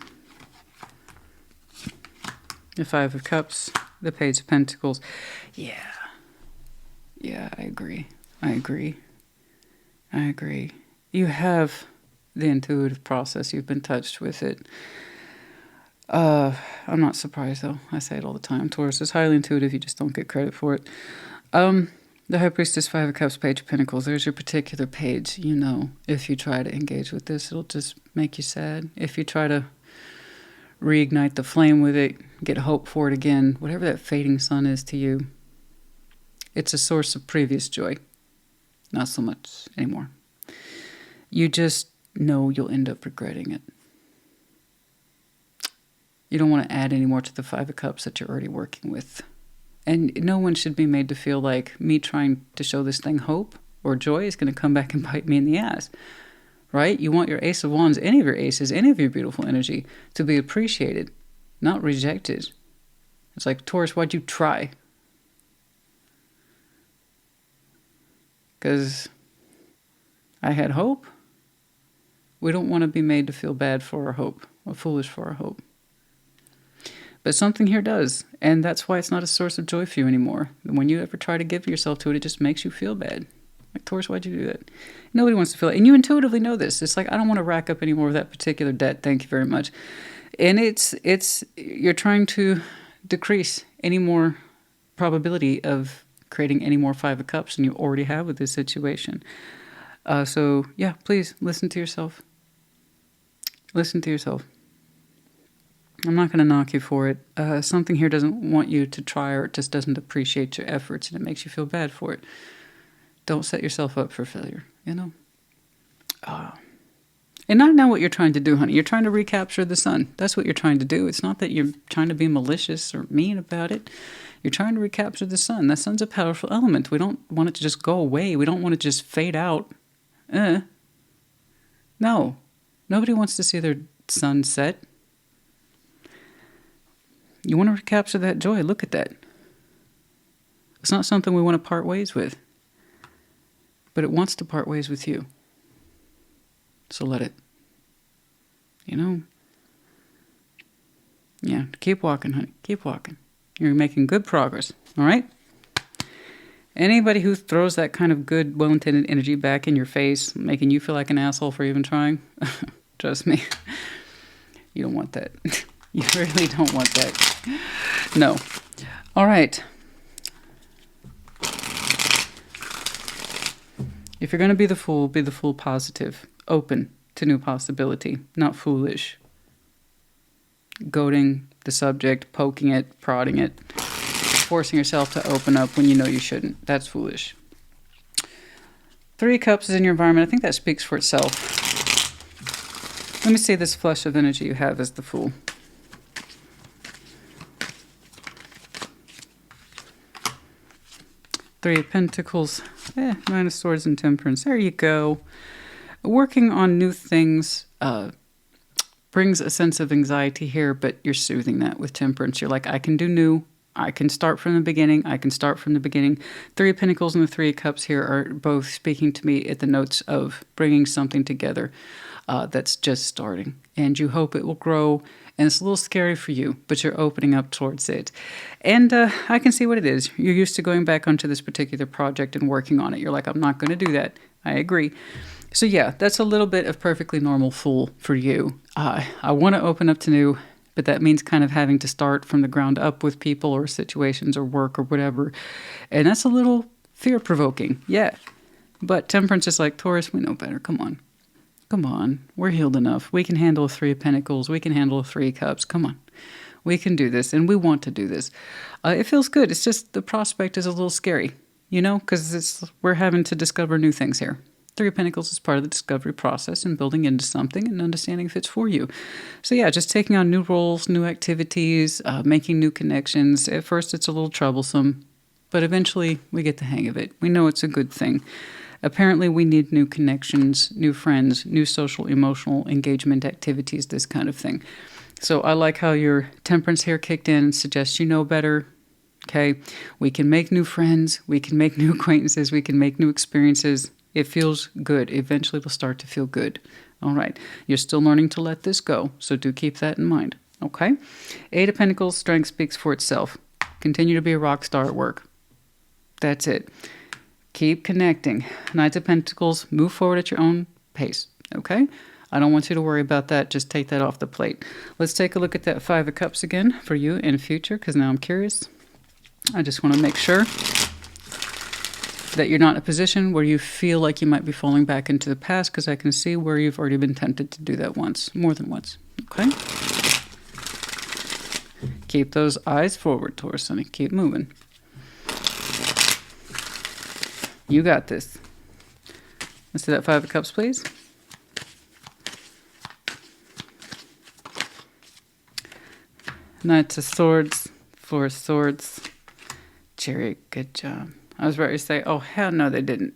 The 5 of Cups. The Page of Pentacles. Yeah. Yeah, I agree. I agree. I agree. You have the intuitive process. You've been touched with it. I'm not surprised, though. I say it all the time. Taurus is highly intuitive. You just don't get credit for it. The High Priestess, Five of Cups, Page of Pentacles. There's your particular page. You know, if you try to engage with this, it'll just make you sad. If you try to reignite the flame with it, get hope for it again, whatever that fading sun is to you, it's a source of previous joy. Not so much anymore. You just know you'll end up regretting it. You don't want to add any more to the Five of Cups that you're already working with. And no one should be made to feel like me trying to show this thing hope or joy is going to come back and bite me in the ass. Right? You want your Ace of Wands, any of your aces, any of your beautiful energy to be appreciated, not rejected. It's like, Taurus, why'd you try? Because I had hope. We don't want to be made to feel bad for our hope or foolish for our hope. But something here does, and that's why it's not a source of joy for you anymore. When you ever try to give yourself to it, it just makes you feel bad. Like, Taurus, why'd you do that? Nobody wants to feel it. And you intuitively know this. It's like, I don't want to rack up any more of that particular debt. Thank you very much. And you're trying to decrease any more probability of creating any more Five of Cups than you already have with this situation. So, yeah, please listen to yourself. Listen to yourself. I'm not going to knock you for it. Something here doesn't want you to try, or it just doesn't appreciate your efforts, and it makes you feel bad for it. Don't set yourself up for failure, you know? And I know what you're trying to do, honey. You're trying to recapture the sun. That's what you're trying to do. It's not that you're trying to be malicious or mean about it. You're trying to recapture the sun. The sun's a powerful element. We don't want it to just go away. We don't want it to just fade out. No. Nobody wants to see their sun set. You want to recapture that joy. Look at that. It's not something we want to part ways with. But it wants to part ways with you. So let it. You know? Yeah, keep walking, honey. Keep walking. You're making good progress. All right? Anybody who throws that kind of good, well-intended energy back in your face, making you feel like an asshole for even trying, trust me, you don't want that. You really don't want that. No. All right. If you're going to be the fool positive, open to new possibility, not foolish. Goading the subject, poking it, prodding it, forcing yourself to open up when you know you shouldn't. That's foolish. Three of Cups is in your environment. I think that speaks for itself. Let me see this flush of energy you have as the Fool. Three of Pentacles, Nine of Swords and Temperance. There you go. Working on new things brings a sense of anxiety here, but you're soothing that with Temperance. You're like, I can do new. I can start from the beginning. I can start from the beginning. Three of Pentacles and the Three of Cups here are both speaking to me at the notes of bringing something together that's just starting. And you hope it will grow. And it's a little scary for you, but you're opening up towards it. And I can see what it is. You're used to going back onto this particular project and working on it. You're like, I'm not going to do that. I agree. So yeah, that's a little bit of perfectly normal Fool for you. I want to open up to new, but that means kind of having to start from the ground up with people or situations or work or whatever. And that's a little fear-provoking. Yeah. But Temperance is like, Taurus, we know better. Come on. Come on, we're healed enough. We can handle a Three of Pentacles. We can handle a Three of Cups. Come on. We can do this, and we want to do this. It feels good. It's just the prospect is a little scary, you know, because we're having to discover new things here. Three of Pentacles is part of the discovery process and building into something and understanding if it's for you. So yeah, just taking on new roles, new activities, making new connections. At first, it's a little troublesome, but eventually we get the hang of it. We know it's a good thing. Apparently, we need new connections, new friends, new social, emotional engagement activities, this kind of thing. So I like how your Temperance here kicked in and suggests you know better. Okay, we can make new friends, we can make new acquaintances, we can make new experiences. It feels good. Eventually, it'll start to feel good. All right, you're still learning to let this go, so do keep that in mind. Okay, Eight of Pentacles, strength speaks for itself. Continue to be a rock star at work. That's it. Keep connecting. Knights of Pentacles, move forward at your own pace, okay? I don't want you to worry about that. Just take that off the plate. Let's take a look at that Five of Cups again for you in the future, because now I'm curious. I just want to make sure that you're not in a position where you feel like you might be falling back into the past, because I can see where you've already been tempted to do that once, more than once, okay? Keep those eyes forward, Taurus, honey. Keep moving. You got this. Let's see that Five of Cups, please. Knight of Swords, Four of Swords, Chariot. Good job. I was ready to say, oh, hell no, they didn't.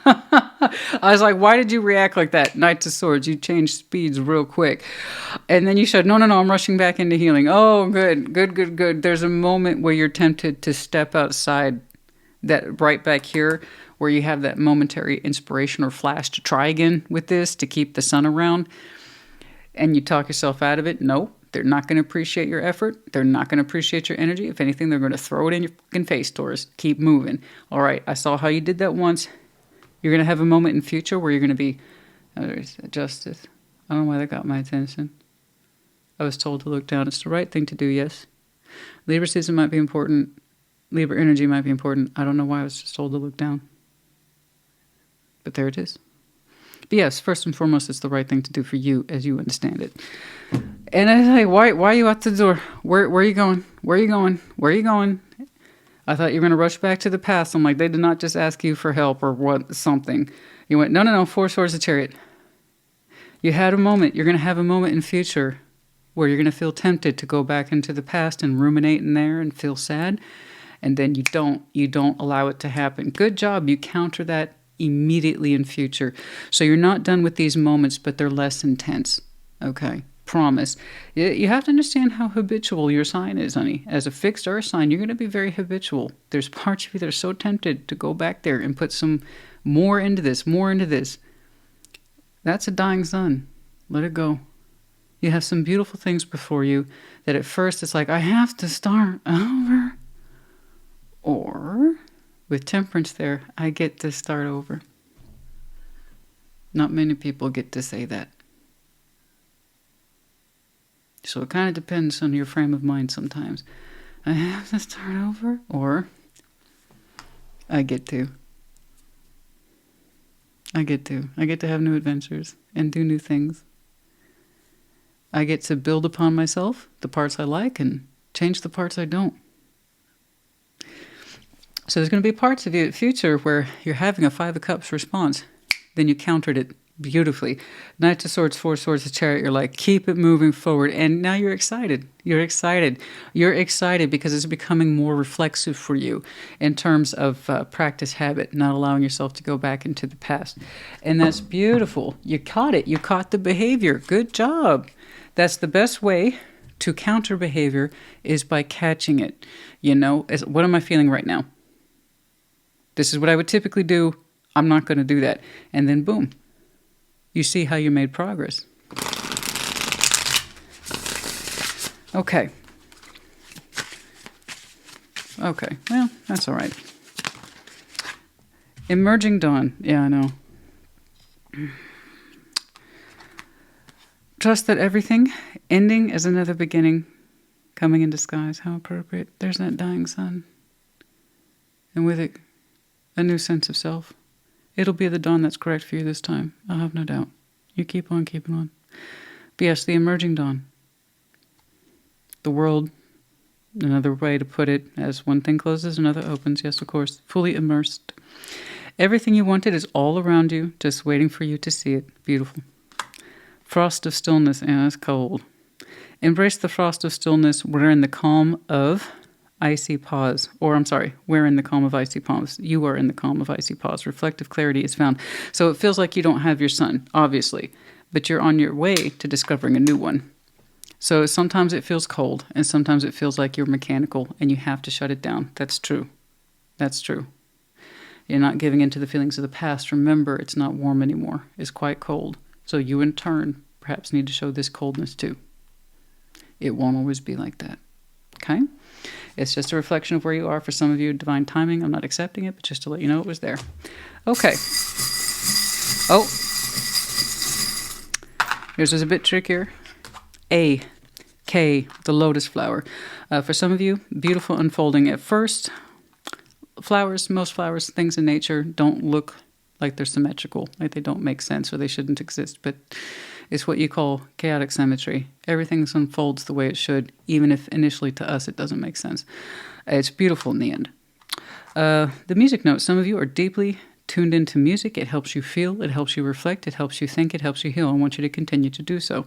I was like, why did you react like that? Knight of Swords, you changed speeds real quick. And then you said, no, I'm rushing back into healing. Oh, good. There's a moment where you're tempted to step outside that right back here where you have that momentary inspiration or flash to try again with this, to keep the sun around. And you talk yourself out of it. No. They're not going to appreciate your effort. They're not going to appreciate your energy. If anything, they're going to throw it in your fucking face, Taurus. Keep moving. All right, I saw how you did that once. You're going to have a moment in future where you're going to be... there's Justice. I don't know why that got my attention. I was told to look down. It's the right thing to do, yes. Libra season might be important. Libra energy might be important. I don't know why I was just told to look down. But there it is. But yes, first and foremost, it's the right thing to do for you as you understand it. And I say, why are you out the door? Where are you going? Where are you going? Where are you going? I thought you were going to rush back to the past. I'm like, they did not just ask you for help or what, something. You went, no, Four of Swords of Chariot. You had a moment. You're going to have a moment in future where you're going to feel tempted to go back into the past and ruminate in there and feel sad. And then you don't allow it to happen. Good job. You counter that immediately in future. So you're not done with these moments, but they're less intense. Okay? Promise. You have to understand how habitual your sign is, honey. As a fixed earth sign, you're going to be very habitual. There's parts of you that are so tempted to go back there and put some more into this, That's a dying sun. Let it go. You have some beautiful things before you that at first it's like, I have to start over. Or, with Temperance there, I get to start over. Not many people get to say that. So it kind of depends on your frame of mind sometimes. I have to start over, or I get to. I get to have new adventures and do new things. I get to build upon myself, the parts I like, and change the parts I don't. So there's going to be parts of you in the future where you're having a Five of Cups response. Then you countered it beautifully. Knight of Swords, Four of Swords, the Chariot. You're like, keep it moving forward. And now you're excited. You're excited because it's becoming more reflexive for you in terms of practice habit, not allowing yourself to go back into the past. And that's beautiful. You caught it. You caught the behavior. Good job. That's the best way to counter behavior, is by catching it. You know, what am I feeling right now? This is what I would typically do. I'm not going to do that. And then boom. You see how you made progress. Okay. Well, that's all right. Emerging dawn. Yeah, I know. Trust that everything ending is another beginning, coming in disguise. How appropriate. There's that dying sun. And with it, a new sense of self. It'll be the dawn that's correct for you this time. I'll have no doubt. You keep on keeping on. But yes, the emerging dawn. The world, another way to put it, as one thing closes, another opens. Yes, of course. Fully immersed. Everything you wanted is all around you, just waiting for you to see it. Beautiful. Frost of stillness. Yeah, it's cold. Embrace the frost of stillness. We're in the calm of icy pause. Or, I'm sorry, we're in the calm of icy pause. You are in the calm of icy pause. Reflective clarity is found. So it feels like you don't have your sun, obviously, but you're on your way to discovering a new one. So sometimes it feels cold, and sometimes it feels like you're mechanical, and you have to shut it down. That's true. That's true. You're not giving in to the feelings of the past. Remember, it's not warm anymore. It's quite cold. So you, in turn, perhaps need to show this coldness too. It won't always be like that. Okay? It's just a reflection of where you are. For some of you, divine timing. I'm not accepting it, but just to let you know it was there. Okay. Oh. Yours was a bit trickier. A. K. The lotus flower. For some of you, beautiful unfolding. At first, flowers, most flowers, things in nature don't look like they're symmetrical, like they don't make sense or they shouldn't exist, but it's what you call chaotic symmetry. Everything unfolds the way it should, even if initially to us it doesn't make sense. It's beautiful in the end. The music note, some of you are deeply tuned into music. It helps you feel, it helps you reflect, it helps you think, it helps you heal. I want you to continue to do so.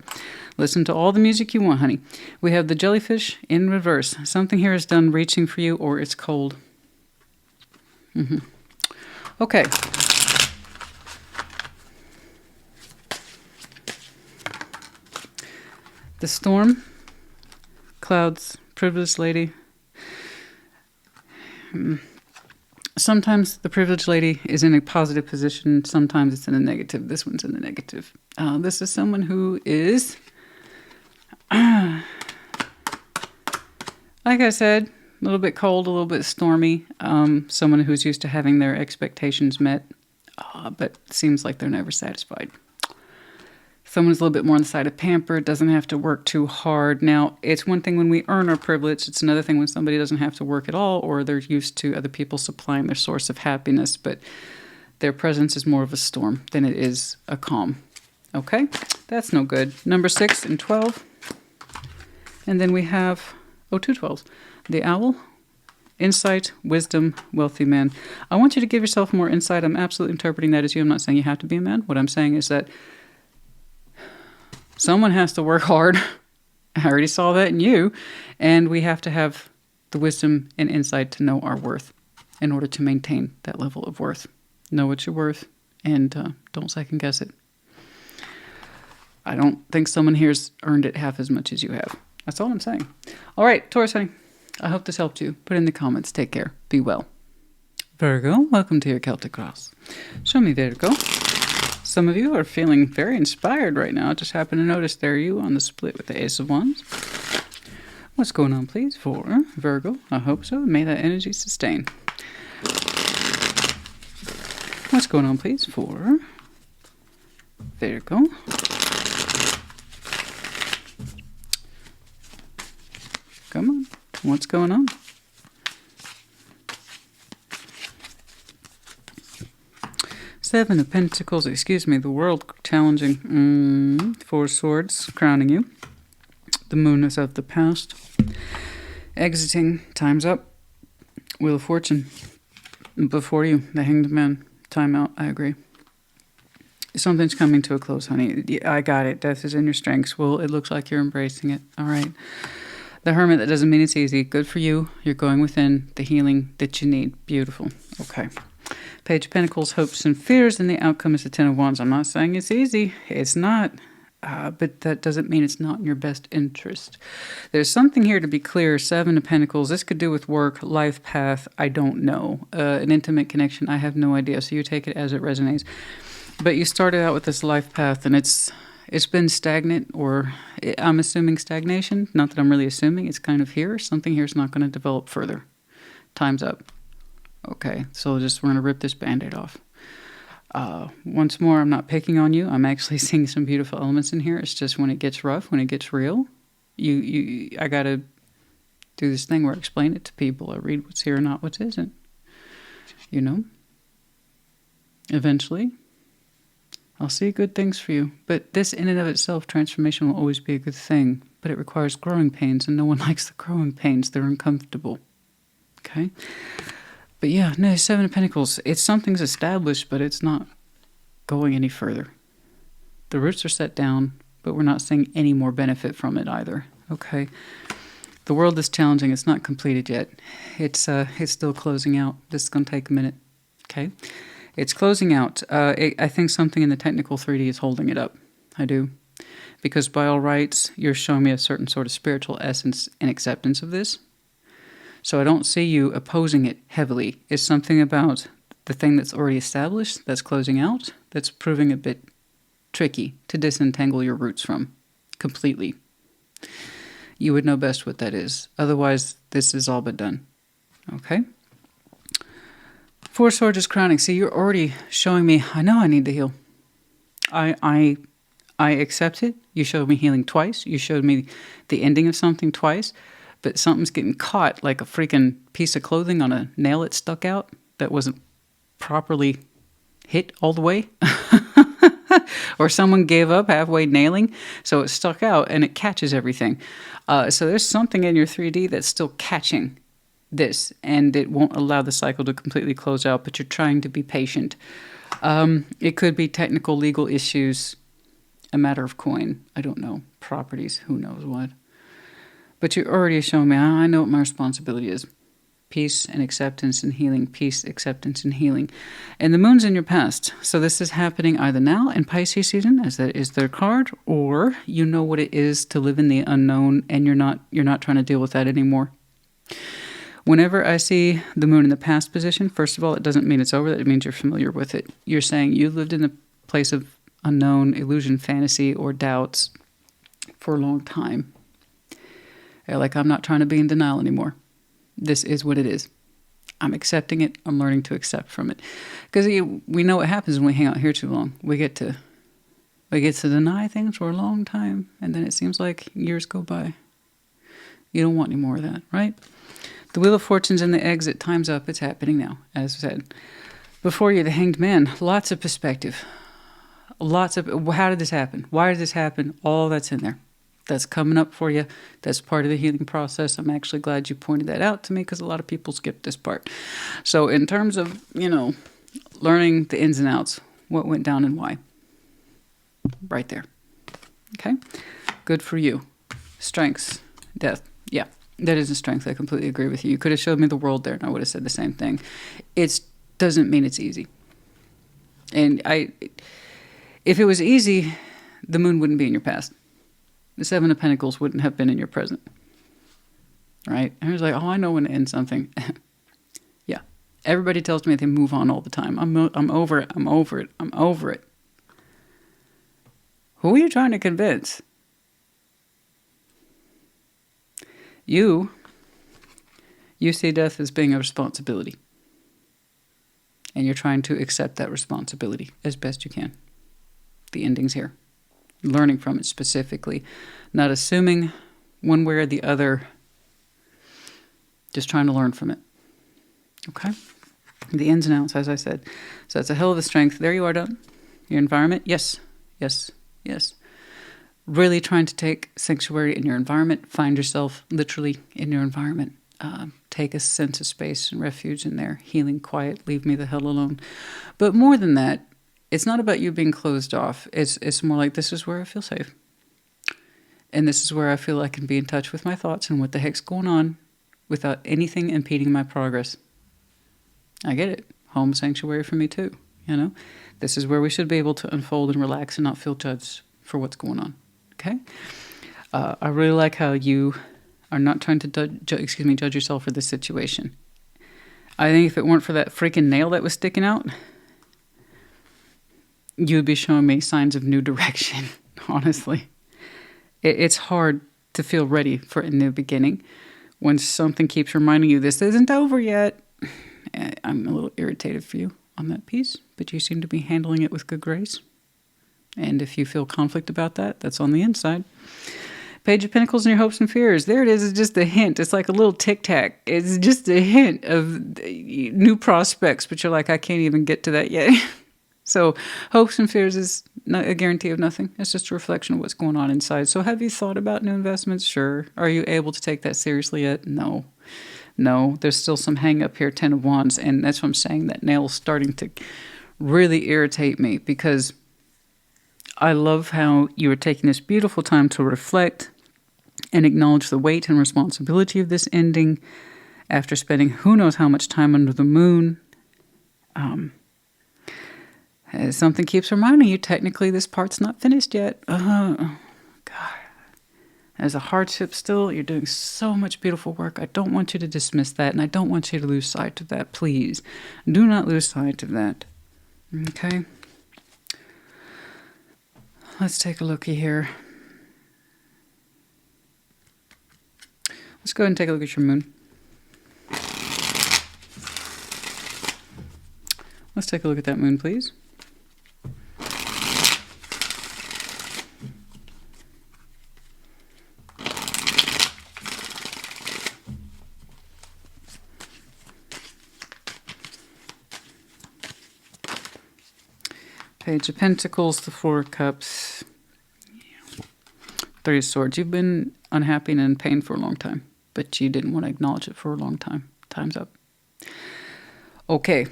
Listen to all the music you want, honey. We have the jellyfish in reverse. Something here is done reaching for you, or it's cold. Okay. The storm, clouds, privileged lady. Sometimes the privileged lady is in a positive position. Sometimes it's in a negative. This one's in the negative. This is someone who is, like I said, a little bit cold, a little bit stormy. Someone who's used to having their expectations met, but seems like they're never satisfied. Someone's a little bit more on the side of pampered, doesn't have to work too hard. Now, it's one thing when we earn our privilege. It's another thing when somebody doesn't have to work at all, or they're used to other people supplying their source of happiness, but their presence is more of a storm than it is a calm. Okay? That's no good. Number 6 and 12. And then we have, two 12s. The owl, insight, wisdom, wealthy man. I want you to give yourself more insight. I'm absolutely interpreting that as you. I'm not saying you have to be a man. What I'm saying is that someone has to work hard. I already saw that in you. And we have to have the wisdom and insight to know our worth in order to maintain that level of worth. Know what you're worth and don't second guess it. I don't think someone here's earned it half as much as you have. That's all I'm saying. All right, Taurus, honey. I hope this helped you. Put in the comments. Take care. Be well. Virgo, welcome to your Celtic cross. Show me Virgo. Some of you are feeling very inspired right now. I just happened to notice there you on the split with the Ace of Wands. What's going on, please, for Virgo? I hope so. May that energy sustain. What's going on, please, for Virgo? Come on. What's going on? Seven of Pentacles, excuse me, the world challenging. 4 swords crowning you. The moon is of the past. Exiting, time's up. Wheel of Fortune. Before you, the Hanged Man. Time out, I agree. Something's coming to a close, honey. I got it. Death is in your strengths. Well, it looks like you're embracing it. All right. The Hermit, that doesn't mean it's easy. Good for you. You're going within the healing that you need. Beautiful. Okay. Page of Pentacles, hopes and fears, and the outcome is the Ten of Wands. I'm not saying it's easy. It's not. But that doesn't mean it's not in your best interest. There's something here to be clear. 7 of Pentacles. This could do with work, life path. I don't know. An intimate connection. I have no idea. So you take it as it resonates. But you started out with this life path, and it's been stagnant, or I'm assuming stagnation. Not that I'm really assuming. It's kind of here. Something here is not going to develop further. Time's up. Okay, so we're going to rip this Band-Aid off. Once more, I'm not picking on you. I'm actually seeing some beautiful elements in here. It's just when it gets rough, when it gets real, I got to do this thing where I explain it to people. I read what's here and not what isn't. You know? Eventually, I'll see good things for you. But this in and of itself, transformation will always be a good thing. But it requires growing pains, and no one likes the growing pains. They're uncomfortable. Okay? But yeah, no, 7 of Pentacles. It's something's established, but it's not going any further. The roots are set down, but we're not seeing any more benefit from it either. Okay. The world is challenging. It's not completed yet. It's still closing out. This is going to take a minute. Okay. It's closing out. I think something in the technical 3D is holding it up. I do. Because by all rights, you're showing me a certain sort of spiritual essence and acceptance of this. So I don't see you opposing it heavily. It's something about the thing that's already established, that's closing out, that's proving a bit tricky to disentangle your roots from completely. You would know best what that is. Otherwise, this is all but done. Okay? Four of Swords is crowning. See, you're already showing me, I know I need to heal. I accept it. You showed me healing twice. You showed me the ending of something twice. But something's getting caught like a freaking piece of clothing on a nail that stuck out that wasn't properly hit all the way. Or someone gave up halfway nailing, so it stuck out and it catches everything. So there's something in your 3D that's still catching this, and it won't allow the cycle to completely close out, but you're trying to be patient. It could be technical legal issues, a matter of coin, I don't know, properties, who knows what. But you already shown me, I know what my responsibility is. Peace and acceptance and healing. Peace, acceptance, and healing. And the moon's in your past. So this is happening either now in Pisces season, as that is their card, or you know what it is to live in the unknown and you're not trying to deal with that anymore. Whenever I see the moon in the past position, first of all, it doesn't mean it's over. That means you're familiar with it. You're saying you lived in the place of unknown, illusion, fantasy, or doubts for a long time. You're like, I'm not trying to be in denial anymore. This is what it is. I'm accepting it. I'm learning to accept from it. Because we know what happens when we hang out here too long. We get to deny things for a long time, and then it seems like years go by. You don't want any more of that, right? The Wheel of Fortune's in the exit. Time's up. It's happening now, as I said. Before you, the Hanged Man. Lots of perspective. How did this happen? Why did this happen? All that's in there. That's coming up for you. That's part of the healing process. I'm actually glad you pointed that out to me because a lot of people skip this part. So in terms of, learning the ins and outs, what went down and why. Right there. Okay? Good for you. Strengths. Death. Yeah, that is a strength. I completely agree with you. You could have showed me the world there and I would have said the same thing. It doesn't mean it's easy. And if it was easy, the moon wouldn't be in your past. The Seven of Pentacles wouldn't have been in your present. Right? And I was like, oh, I know when to end something. Yeah. Everybody tells me they move on all the time. I'm over it. I'm over it. I'm over it. Who are you trying to convince? You see death as being a responsibility. And you're trying to accept that responsibility as best you can. The ending's here. Learning from it specifically. Not assuming one way or the other. Just trying to learn from it. Okay? The ins and outs, as I said. So that's a hell of a strength. There you are, done. Your environment? Yes. Yes. Yes. Really trying to take sanctuary in your environment. Find yourself literally in your environment. Take a sense of space and refuge in there. Healing, quiet, leave me the hell alone. But more than that, it's not about you being closed off. It's more like, this is where I feel safe. And this is where I feel I can be in touch with my thoughts and what the heck's going on without anything impeding my progress. I get it. Home sanctuary for me too, This is where we should be able to unfold and relax and not feel judged for what's going on. Okay? I really like how you are not trying to judge yourself for this situation. I think if it weren't for that freaking nail that was sticking out, you'd be showing me signs of new direction, honestly. It's hard to feel ready for a new beginning when something keeps reminding you this isn't over yet. I'm a little irritated for you on that piece, but you seem to be handling it with good grace. And if you feel conflict about that, that's on the inside. Page of Pentacles and your hopes and fears. There it is. It's just a hint. It's like a little tic-tac. It's just a hint of new prospects, but you're like, I can't even get to that yet. So hopes and fears is not a guarantee of nothing. It's just a reflection of what's going on inside. So have you thought about new investments? Sure. Are you able to take that seriously yet? No. There's still some hang up here, 10 of Wands. And that's what I'm saying. That nail's starting to really irritate me because I love how you are taking this beautiful time to reflect and acknowledge the weight and responsibility of this ending after spending who knows how much time under the moon. Something keeps reminding you, technically, this part's not finished yet. God. There's a hardship still. You're doing so much beautiful work. I don't want you to dismiss that, and I don't want you to lose sight of that. Please, do not lose sight of that. Okay? Let's take a looky here. Let's go ahead and take a look at your moon. Let's take a look at that moon, please. Page of Pentacles, the Four of Cups, Three of Swords. You've been unhappy and in pain for a long time, but you didn't want to acknowledge it for a long time. Time's up. Okay.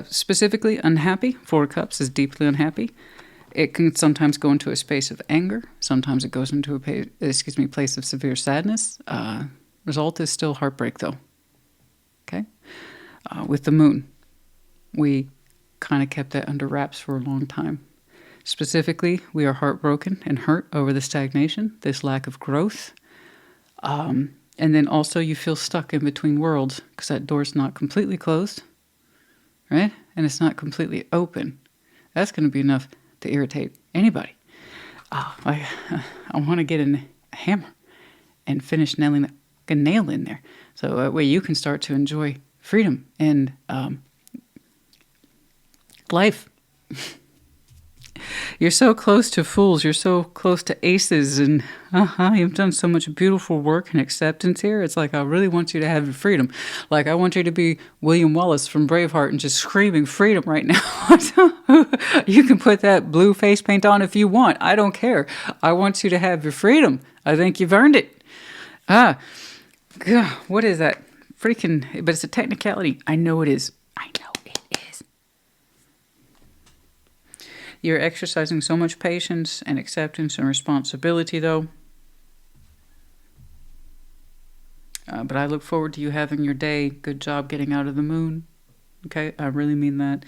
Specifically unhappy. Four of Cups is deeply unhappy. It can sometimes go into a space of anger. Sometimes it goes into a place of severe sadness. Result is still heartbreak, though. Okay. With the moon, we kind of kept that under wraps for a long time. Specifically, we are heartbroken and hurt over the stagnation, this lack of growth. And then also you feel stuck in between worlds because that door's not completely closed, right? And it's not completely open. That's going to be enough to irritate anybody. I want to get a hammer and finish nailing a nail in there. So that way you can start to enjoy freedom and life. You're so close to fools. You're so close to aces. And you've done so much beautiful work and acceptance here. It's like, I really want you to have your freedom. Like, I want you to be William Wallace from Braveheart and just screaming freedom right now. You can put that blue face paint on if you want. I don't care. I want you to have your freedom. I think you've earned it. God, what is that? Freaking, but it's a technicality. I know it is. I know it is. You're exercising so much patience and acceptance and responsibility, though. But I look forward to you having your day. Good job getting out of the moon. Okay, I really mean that.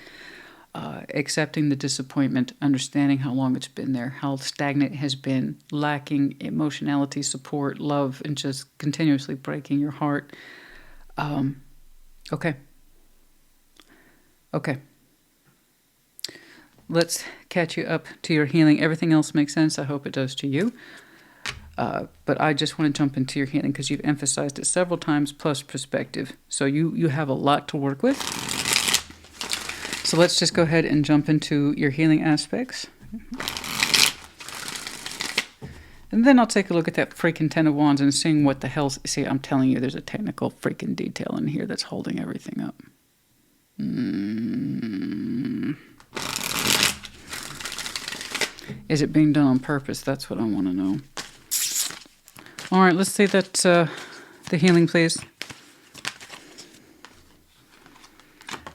Accepting the disappointment, understanding how long it's been there, how stagnant it has been, lacking emotionality, support, love, and just continuously breaking your heart. Okay. Let's catch you up to your healing. Everything else makes sense. I hope it does to you. But I just want to jump into your healing because you've emphasized it several times, plus perspective. So you have a lot to work with. So let's just go ahead and jump into your healing aspects. And then I'll take a look at that freaking Ten of Wands and seeing what the hell... See, I'm telling you, there's a technical freaking detail in here that's holding everything up. Is it being done on purpose? That's what I want to know. All right, let's see that the healing, please.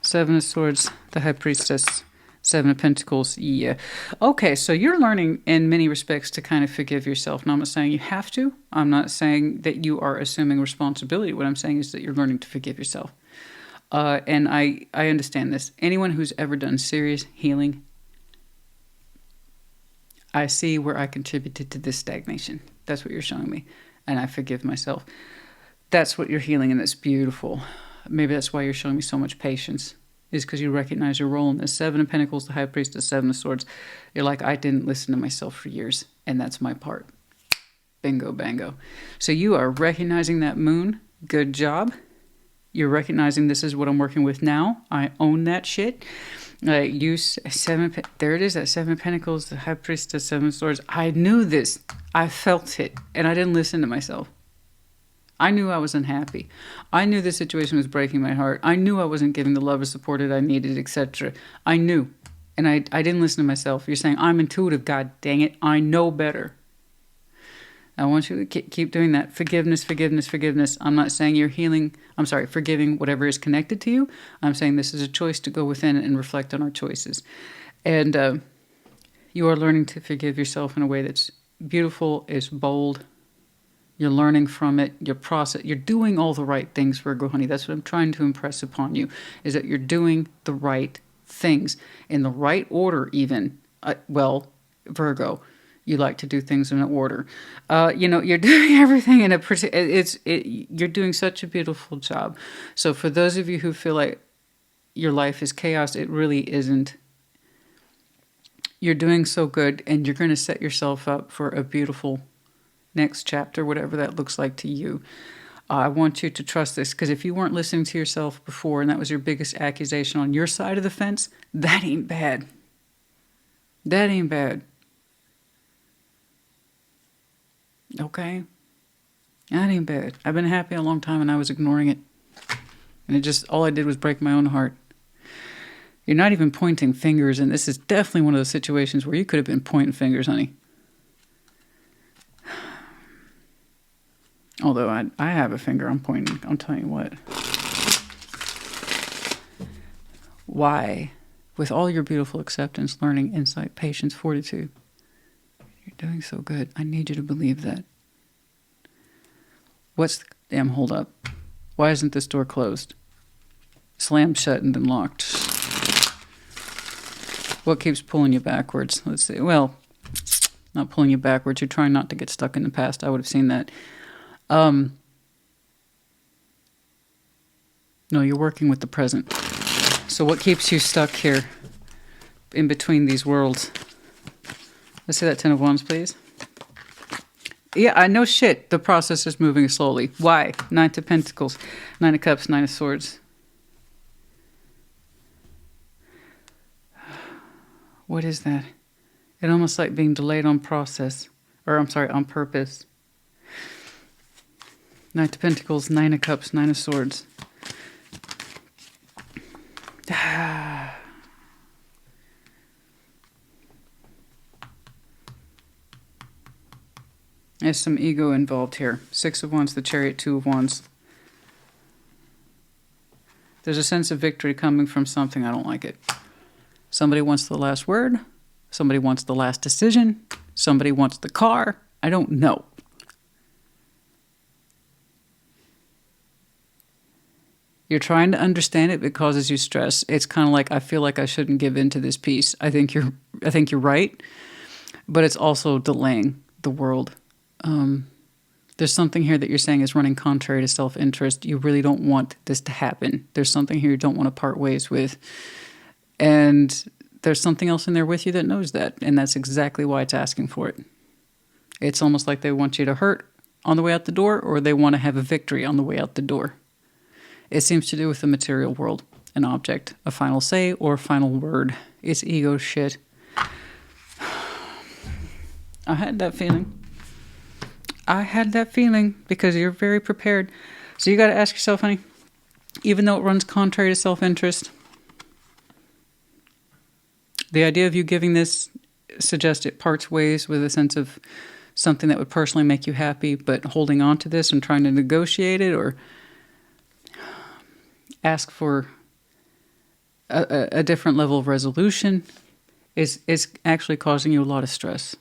Seven of Swords, the High Priestess, Seven of Pentacles. Yeah. Okay, so you're learning in many respects to kind of forgive yourself. Now, I'm not saying you have to. I'm not saying that you are assuming responsibility. What I'm saying is that you're learning to forgive yourself. And I understand this. Anyone who's ever done serious healing, I see where I contributed to this stagnation. That's what you're showing me. And I forgive myself. That's what you're healing, and that's beautiful. Maybe that's why you're showing me so much patience, is because you recognize your role in this. Seven of Pentacles, the High Priestess, Seven of Swords. You're like, I didn't listen to myself for years, and that's my part. Bingo, bango. So you are recognizing that moon. Good job. You're recognizing this is what I'm working with now. I own that shit. Use there it is, that Seven of Pentacles, the High Priestess, Seven of Swords. I knew this. I felt it, and I didn't listen to myself. I knew I was unhappy. I knew the situation was breaking my heart. I knew I wasn't getting the love or support that I needed, etc. I knew, and I didn't listen to myself. You're saying, I'm intuitive, God dang it. I know better. I want you to keep doing that. Forgiveness, forgiveness, forgiveness. I'm not saying you're healing. I'm sorry, forgiving whatever is connected to you. I'm saying this is a choice to go within and reflect on our choices. And you are learning to forgive yourself in a way that's beautiful, is bold. You're learning from it. You're doing all the right things, Virgo, honey. That's what I'm trying to impress upon you, is that you're doing the right things in the right order even. Well, Virgo, you like to do things in order. You're doing everything in you're doing such a beautiful job. So for those of you who feel like your life is chaos, it really isn't. You're doing so good, and you're going to set yourself up for a beautiful next chapter, whatever that looks like to you. I want you to trust this, because if you weren't listening to yourself before and that was your biggest accusation on your side of the fence, that ain't bad. That ain't bad. Okay? That ain't bad. I've been happy a long time and I was ignoring it. And it just, all I did was break my own heart. You're not even pointing fingers, and this is definitely one of those situations where you could have been pointing fingers, honey. Although I have a finger I'm pointing, I'm telling you what. Why? With all your beautiful acceptance, learning, insight, patience, fortitude, you're doing so good. I need you to believe that. What's the damn hold up? Why isn't this door closed? Slammed shut and then locked. What keeps pulling you backwards? Let's see. Well, not pulling you backwards. You're trying not to get stuck in the past. I would have seen that. No, you're working with the present. So what keeps you stuck here in between these worlds? Let's see that 10 of Wands, please. Yeah, I know shit. The process is moving slowly. Why? 9 of Pentacles, 9 of Cups, 9 of Swords. What is that? It almost like being delayed on process. Or, I'm sorry, on purpose. 9 of Pentacles, 9 of Cups, 9 of Swords. There's some ego involved here. 6 of Wands, the Chariot, 2 of Wands. There's a sense of victory coming from something. I don't like it. Somebody wants the last word. Somebody wants the last decision. Somebody wants the car. I don't know. You're trying to understand it. It causes you stress. It's kind of like, I feel like I shouldn't give in to this piece. I think you're right, but it's also delaying the world. There's something here that you're saying is running contrary to self-interest. You really don't want this to happen. There's something here you don't want to part ways with. And there's something else in there with you that knows that. And that's exactly why it's asking for it. It's almost like they want you to hurt on the way out the door, or they want to have a victory on the way out the door. It seems to do with the material world, an object, a final say, or a final word. It's ego shit. I had that feeling. Because you're very prepared. So you got to ask yourself, honey, even though it runs contrary to self-interest, the idea of you giving this suggests it parts ways with a sense of something that would personally make you happy, but holding on to this and trying to negotiate it or ask for a different level of resolution is actually causing you a lot of stress.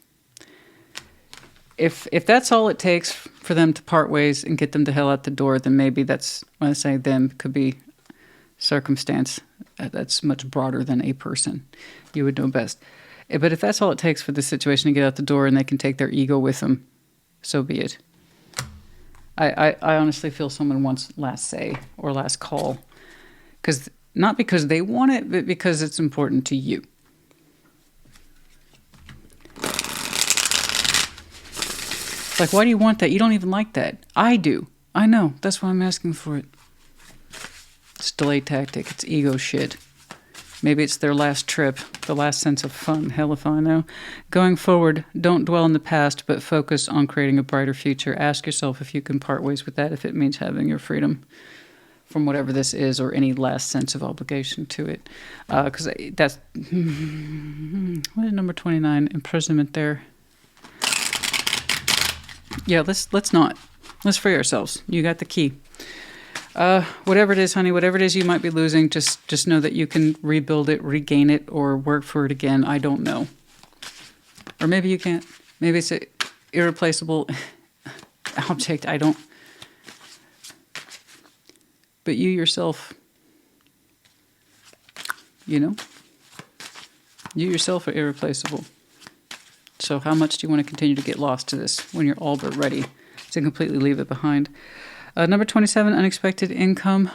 If that's all it takes for them to part ways and get them the hell out the door, then maybe that's, when I say them, could be circumstance that's much broader than a person. You would know best. But if that's all it takes for the situation to get out the door and they can take their ego with them, so be it. I honestly feel someone wants last say or last call. Not because they want it, but because it's important to you. Like, why do you want that? You don't even like that. I do. I know. That's why I'm asking for it. It's delay tactic. It's ego shit. Maybe it's their last trip, the last sense of fun. Hell if I know. Going forward, don't dwell in the past, but focus on creating a brighter future. Ask yourself if you can part ways with that, if it means having your freedom from whatever this is or any last sense of obligation to it. Because that's... what is number 29? Imprisonment there. Yeah, let's not. Let's free ourselves. You got the key. Whatever it is, honey, whatever it is you might be losing, just know that you can rebuild it, regain it, or work for it again. I don't know. Or maybe you can't. Maybe it's an irreplaceable object. I don't. But you yourself, you yourself are irreplaceable. So how much do you want to continue to get lost to this when you're all but ready to completely leave it behind? Number 27, unexpected income.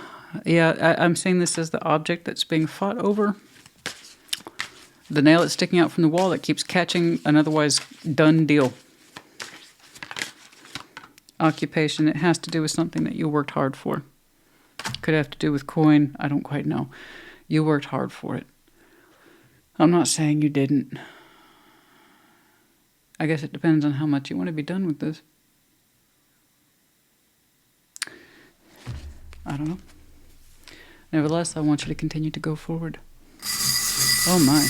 Yeah, I'm seeing this as the object that's being fought over. The nail that's sticking out from the wall that keeps catching an otherwise done deal. occupation. It has to do with something that you worked hard for. Could have to do with coin. I don't quite know. You worked hard for it. I'm not saying you didn't. I guess it depends on how much you want to be done with this. I don't know. Nevertheless, I want you to continue to go forward. Oh my.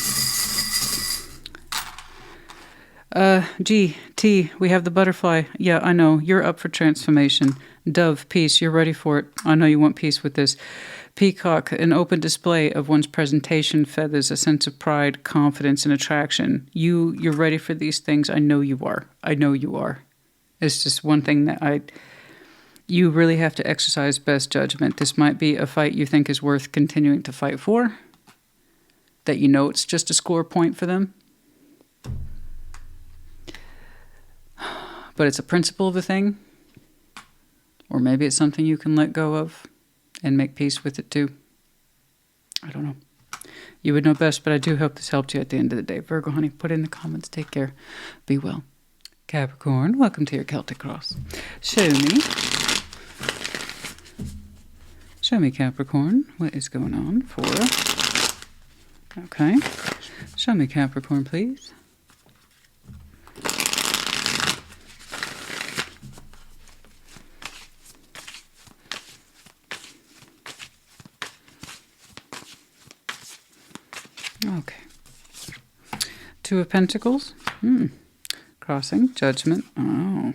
G, T, we have the butterfly. Yeah, I know. You're up for transformation. Dove, peace. You're ready for it. I know you want peace with this. Peacock, an open display of one's presentation, feathers, a sense of pride, confidence, and attraction. You're ready for these things. I know you are. I know you are. It's just one thing that you really have to exercise best judgment. This might be a fight you think is worth continuing to fight for, that you know it's just a score point for them. But it's a principle of the thing. Or maybe it's something you can let go of and make peace with it too. I don't know. You would know best, but I do hope this helped you at the end of the day. Virgo, honey, put in the comments. Take care. Be well. Capricorn, welcome to your Celtic cross. Show me, Capricorn, what is going on for... Okay. Show me, Capricorn, please. Okay. Two of Pentacles. Crossing. Judgment. Oh.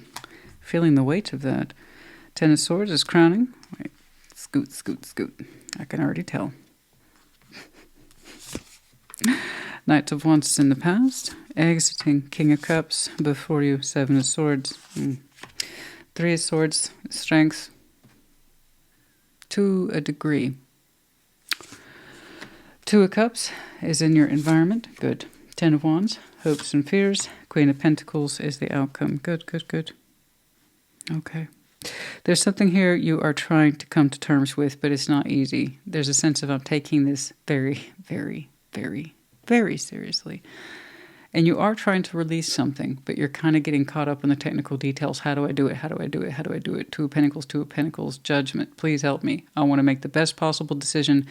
Feeling the weight of that. Ten of Swords is crowning. Wait. Scoot, scoot, scoot. I can already tell. Knight of Wands is in the past. Exiting. King of Cups. Before you. Seven of Swords. Three of Swords. Strength. To a degree. Two of Cups is in your environment. Good. Ten of Wands. Hopes and fears. Queen of Pentacles is the outcome. Good, good, good. Okay. There's something here you are trying to come to terms with, but it's not easy. There's a sense of I'm taking this very, very, very, very seriously. And you are trying to release something, but you're kind of getting caught up in the technical details. How do I do it? How do I do it? How do I do it? Two of Pentacles, Judgment. Please help me. I want to make the best possible decision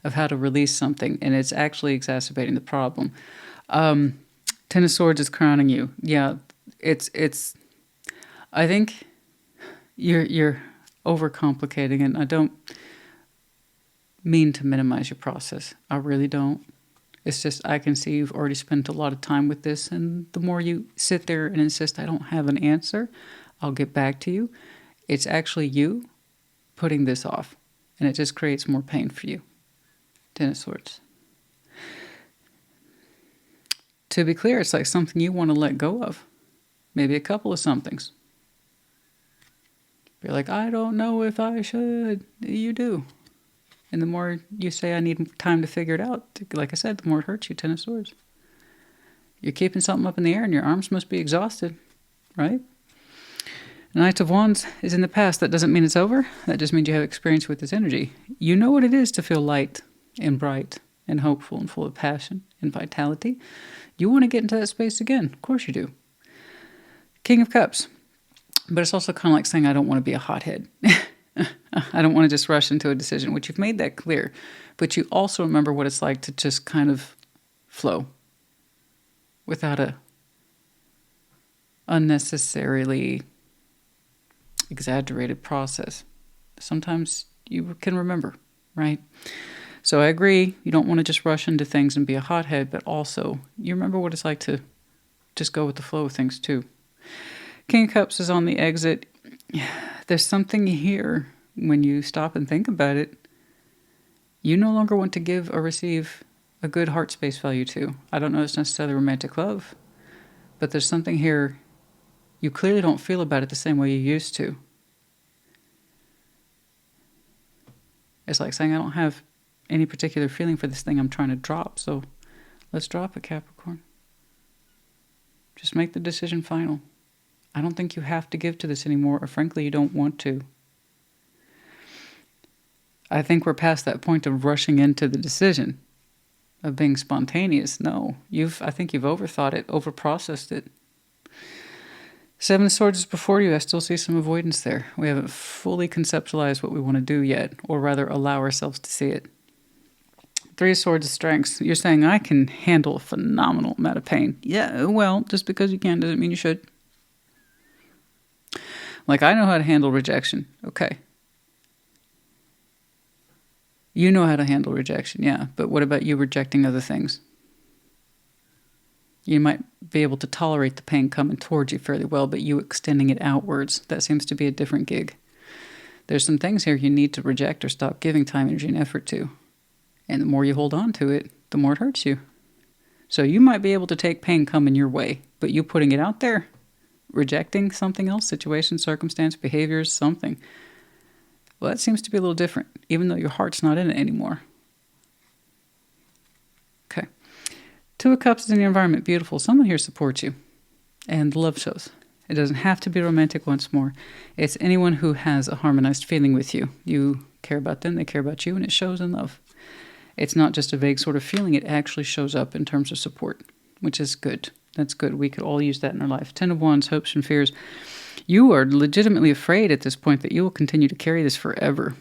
of how to release something, and it's actually exacerbating the problem. Ten of Swords is crowning you. Yeah, it's. I think you're overcomplicating, and I don't mean to minimize your process. I really don't. It's just I can see you've already spent a lot of time with this, and the more you sit there and insist I don't have an answer, I'll get back to you. It's actually you putting this off, and it just creates more pain for you. Ten of Swords. To be clear, it's like something you want to let go of. Maybe a couple of somethings. You're like, I don't know if I should. You do. And the more you say I need time to figure it out, like I said, the more it hurts you. Ten of Swords. You're keeping something up in the air and your arms must be exhausted, right? Knight of Wands is in the past. That doesn't mean it's over. That just means you have experience with this energy. You know what it is to feel light and bright and hopeful and full of passion and vitality. You want to get into that space again. Of course you do. King of Cups. But it's also kind of like saying I don't want to be a hothead. I don't want to just rush into a decision, which you've made that clear. But you also remember what it's like to just kind of flow without a unnecessarily exaggerated process. Sometimes you can remember, right? So I agree, you don't want to just rush into things and be a hothead, but also you remember what it's like to just go with the flow of things too. King of Cups is on the exit. There's something here when you stop and think about it. You no longer want to give or receive a good heart space value to. I don't know it's necessarily romantic love, but there's something here you clearly don't feel about it the same way you used to. It's like saying I don't have any particular feeling for this thing I'm trying to drop, so let's drop it, Capricorn. Just make the decision final. I don't think you have to give to this anymore, or frankly, you don't want to. I think we're past that point of rushing into the decision, of being spontaneous. No, I think you've overthought it, overprocessed it. Seven of Swords is before you. I still see some avoidance there. We haven't fully conceptualized what we want to do yet, or rather allow ourselves to see it. Three of Swords is strengths. You're saying, I can handle a phenomenal amount of pain. Yeah, well, just because you can doesn't mean you should. Like, I know how to handle rejection. Okay. You know how to handle rejection, yeah. But what about you rejecting other things? You might be able to tolerate the pain coming towards you fairly well, but you extending it outwards, that seems to be a different gig. There's some things here you need to reject or stop giving time, energy, and effort to. And the more you hold on to it, the more it hurts you. So you might be able to take pain coming your way, but you putting it out there, rejecting something else, situation, circumstance, behaviors, something, well, that seems to be a little different, even though your heart's not in it anymore. Okay. Two of Cups is in your environment. Beautiful. Someone here supports you. And love shows. It doesn't have to be romantic once more. It's anyone who has a harmonized feeling with you. You care about them, they care about you, and it shows in love. It's not just a vague sort of feeling. It actually shows up in terms of support, which is good. That's good. We could all use that in our life. Ten of Wands, hopes and fears. You are legitimately afraid at this point that you will continue to carry this forever.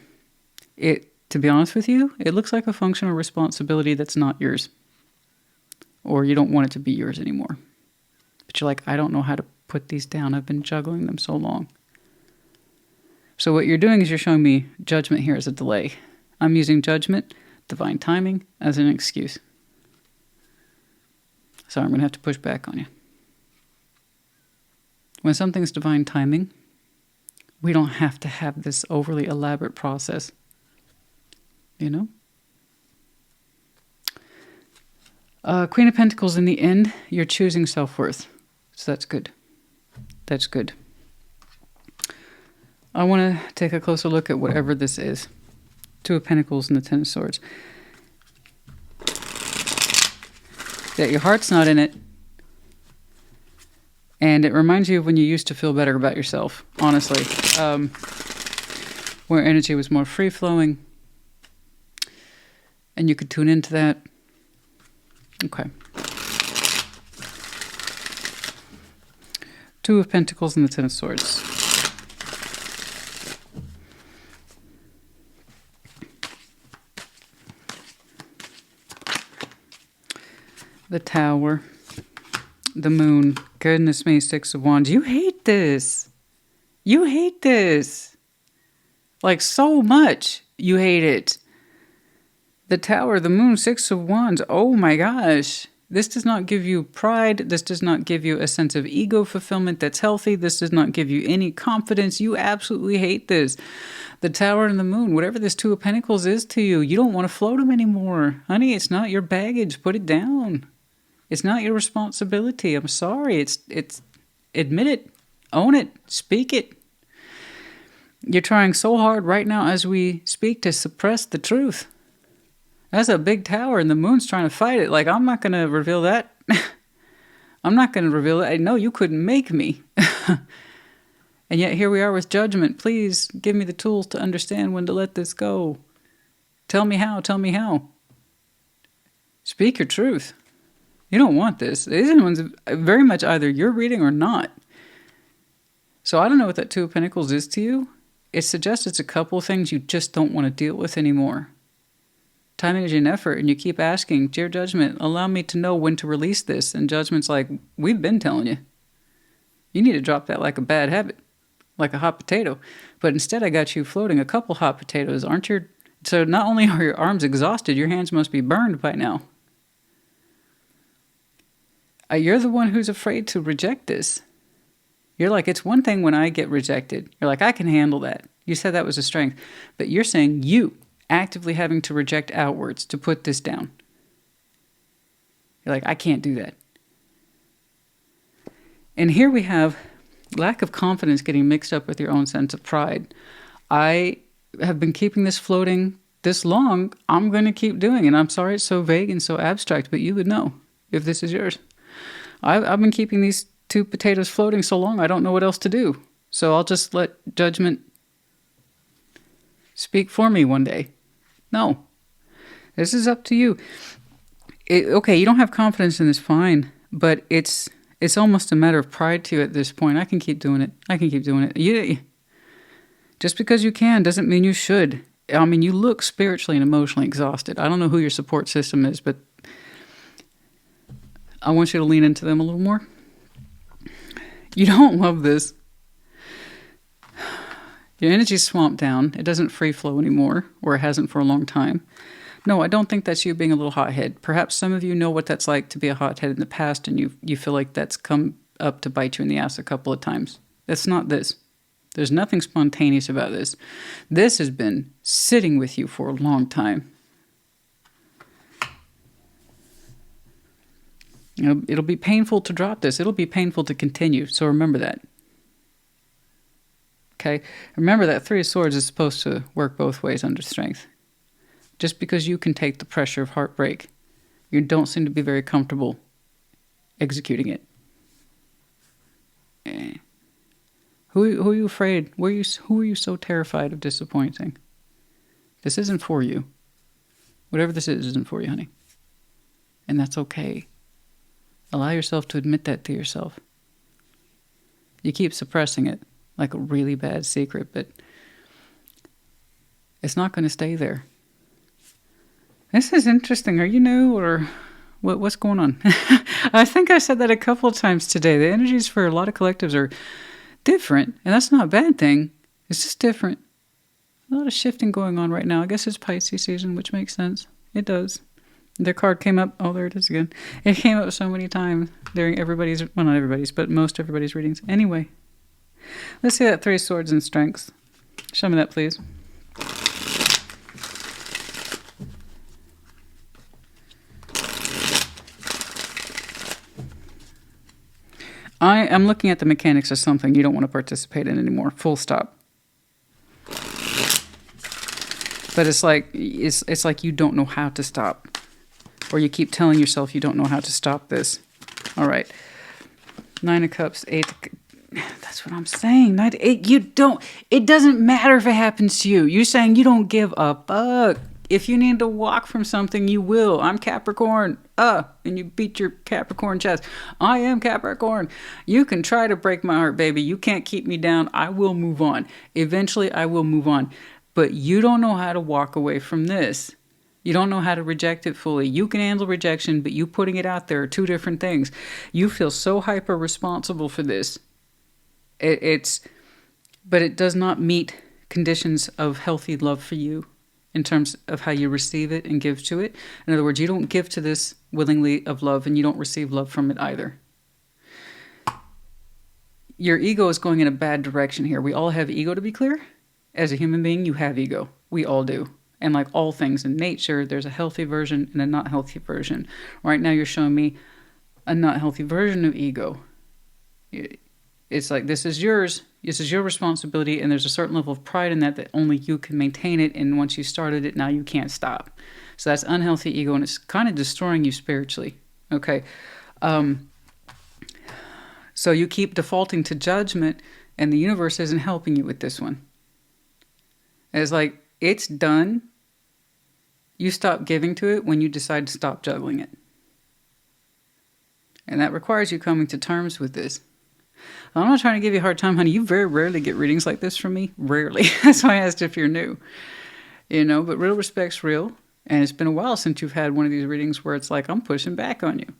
To be honest with you, it looks like a function or responsibility that's not yours. Or you don't want it to be yours anymore. But you're like, I don't know how to put these down. I've been juggling them so long. So what you're doing is you're showing me judgment here as a delay. I'm using judgment, divine timing, as an excuse. So I'm going to have to push back on you. When something's divine timing, we don't have to have this overly elaborate process. You know? Queen of Pentacles, in the end, you're choosing self-worth. So that's good. That's good. I want to take a closer look at whatever this is. Two of Pentacles and the Ten of Swords. That your heart's not in it. And it reminds you of when you used to feel better about yourself, honestly. Where energy was more free-flowing. And you could tune into that. Okay. Two of Pentacles and the Ten of Swords. The Tower. The Moon. Goodness me, Six of Wands. You hate this. You hate this. Like so much. You hate it. The Tower, the Moon, Six of Wands. Oh my gosh. This does not give you pride. This does not give you a sense of ego fulfillment that's healthy. This does not give you any confidence. You absolutely hate this. The Tower and the Moon, whatever this Two of Pentacles is to you, you don't want to float them anymore. Honey, it's not your baggage. Put it down. It's not your responsibility. I'm sorry. It's admit it. Own it. Speak it. You're trying so hard right now as we speak to suppress the truth. That's a big tower and the moon's trying to fight it. Like, I'm not going to reveal that. I'm not going to reveal it. I know you couldn't make me. And yet here we are with judgment. Please give me the tools to understand when to let this go. Tell me how. Tell me how. Speak your truth. You don't want this. These ones very much either you're reading or not. So I don't know what that Two of Pentacles is to you. It suggests it's a couple of things you just don't want to deal with anymore. Time, energy, and effort, and you keep asking, dear judgment, allow me to know when to release this. And judgment's like, we've been telling you. You need to drop that like a bad habit, like a hot potato. But instead I got you floating a couple hot potatoes. Aren't your... So not only are your arms exhausted, your hands must be burned by now. You're the one who's afraid to reject this. You're like, it's one thing when I get rejected. You're like, I can handle that. You said that was a strength. But you're saying you actively having to reject outwards to put this down. You're like, I can't do that. And here we have lack of confidence getting mixed up with your own sense of pride. I have been keeping this floating this long. I'm going to keep doing it. I'm sorry it's so vague and so abstract, but you would know if this is yours. I've been keeping these two potatoes floating so long, I don't know what else to do. So I'll just let judgment speak for me one day. No. This is up to you. Okay, you don't have confidence in this, fine. But it's It's almost a matter of pride to you at this point. I can keep doing it. I can keep doing it. Just because you can doesn't mean you should. I mean, you look spiritually and emotionally exhausted. I don't know who your support system is, but I want you to lean into them a little more. You don't love this. Your energy's swamped down. It doesn't free flow anymore, or it hasn't for a long time. No, I don't think that's you being a little hothead. Perhaps some of you know what that's like to be a hothead in the past, and you feel like that's come up to bite you in the ass a couple of times. That's not this. There's nothing spontaneous about this. This has been sitting with you for a long time. You know, it'll be painful to drop this. It'll be painful to continue. So remember that. Okay? Remember that Three of Swords is supposed to work both ways under strength. Just because you can take the pressure of heartbreak, you don't seem to be very comfortable executing it. Who are you afraid? Who are you so terrified of disappointing? This isn't for you. Whatever this is isn't for you, honey. And that's okay. Allow yourself to admit that to yourself. You keep suppressing it like a really bad secret, but it's not going to stay there. This is interesting. Are you new or what's going on? I think I said that a couple of times today. The energies for a lot of collectives are different, and that's not a bad thing. It's just different. A lot of shifting going on right now. I guess it's Pisces season, which makes sense. It does. Their card came up. Oh, there it is again. It came up so many times during everybody's, well, not everybody's, but most everybody's readings. Anyway, let's see that Three of Swords and Strengths. Show me that, please. I am looking at the mechanics of something you don't want to participate in anymore. Full stop. But it's like you don't know how to stop. Or you keep telling yourself you don't know how to stop this. All right. Nine of Cups, that's what I'm saying. Knight, it doesn't matter if it happens to you. You're saying you don't give a fuck. If you need to walk from something, you will. I'm Capricorn. And you beat your Capricorn chest. I am Capricorn. You can try to break my heart, baby. You can't keep me down. I will move on. Eventually, I will move on. But you don't know how to walk away from this. You don't know how to reject it fully. You can handle rejection, but you putting it out there are two different things. You feel so hyper responsible for this. But it does not meet conditions of healthy love for you in terms of how you receive it and give to it. In other words, you don't give to this willingly of love, and you don't receive love from it either. Your ego is going in a bad direction here. We all have ego, to be clear. As a human being, you have ego. We all do. And like all things in nature, there's a healthy version and a not healthy version. Right now, you're showing me a not healthy version of ego. It's like, this is yours. This is your responsibility. And there's a certain level of pride in that only you can maintain it. And once you started it, now you can't stop. So that's unhealthy ego. And it's kind of destroying you spiritually. Okay. So you keep defaulting to judgment, and the universe isn't helping you with this one. It's like, it's done. You stop giving to it when you decide to stop juggling it. And that requires you coming to terms with this. I'm not trying to give you a hard time, honey. You very rarely get readings like this from me. Rarely. That's why I asked if you're new. You know, but real respect's real. And it's been a while since you've had one of these readings where it's like, I'm pushing back on you.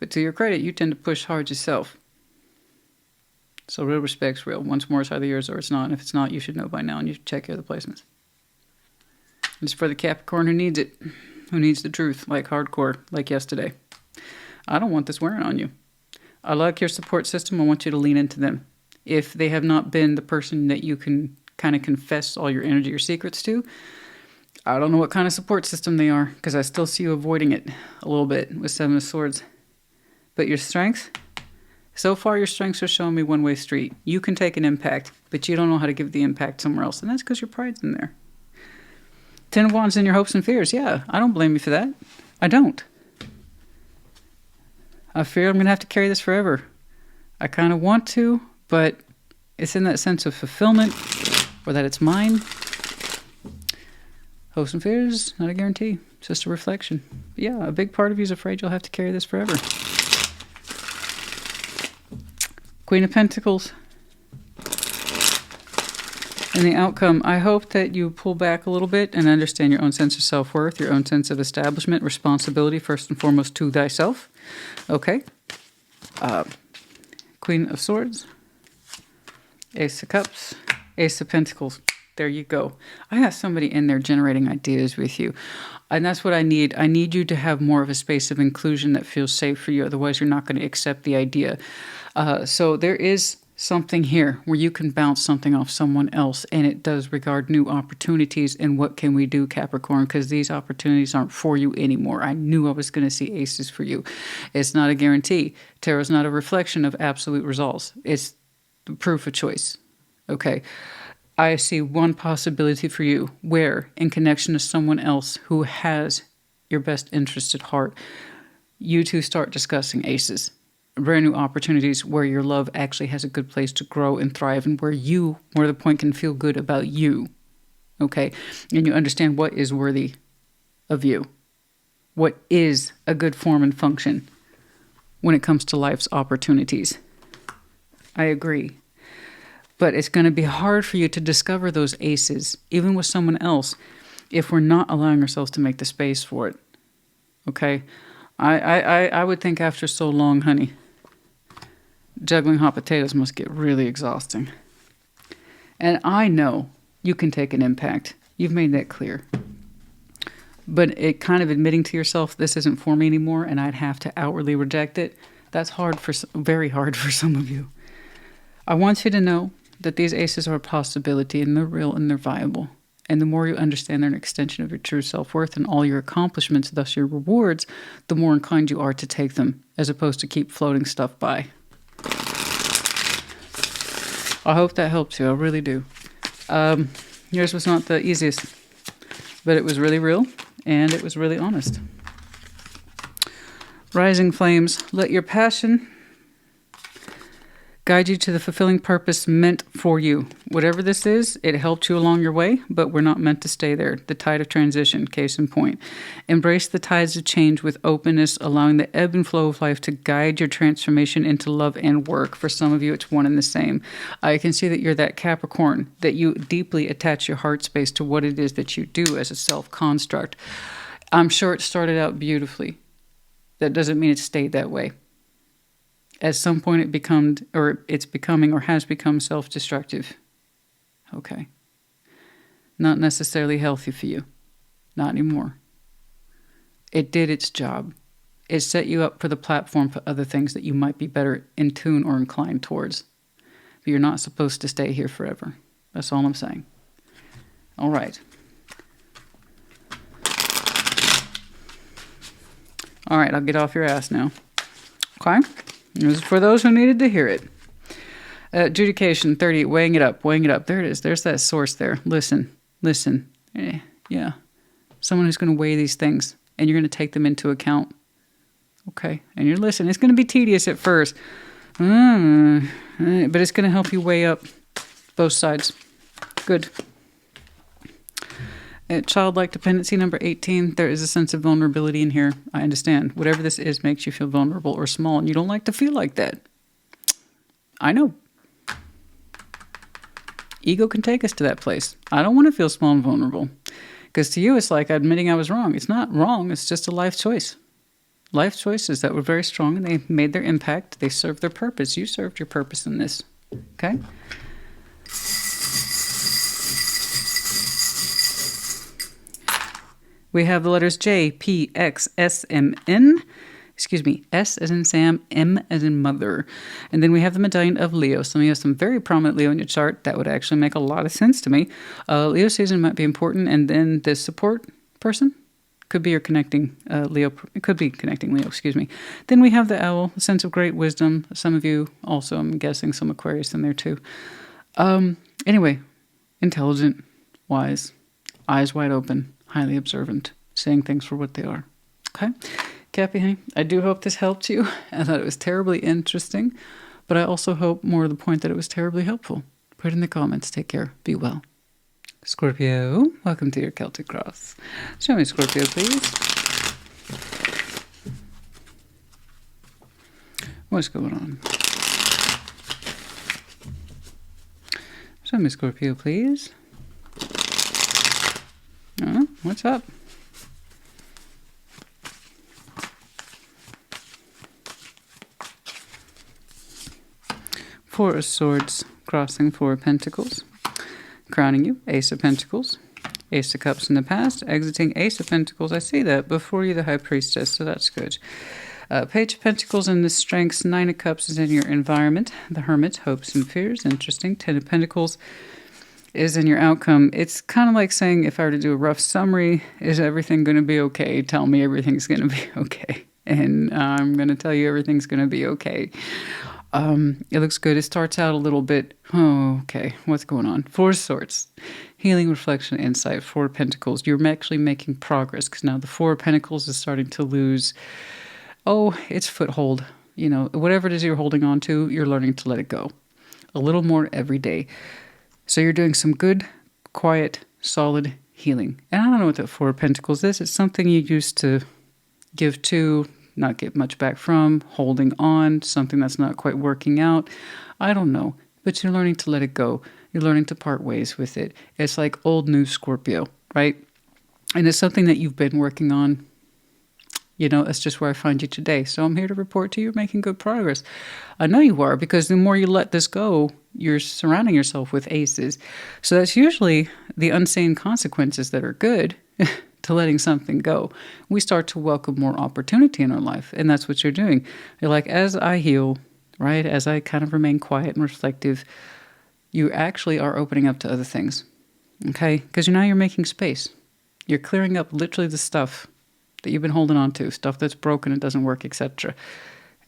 But to your credit, you tend to push hard yourself. So real respect's real. Once more, it's either yours or it's not. And if it's not, you should know by now, and you should check your other placements. It's for the Capricorn who needs it. Who needs the truth, like hardcore, like yesterday. I don't want this wearing on you. I like your support system. I want you to lean into them. If they have not been the person that you can kind of confess all your energy or secrets to, I don't know what kind of support system they are, because I still see you avoiding it a little bit with Seven of Swords. But your strength, so far your strengths are showing me one-way street. You can take an impact, but you don't know how to give the impact somewhere else, and that's because your pride's in there. Ten of Wands in your hopes and fears. Yeah, I don't blame you for that. I don't. I fear I'm going to have to carry this forever. I kind of want to, but it's in that sense of fulfillment, or that it's mine. Hopes and fears, not a guarantee. just a reflection. Yeah, a big part of you is afraid you'll have to carry this forever. Queen of Pentacles. And the outcome, I hope that you pull back a little bit and understand your own sense of self-worth, your own sense of establishment, responsibility, first and foremost to thyself. Okay. Queen of Swords. Ace of Cups. Ace of Pentacles. There you go. I got somebody in there generating ideas with you. And that's what I need. I need you to have more of a space of inclusion that feels safe for you. Otherwise, you're not going to accept the idea. So there is something here where you can bounce something off someone else, and it does regard new opportunities. And what can we do, Capricorn? Because these opportunities aren't for you anymore. I knew I was going to see aces for you. It's not a guarantee. Tarot is not a reflection of absolute results. It's the proof of choice. Okay. I see one possibility for you where, in connection to someone else who has your best interest at heart, you two start discussing aces. Brand new opportunities where your love actually has a good place to grow and thrive, and where you, more to the point, can feel good about you. Okay? And you understand what is worthy of you. What is a good form and function when it comes to life's opportunities. I agree. But it's going to be hard for you to discover those aces, even with someone else, if we're not allowing ourselves to make the space for it. Okay? I would think after so long, honey, juggling hot potatoes must get really exhausting. And I know you can take an impact. You've made that clear. But it kind of admitting to yourself, this isn't for me anymore, and I'd have to outwardly reject it, that's very hard for some of you. I want you to know that these aces are a possibility, and they're real and they're viable. And the more you understand they're an extension of your true self-worth and all your accomplishments, thus your rewards, the more inclined you are to take them, as opposed to keep floating stuff by. I hope that helps you. I really do. Yours was not the easiest, but it was really real, and it was really honest. Rising flames, let your passion guide you to the fulfilling purpose meant for you. Whatever this is, it helped you along your way, but we're not meant to stay there. The tide of transition, case in point. Embrace the tides of change with openness, allowing the ebb and flow of life to guide your transformation into love and work. For some of you, it's one and the same. I can see that you're that Capricorn, that you deeply attach your heart space to what it is that you do as a self-construct. I'm sure it started out beautifully. That doesn't mean it stayed that way. At some point it's becoming or has become self-destructive. Okay. Not necessarily healthy for you. Not anymore. It did its job. It set you up for the platform for other things that you might be better in tune or inclined towards. But you're not supposed to stay here forever. That's all I'm saying. All right. All right, I'll get off your ass now. Okay? This is for those who needed to hear it. Adjudication 30, weighing it up. There it is. There's that source there. Listen. Yeah. Someone who's going to weigh these things, and you're going to take them into account. Okay. And you're listening. It's going to be tedious at first, but it's going to help you weigh up both sides. Good. Childlike dependency number 18. There is a sense of vulnerability in here. I understand. Whatever this is makes you feel vulnerable or small, and you don't like to feel like that. I know. Ego can take us to that place. I don't want to feel small and vulnerable. Because to you, it's like admitting I was wrong. It's not wrong. It's just a life choice. Life choices that were very strong, and they made their impact. They served their purpose. You served your purpose in this. Okay? We have the letters J, P, X, S, M, N. Excuse me, S as in Sam, M as in mother. And then we have the medallion of Leo. Some of you have some very prominent Leo in your chart. That would actually make a lot of sense to me. Leo season might be important. And then the support person could be your connecting Leo. It could be connecting Leo, excuse me. Then we have the owl, a sense of great wisdom. Some of you also, I'm guessing, some Aquarius in there too. Anyway, intelligent, wise, eyes wide open, highly observant, saying things for what they are. Okay? Cappy, honey, I do hope this helped you. I thought it was terribly interesting, but I also hope, more to the point, that it was terribly helpful. Put it in the comments. Take care. Be well. Scorpio, welcome to your Celtic cross. Show me Scorpio, please. What's going on? Show me Scorpio, please. What's up? Four of Swords, crossing Four of Pentacles. Crowning you, Ace of Pentacles. Ace of Cups in the past, exiting Ace of Pentacles. I see that before you, the High Priestess, so that's good. Page of Pentacles in the Strengths. Nine of Cups is in your environment. The Hermit, hopes and fears. Interesting. Ten of Pentacles is in your outcome. It's kind of like saying, if I were to do a rough summary, is everything going to be okay? Tell me everything's going to be okay. And I'm going to tell you everything's going to be okay. It looks good. It starts out a little bit, okay, what's going on? Four of Swords, healing, reflection, insight. Four of Pentacles, you're actually making progress, because now the Four of Pentacles is starting to lose, its foothold. You know, whatever it is you're holding on to, you're learning to let it go. A little more every day. So you're doing some good, quiet, solid healing. And I don't know what that Four of Pentacles is. It's something you used to give to, not get much back from, holding on, something that's not quite working out. I don't know, but you're learning to let it go. You're learning to part ways with it. It's like old new Scorpio, right? And it's something that you've been working on. You know, that's just where I find you today. So I'm here to report to you, you're making good progress. I know you are, because the more you let this go, you're surrounding yourself with aces. So that's usually the unseen consequences that are good to letting something go. We start to welcome more opportunity in our life, and that's what you're doing. You're like, as I heal, right, as I kind of remain quiet and reflective, you actually are opening up to other things, okay? Because now you're making space. You're clearing up literally the stuff that you've been holding on to, stuff that's broken, it doesn't work, etc.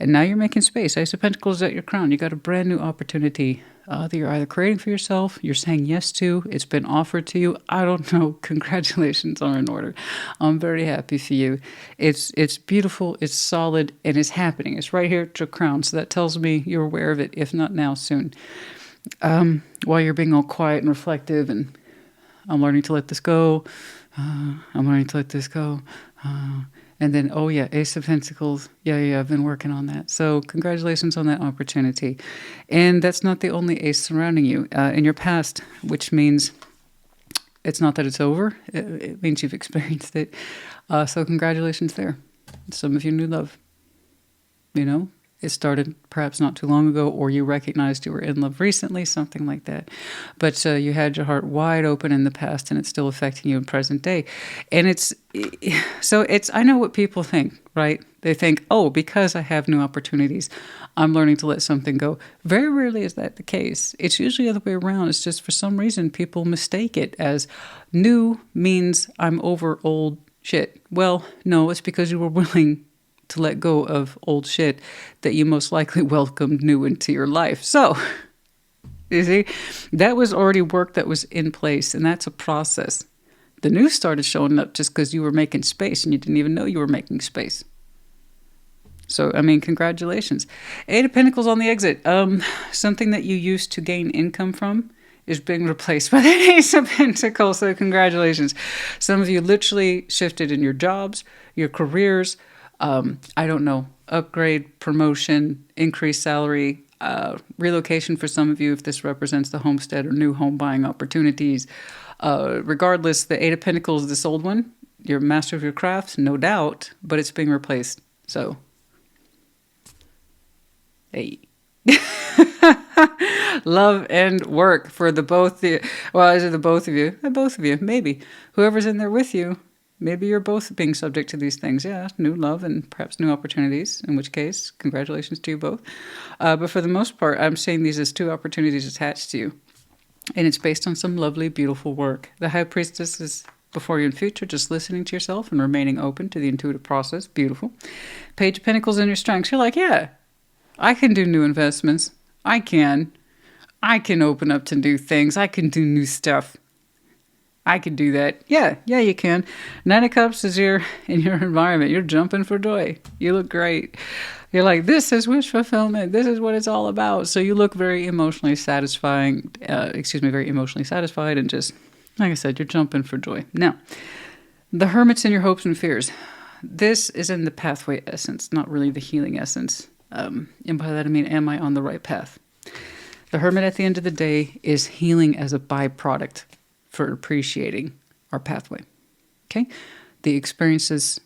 And now you're making space. Ace of Pentacles is at your crown. You got a brand new opportunity that you're either creating for yourself, you're saying yes to, it's been offered to you. I don't know. Congratulations are in order. I'm very happy for you. It's beautiful, it's solid, and it's happening. It's right here at your crown. So that tells me you're aware of it, if not now, soon. While you're being all quiet and reflective, and I'm learning to let this go. I'm learning to let this go. And then, Ace of Pentacles. Yeah, I've been working on that. So congratulations on that opportunity. And that's not the only ace surrounding you in your past, which means it's not that it's over. It means you've experienced it. So congratulations there. Some of you knew love. You know, it started perhaps not too long ago, or you recognized you were in love recently, something like that. But you had your heart wide open in the past, and it's still affecting you in present day. And I know what people think, right? They think, because I have new opportunities, I'm learning to let something go. Very rarely is that the case. It's usually the other way around. It's just for some reason people mistake it as new means I'm over old shit. Well, no, it's because you were willing to let go of old shit that you most likely welcomed new into your life. So, you see, that was already work that was in place, and that's a process. The new started showing up just because you were making space, and you didn't even know you were making space. So, I mean, congratulations. Eight of Pentacles on the exit. Something that you used to gain income from is being replaced by the Ace of Pentacles. So congratulations. Some of you literally shifted in your jobs, your careers, I don't know, upgrade, promotion, increased salary, relocation for some of you if this represents the homestead or new home buying opportunities. Regardless, the Eight of Pentacles, this old one, you're a master of your craft, no doubt, but it's being replaced. So, hey. Love and work for the both. Well, is it the both of you? Both of you, maybe. Whoever's in there with you. Maybe you're both being subject to these things. Yeah, new love and perhaps new opportunities, in which case, congratulations to you both. But for the most part, I'm seeing these as two opportunities attached to you. And it's based on some lovely, beautiful work. The High Priestess is before you in future, just listening to yourself and remaining open to the intuitive process. Beautiful. Page of Pentacles in your strengths. You're like, yeah, I can do new investments. I can open up to new things. I can do new stuff. I could do that. Yeah, you can. Nine of Cups is in your environment. You're jumping for joy. You look great. You're like, this is wish fulfillment. This is what it's all about. So you look very emotionally satisfied and just, Like I said, you're jumping for joy. Now, the Hermit's in your hopes and fears. This is in the pathway essence, not really the healing essence. And by that I mean, am I on the right path? The Hermit at the end of the day is healing as a byproduct for appreciating our pathway. Okay? The experiences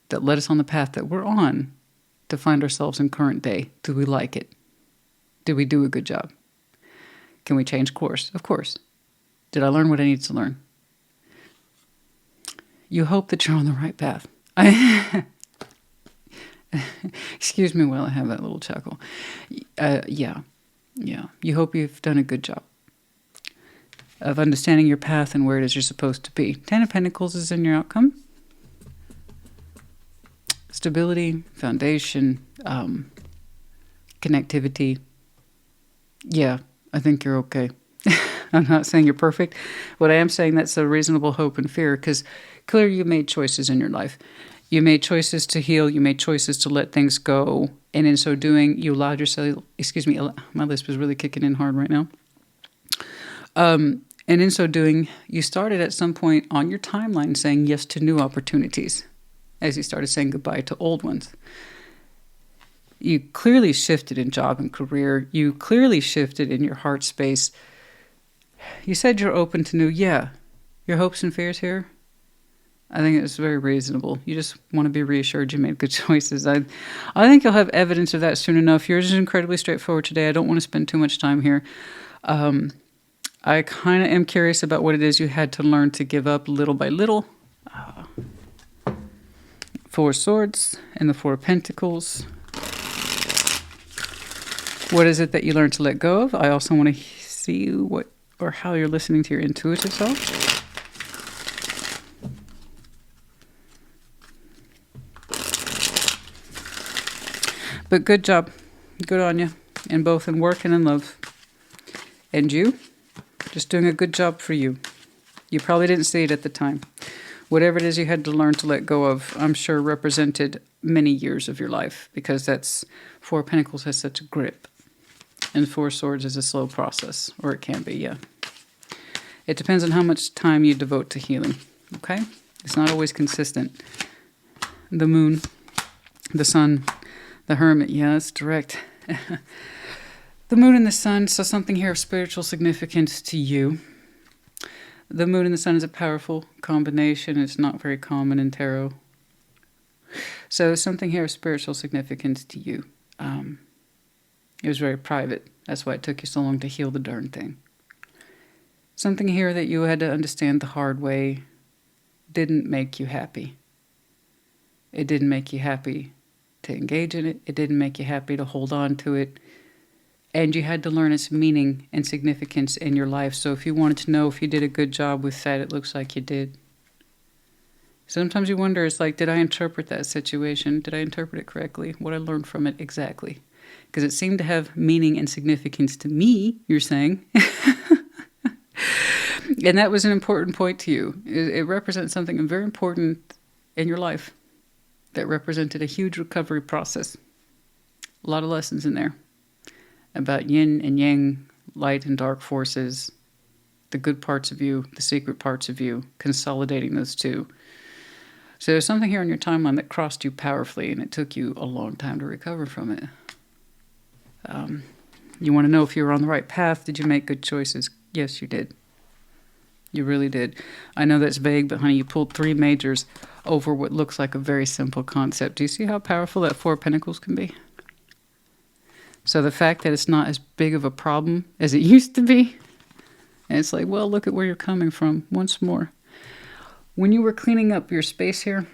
that led us on the path that we're on to find ourselves in current day. Do we like it? Did we do a good job? Can we change course? Of course. Did I learn what I need to learn? You hope that you're on the right path. Excuse me while I have that little chuckle. Yeah. You hope you've done a good job of understanding your path and where it is you're supposed to be. 10 of Pentacles is in your outcome. Stability, foundation, connectivity. Yeah, I think you're okay. I'm not saying you're perfect, but I am saying that's a reasonable hope and fear, because clearly you made choices in your life. You made choices to heal. You made choices to let things go. And in so doing, you allowed yourself, excuse me, my lisp is really kicking in hard right now. And in so doing, you started at some point on your timeline saying yes to new opportunities as you started saying goodbye to old ones. You clearly shifted in job and career. You clearly shifted in your heart space. You said you're open to new. Yeah. Your hopes and fears here, I think it's very reasonable. You just want to be reassured you made good choices. I think you'll have evidence of that soon enough. Yours is incredibly straightforward today. I don't want to spend too much time here. I kind of am curious about what it is you had to learn to give up little by little. Four Swords and the Four of Pentacles. What is it that you learned to let go of? I also want to see what or how you're listening to your intuitive self. But good job. Good on you. In both in work and in love. And you? Just doing a good job for you. You probably didn't see it at the time. Whatever it is you had to learn to let go of, I'm sure represented many years of your life, because that's Four of Pentacles has such a grip. And Four Swords is a slow process, or it can be, yeah. It depends on how much time you devote to healing, okay? It's not always consistent. The Moon, the Sun, the Hermit, yeah, that's direct. The Moon and the Sun, so something here of spiritual significance to you. The Moon and the Sun is a powerful combination. It's not very common in tarot. So something here of spiritual significance to you. It was very private. That's why it took you so long to heal the darn thing. Something here that you had to understand the hard way didn't make you happy. It didn't make you happy to engage in it. It didn't make you happy to hold on to it. And you had to learn its meaning and significance in your life. So if you wanted to know if you did a good job with that, it looks like you did. Sometimes you wonder, it's like, did I interpret that situation? Did I interpret it correctly? What I learned from it exactly? Because it seemed to have meaning and significance to me, you're saying. And that was an important point to you. It represents something very important in your life that represented a huge recovery process. A lot of lessons in there about yin and yang, light and dark forces, the good parts of you, the secret parts of you, consolidating those two. So there's something here on your timeline that crossed you powerfully, and it took you a long time to recover from it. You want to know if you were on the right path. Did you make good choices? Yes, you did. You really did. I know that's vague, but honey, you pulled 3 majors over what looks like a very simple concept. Do you see how powerful that Four of Pentacles can be? So the fact that it's not as big of a problem as it used to be, and it's like, well, look at where you're coming from once more. When you were cleaning up your space here,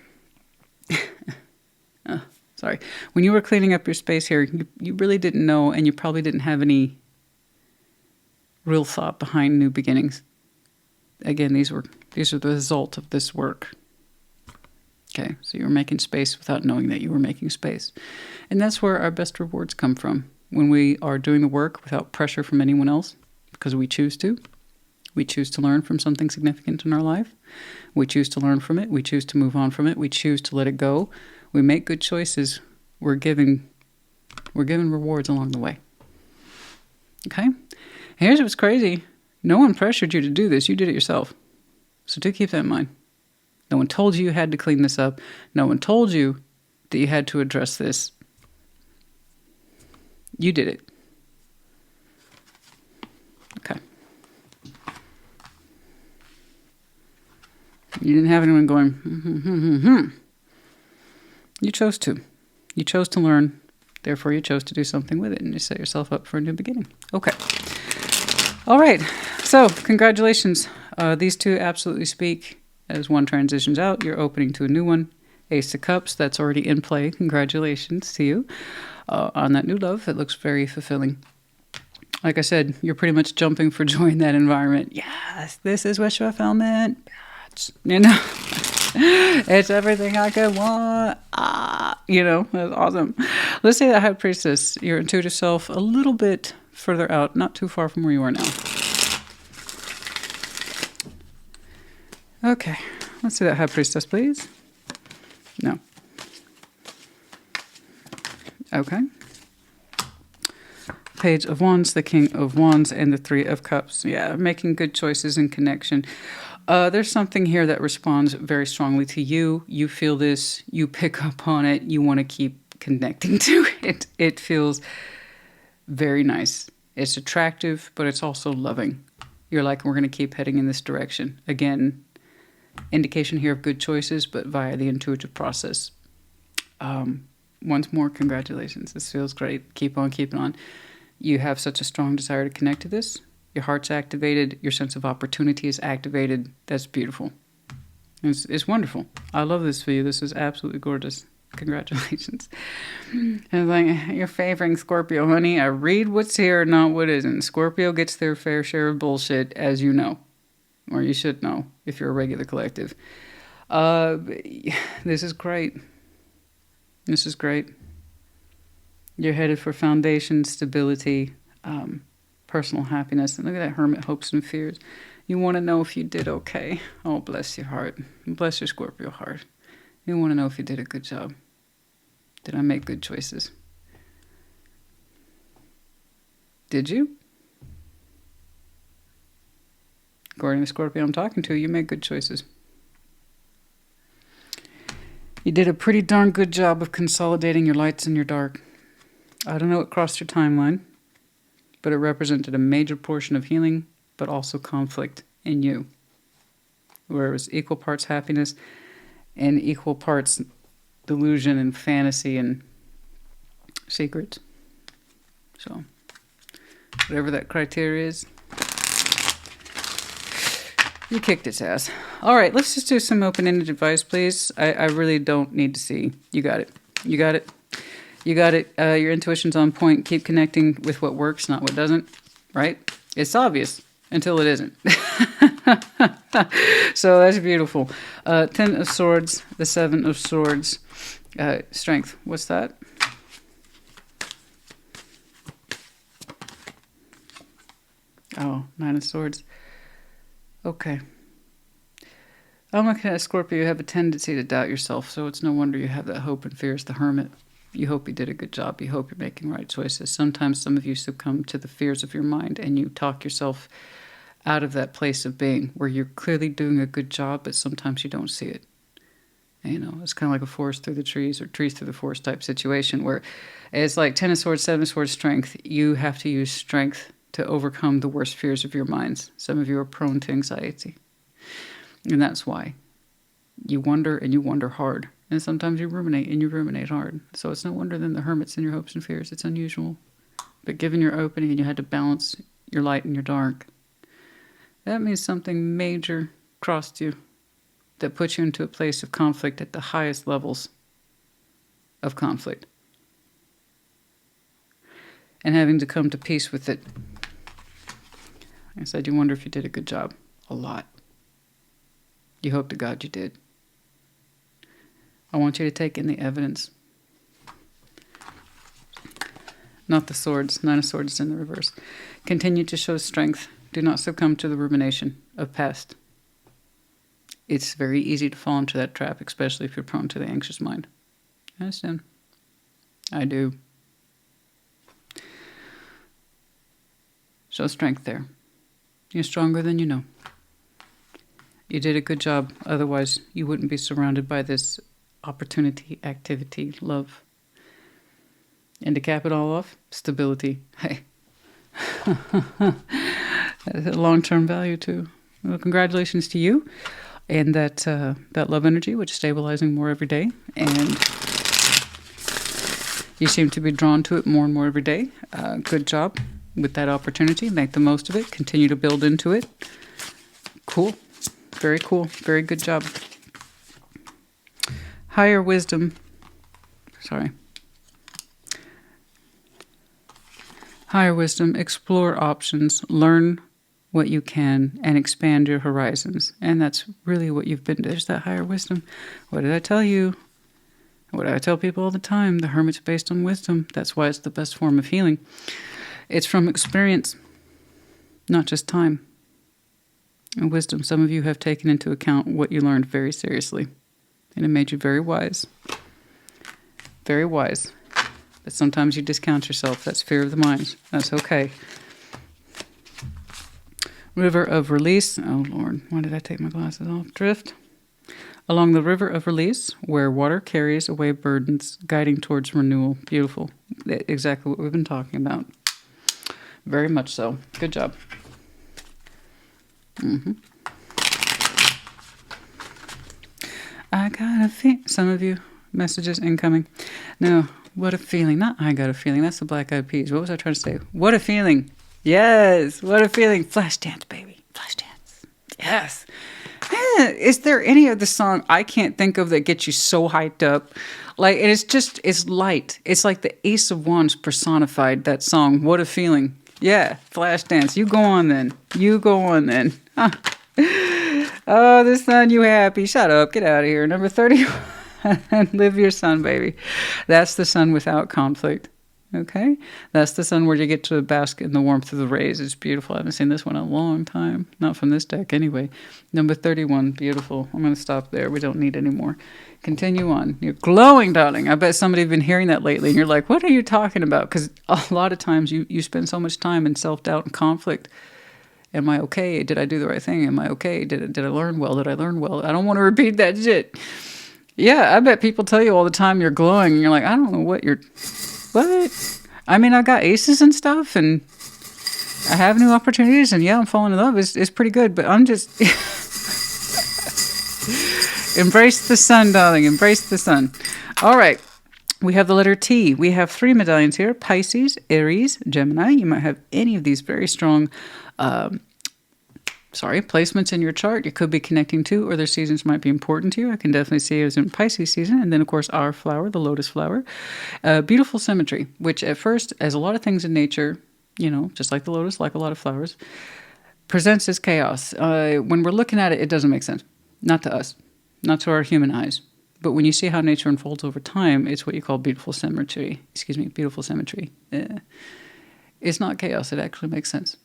when you were cleaning up your space here, you really didn't know, and you probably didn't have any real thought behind new beginnings. Again, these are the result of this work. Okay, so you were making space without knowing that you were making space. And that's where our best rewards come from. When we are doing the work without pressure from anyone else, because we choose to. We choose to learn from something significant in our life. We choose to learn from it. We choose to move on from it. We choose to let it go. We make good choices. We're given rewards along the way. Okay? Here's what's crazy. No one pressured you to do this. You did it yourself. So do keep that in mind. No one told you had to clean this up. No one told you that you had to address this. You did it. Okay. You didn't have anyone going, You chose to. You chose to learn. Therefore, you chose to do something with it, and you set yourself up for a new beginning. Okay. All right. So, congratulations. These two absolutely speak. As one transitions out, you're opening to a new one. Ace of Cups, that's already in play. Congratulations to you on that new love. It looks very fulfilling. Like I said, you're pretty much jumping for joy in that environment. Yes, this is what fulfillment. You know, it's everything I could want. That's awesome. Let's say that High Priestess, your intuitive self, a little bit further out, not too far from where you are now. Okay, let's see that High Priestess, please. No. Okay. Page of Wands, the King of Wands, and the Three of Cups. Yeah, making good choices in connection. There's something here that responds very strongly to you. You feel this. You pick up on it. You want to keep connecting to it. It feels very nice. It's attractive, but it's also loving. You're like, we're going to keep heading in this direction. Again, indication here of good choices, but via the intuitive process. Once more, congratulations. This feels great. Keep on keeping on. You have such a strong desire to connect to this. Your heart's activated. Your sense of opportunity is activated. That's beautiful. It's wonderful. I love this for you. This is absolutely gorgeous. Congratulations. And like, you're favoring Scorpio, honey. I read what's here, not what isn't. Scorpio gets their fair share of bullshit, as you know. Or you should know, if you're a regular collective. This is great. This is great. You're headed for foundation, stability, personal happiness. And look at that Hermit, hopes and fears. You want to know if you did okay. Oh, bless your heart. Bless your Scorpio heart. You want to know if you did a good job. Did I make good choices? Did you? According to Scorpio I'm talking to, you made good choices. You did a pretty darn good job of consolidating your lights and your dark. I don't know what crossed your timeline, but it represented a major portion of healing, but also conflict in you, where it was equal parts happiness and equal parts delusion and fantasy and secrets. So, whatever that criteria is, you kicked its ass. All right, let's just do some open-ended advice, please. I really don't need to see. You got it. You got it. You got it. Your intuition's on point. Keep connecting with what works, not what doesn't. Right? It's obvious until it isn't. So that's beautiful. 10 of Swords, the 7 of Swords. Strength. What's that? Oh, 9 of Swords. Okay. I'm looking at Scorpio. You have a tendency to doubt yourself, so it's no wonder you have that hope and fear as the Hermit. You hope you did a good job. You hope you're making right choices. Sometimes some of you succumb to the fears of your mind and you talk yourself out of that place of being where you're clearly doing a good job, but sometimes you don't see it. And, you know, it's kind of like a forest through the trees or trees through the forest type situation where it's like 10 of Swords, 7 of Swords strength. You have to use strength to overcome the worst fears of your minds. Some of you are prone to anxiety. And that's why you wonder and you wonder hard. And sometimes you ruminate and you ruminate hard. So it's no wonder then the Hermit's in your hopes and fears. It's unusual. But given your opening and you had to balance your light and your dark, that means something major crossed you that puts you into a place of conflict at the highest levels of conflict. And having to come to peace with it. Like I said, you wonder if you did a good job. A lot. You hope to God you did. I want you to take in the evidence. Not the swords. 9 of Swords is in the reverse. Continue to show strength. Do not succumb to the rumination of past. It's very easy to fall into that trap, especially if you're prone to the anxious mind. I understand. I do. Show strength there. You're stronger than you know. You did a good job. Otherwise, you wouldn't be surrounded by this opportunity, activity, love. And to cap it all off, stability. Hey. That's a long-term value too. Well, congratulations to you and that love energy, which is stabilizing more every day. And you seem to be drawn to it more and more every day. Good job with that opportunity. Make the most of it. Continue to build into it. Cool. Very cool. Very good job. Higher wisdom. Sorry. Higher wisdom. Explore options. Learn what you can and expand your horizons. And that's really what you've been. There's that higher wisdom. What did I tell you? What I tell people all the time, the hermit's based on wisdom. That's why it's the best form of healing. It's from experience, not just time. And wisdom, some of you have taken into account what you learned very seriously. And it made you very wise. Very wise. But sometimes you discount yourself. That's fear of the mind. That's okay. River of release. Oh, Lord. Why did I take my glasses off? Drift. Along the river of release, where water carries away burdens, guiding towards renewal. Beautiful. Exactly what we've been talking about. Very much so. Good job. I got a feeling. Some of you, messages incoming. No, what a feeling. Not I got a feeling. That's the Black Eyed Peas. What was I trying to say? What a feeling. Yes, what a feeling. Flash dance, baby. Flash dance. Yes. Is there any other song I can't think of that gets you so hyped up? Like, and it's light. It's like the Ace of Wands personified, that song. What a feeling. Yeah, flash dance. You go on then. You go on then. Huh. Oh, the sun, you happy. Shut up. Get out of here. Number 31. Live your sun, baby. That's the sun without conflict. Okay? That's the sun where you get to bask in the warmth of the rays. It's beautiful. I haven't seen this one in a long time. Not from this deck anyway. Number 31. Beautiful. I'm going to stop there. We don't need any more. Continue on. You're glowing, darling. I bet somebody's been hearing that lately, and you're like, what are you talking about? Because a lot of times you spend so much time in self-doubt and conflict. Am I okay? Did I do the right thing? Am I okay? Did I learn well? Did I learn well? I don't want to repeat that shit. Yeah, I bet people tell you all the time you're glowing, and you're like, I don't know what you're... What? I mean, I got aces and stuff, and I have new opportunities, and yeah, I'm falling in love. It's pretty good, but I'm just... Embrace the sun, darling. Embrace the sun. All right. We have the letter T. We have 3 medallions here. Pisces, Aries, Gemini. You might have any of these very strong... placements in your chart. You could be connecting to, or their seasons might be important to you. I can definitely see it as in Pisces season. And then, of course, our flower, the lotus flower. Beautiful symmetry, which at first, as a lot of things in nature, you know, just like the lotus, like a lot of flowers, presents as chaos. When we're looking at it, it doesn't make sense. Not to us. Not to our human eyes. But when you see how nature unfolds over time, it's what you call beautiful symmetry. Beautiful symmetry. It's not chaos. It actually makes sense.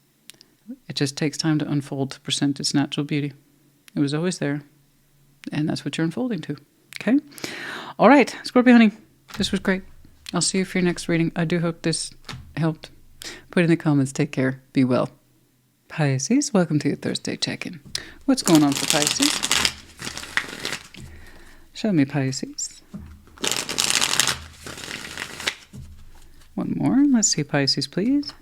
It just takes time to unfold to present its natural beauty. It was always there. And that's what you're unfolding to. Okay? All right, Scorpio honey. This was great. I'll see you for your next reading. I do hope this helped. Put in the comments. Take care. Be well. Pisces, welcome to your Thursday check-in. What's going on for Pisces? Show me Pisces. One more. Let's see Pisces, please.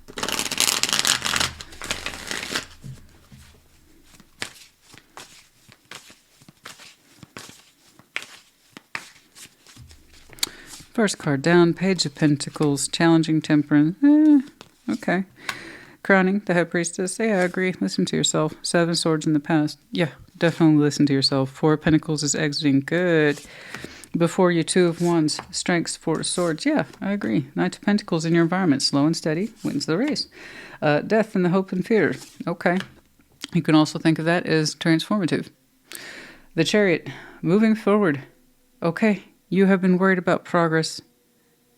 First card down, Page of Pentacles, Challenging Temperance. Okay. Crowning, the Head Priestess. Yeah, I agree. Listen to yourself. 7 Swords in the past. Yeah, definitely listen to yourself. 4 of Pentacles is exiting. Good. Before you, 2 of Wands. Strengths, 4 of Swords. Yeah, I agree. Knight of Pentacles in your environment. Slow and steady wins the race. Death and the hope and fear. Okay. You can also think of that as transformative. The Chariot, moving forward. Okay. You have been worried about progress.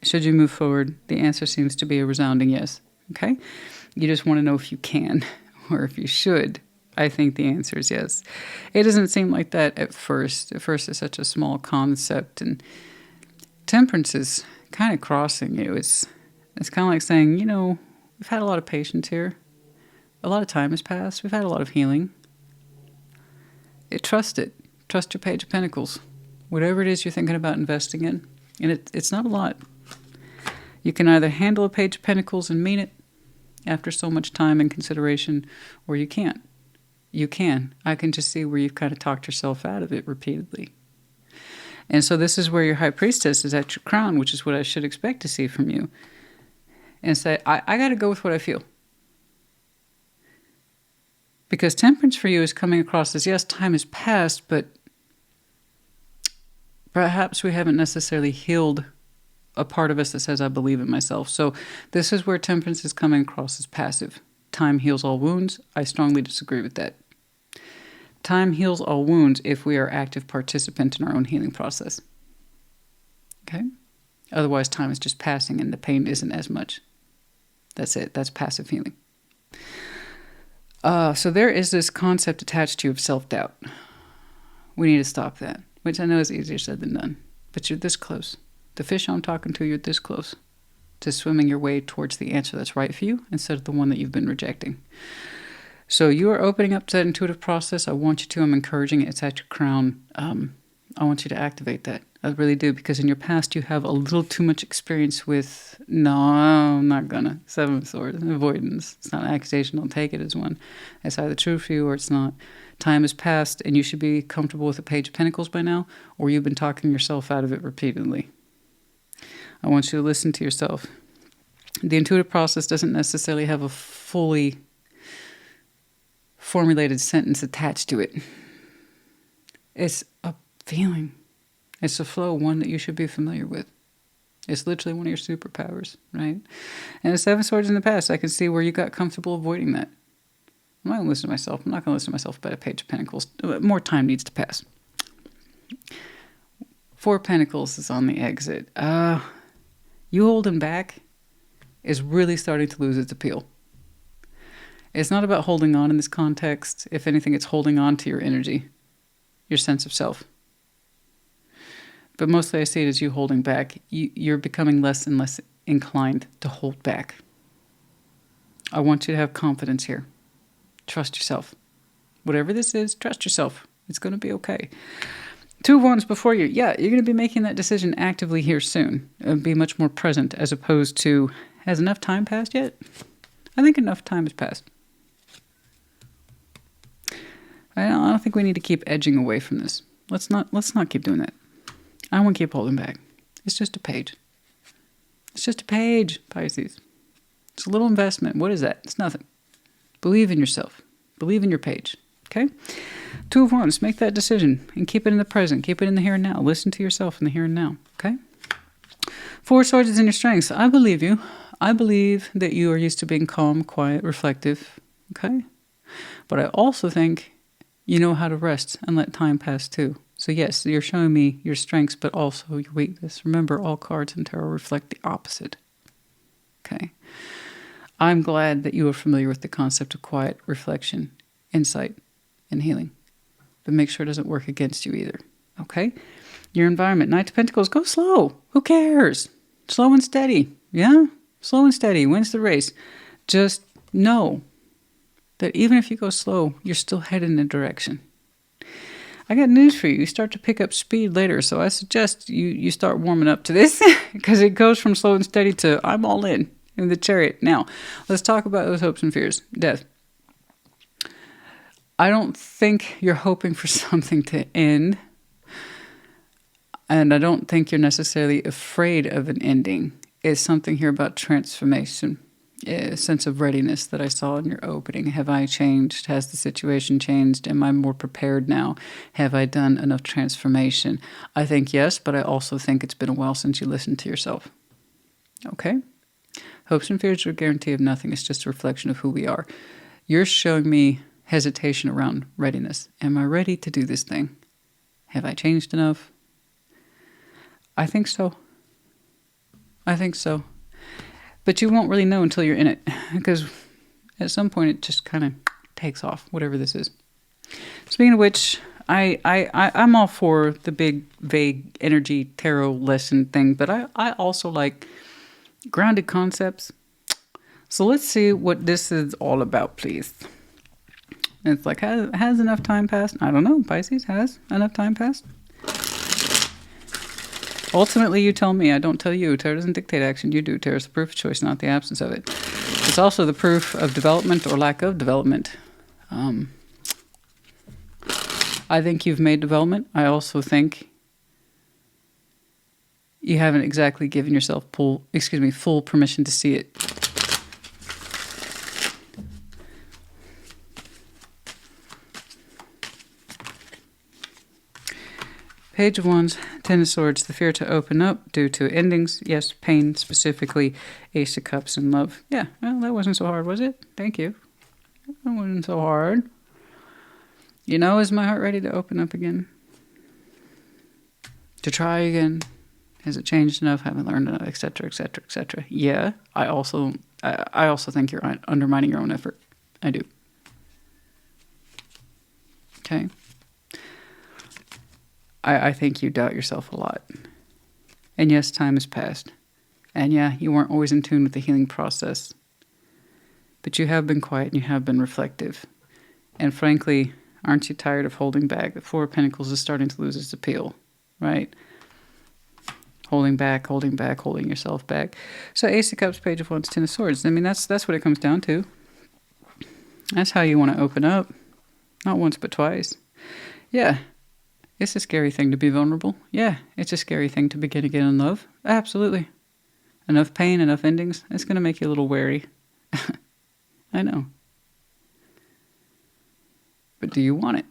Should you move forward? The answer seems to be a resounding yes. Okay? You just want to know if you can or if you should. I think the answer is yes. It doesn't seem like that at first. At first, it's such a small concept. And temperance is kind of crossing you. It's kind of like saying, you know, we've had a lot of patience here. A lot of time has passed. We've had a lot of healing. Trust it. Trust your Page of Pentacles. Whatever it is you're thinking about investing in. And it's not a lot. You can either handle a Page of Pentacles and mean it after so much time and consideration, or you can't. You can. I can just see where you've kind of talked yourself out of it repeatedly. And so this is where your High Priestess is at your crown, which is what I should expect to see from you. And say, I got to go with what I feel. Because Temperance for you is coming across as, yes, time has passed, but perhaps we haven't necessarily healed a part of us that says, I believe in myself. So this is where Temperance is coming across as passive. Time heals all wounds. I strongly disagree with that. Time heals all wounds if we are active participants in our own healing process. Okay? Otherwise, time is just passing and the pain isn't as much. That's it. That's passive healing. So there is this concept attached to you of self-doubt. We need to stop that, which I know is easier said than done. But you're this close. The fish I'm talking to, you're this close to swimming your way towards the answer that's right for you instead of the one that you've been rejecting. So you are opening up to that intuitive process. I want you to. I'm encouraging it. It's at your crown. I want you to activate that. I really do, because in your past you have a little too much experience with, no, I'm not gonna. Seven of Swords, avoidance. It's not an accusation. Don't take it as one. It's either true for you or it's not. Time has passed and you should be comfortable with the Page of Pentacles by now, or you've been talking yourself out of it repeatedly. I want you to listen to yourself. The intuitive process doesn't necessarily have a fully formulated sentence attached to it. It's a feeling. It's a flow, one that you should be familiar with. It's literally one of your superpowers, right? And the Seven of Swords in the past, I can see where you got comfortable avoiding that. I'm not going to listen to myself. I'm not going to listen to myself about a Page of Pentacles. More time needs to pass. Four of Pentacles is on the exit. You holding back is really starting to lose its appeal. It's not about holding on in this context. If anything, it's holding on to your energy, your sense of self. But mostly I see it as you holding back. You're becoming less and less inclined to hold back. I want you to have confidence here. Trust yourself. Whatever this is, trust yourself. It's going to be okay. Two of Wands before you. Yeah, you're going to be making that decision actively here soon. And be much more present as opposed to, has enough time passed yet? I think enough time has passed. I don't think we need to keep edging away from this. Let's not keep doing that. I don't want to keep holding back. It's just a page. It's just a page, Pisces. It's a little investment. What is that? It's nothing. Believe in yourself. Believe in your page. Okay? Two of Wands. Make that decision and keep it in the present. Keep it in the here and now. Listen to yourself in the here and now. Okay? Four of Swords is in your strengths. I believe you. I believe that you are used to being calm, quiet, reflective. Okay? But I also think you know how to rest and let time pass too. So yes, you're showing me your strengths, but also your weakness. Remember, all cards in tarot reflect the opposite. Okay? I'm glad that you are familiar with the concept of quiet reflection, insight, and healing. But make sure it doesn't work against you either. Okay? Your environment. Knight of Pentacles. Go slow. Who cares? Slow and steady. Yeah? Slow and steady. Wins the race. Just know that even if you go slow, you're still headed in a direction. I got news for you. You start to pick up speed later, so I suggest you start warming up to this because it goes from slow and steady to I'm all in the Chariot. Now, let's talk about those hopes and fears. Death. I don't think you're hoping for something to end, and I don't think you're necessarily afraid of an ending. It's something here about transformation. A sense of readiness that I saw in your opening. Have I changed? Has the situation changed? Am I more prepared now? Have I done enough transformation? I think yes, but I also think it's been a while since you listened to yourself. Okay? Hopes and fears are a guarantee of nothing. It's just a reflection of who we are. You're showing me hesitation around readiness. Am I ready to do this thing? Have I changed enough? I think so. I think so. But you won't really know until you're in it, because at some point it just kind of takes off, whatever this is. Speaking of which, I'm all for the big, vague energy tarot lesson thing, but I also like grounded concepts. So let's see what this is all about, please. It's like, has enough time passed? I don't know. Pisces, has enough time passed? Ultimately, you tell me. I don't tell you. Tarot doesn't dictate action. You do. Tarot is the proof of choice, not the absence of it. It's also the proof of development or lack of development. I think you've made development. I also think you haven't exactly given yourself full permission to see it. Page of Wands, Ten of Swords, the fear to open up due to endings. Yes, pain specifically. Ace of Cups and love. Yeah, well, that wasn't so hard, was it? Thank you. That wasn't so hard. You know, is my heart ready to open up again? To try again? Has it changed enough? Haven't learned enough, etc., etc., etc. Yeah, I also think you're undermining your own effort. I do. Okay. I think you doubt yourself a lot. And yes, time has passed. And yeah, you weren't always in tune with the healing process. But you have been quiet and you have been reflective. And frankly, aren't you tired of holding back? The Four of Pentacles is starting to lose its appeal, right? Holding back, holding yourself back. So Ace of Cups, Page of Wands, Ten of Swords. I mean, that's what it comes down to. That's how you want to open up. Not once, but twice. Yeah. It's a scary thing to be vulnerable. Yeah, it's a scary thing to begin again in love. Absolutely. Enough pain, enough endings. It's going to make you a little wary. I know. But do you want it?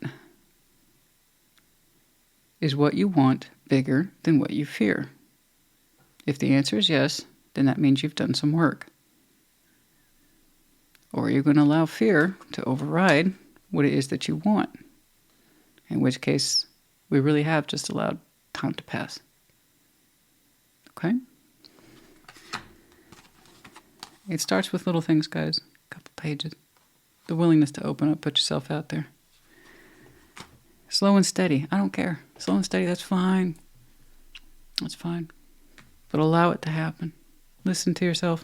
Is what you want bigger than what you fear? If the answer is yes, then that means you've done some work. Or are you going to allow fear to override what it is that you want? In which case, we really have just allowed time to pass. Okay? It starts with little things, guys. A couple pages. The willingness to open up, put yourself out there. Slow and steady. I don't care. Slow and steady, that's fine. That's fine. But allow it to happen. Listen to yourself.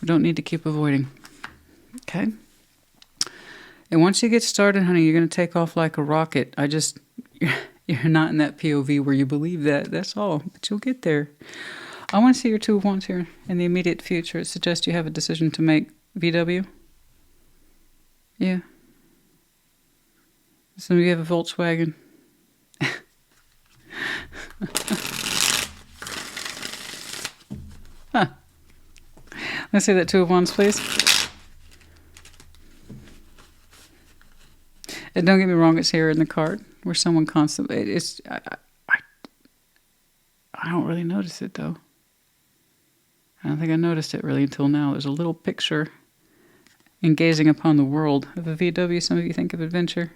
We don't need to keep avoiding. Okay? And once you get started, honey, you're going to take off like a rocket. You're not in that POV where you believe that. That's all. But you'll get there. I want to see your Two of Wands here in the immediate future. It suggests you have a decision to make. VW? Yeah. So you have a Volkswagen. Huh. Let's see that Two of Wands, please. And don't get me wrong, it's here in the card where someone constantly. I don't really notice it though. I don't think I noticed it really until now. There's a little picture in gazing upon the world of a VW. Some of you think of adventure.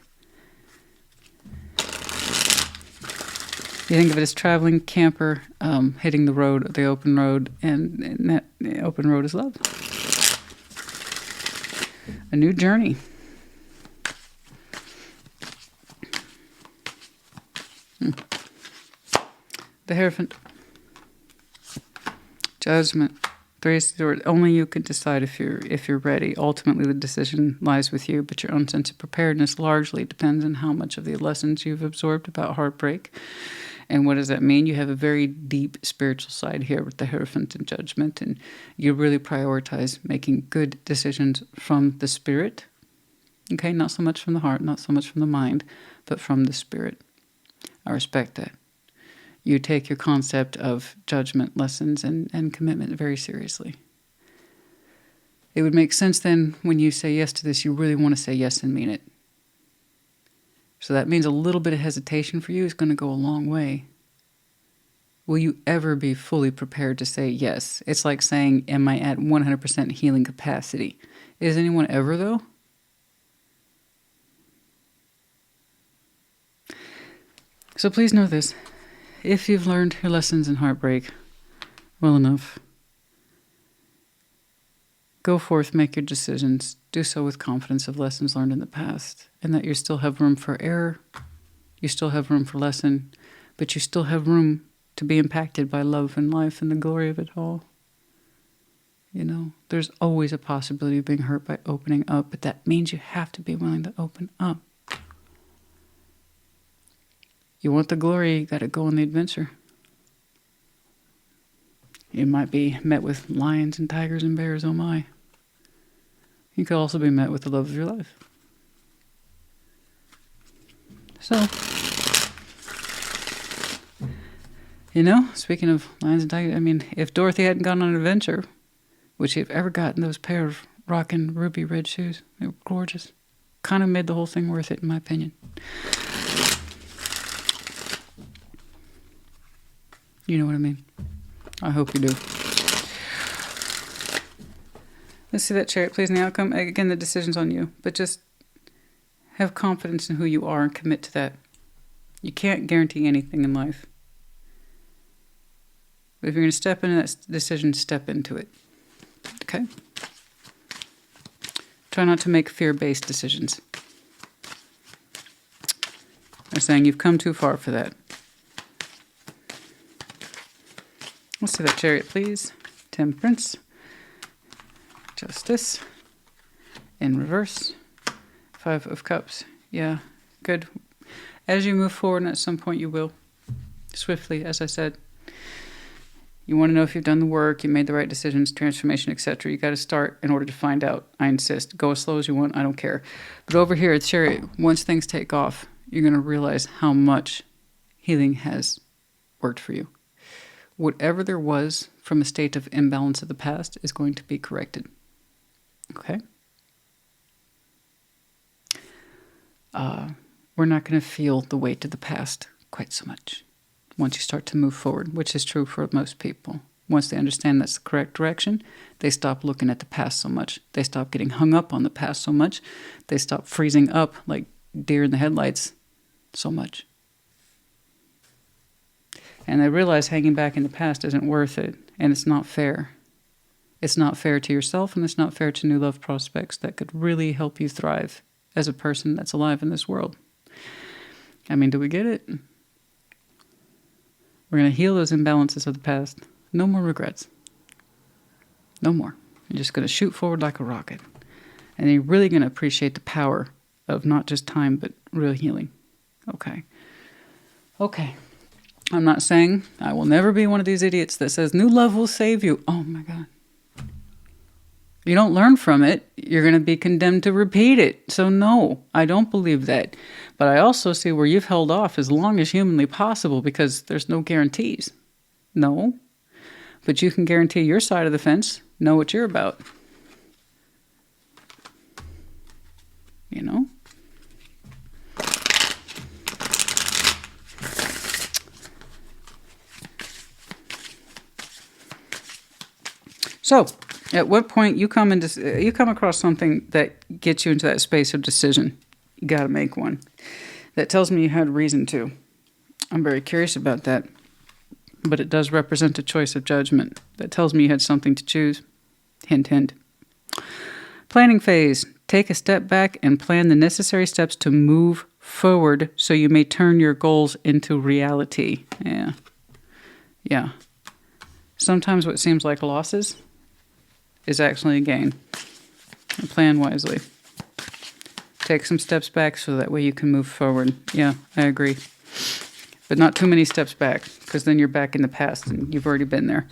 You think of it as traveling camper, hitting the road, the open road, and that open road is love. A new journey. The Hierophant. Judgment. Three of Swords. Only you can decide if you're ready. Ultimately, the decision lies with you, but your own sense of preparedness largely depends on how much of the lessons you've absorbed about heartbreak. And what does that mean? You have a very deep spiritual side here with the Hierophant and Judgment, and you really prioritize making good decisions from the spirit. Okay, not so much from the heart, not so much from the mind, but from the spirit. I respect that. You take your concept of judgment, lessons, and commitment very seriously. It would make sense then when you say yes to this, you really want to say yes and mean it. So that means a little bit of hesitation for you is going to go a long way. Will you ever be fully prepared to say yes? It's like saying, am I at 100% healing capacity? Is anyone ever, though? So please know this. If you've learned your lessons in heartbreak well enough, go forth, make your decisions. Do so with confidence of lessons learned in the past, and that you still have room for error, you still have room for lesson, but you still have room to be impacted by love and life and the glory of it all. You know, there's always a possibility of being hurt by opening up, but that means you have to be willing to open up. You want the glory, you got to go on the adventure. You might be met with lions and tigers and bears, oh my. You could also be met with the love of your life. So, you know, speaking of lions and tigers, I mean, if Dorothy hadn't gone on an adventure, would she have ever gotten those pair of rockin' ruby red shoes? They were gorgeous. Kind of made the whole thing worth it, in my opinion. You know what I mean? I hope you do. Let's see that Chariot, please, in the outcome. Again, the decision's on you, but just have confidence in who you are and commit to that. You can't guarantee anything in life. But if you're going to step into that decision, step into it. Okay? Try not to make fear-based decisions. They're saying you've come too far for that. Let's see that Chariot, please. Temperance. Justice. In reverse. 5 of Cups. Yeah, good. As you move forward, and at some point you will. Swiftly, as I said. You want to know if you've done the work, you made the right decisions, transformation, etc. You got to start in order to find out. I insist. Go as slow as you want. I don't care. But over here at Chariot, once things take off, you're going to realize how much healing has worked for you. Whatever there was from a state of imbalance of the past is going to be corrected. Okay? We're not going to feel the weight of the past quite so much once you start to move forward, which is true for most people. Once they understand that's the correct direction, they stop looking at the past so much. They stop getting hung up on the past so much. They stop freezing up like deer in the headlights so much. And they realize hanging back in the past isn't worth it, and it's not fair. It's not fair to yourself, and it's not fair to new love prospects that could really help you thrive as a person that's alive in this world. I mean, do we get it? We're going to heal those imbalances of the past. No more regrets. No more. You're just going to shoot forward like a rocket. And you're really going to appreciate the power of not just time, but real healing. Okay. Okay. I'm not saying I will never be one of these idiots that says new love will save you. Oh my God. You don't learn from it, you're going to be condemned to repeat it. So no, I don't believe that. But I also see where you've held off as long as humanly possible because there's no guarantees. No. But you can guarantee your side of the fence, know what you're about. You know? So, at what point you come across something that gets you into that space of decision, you got to make one. That tells me you had reason to. I'm very curious about that. But it does represent a choice of judgment. That tells me you had something to choose. Hint, hint. Planning phase. Take a step back and plan the necessary steps to move forward so you may turn your goals into reality. Yeah. Yeah. Sometimes what seems like losses is actually a gain. And plan wisely. Take some steps back so that way you can move forward. Yeah, I agree. But not too many steps back, because then you're back in the past and you've already been there.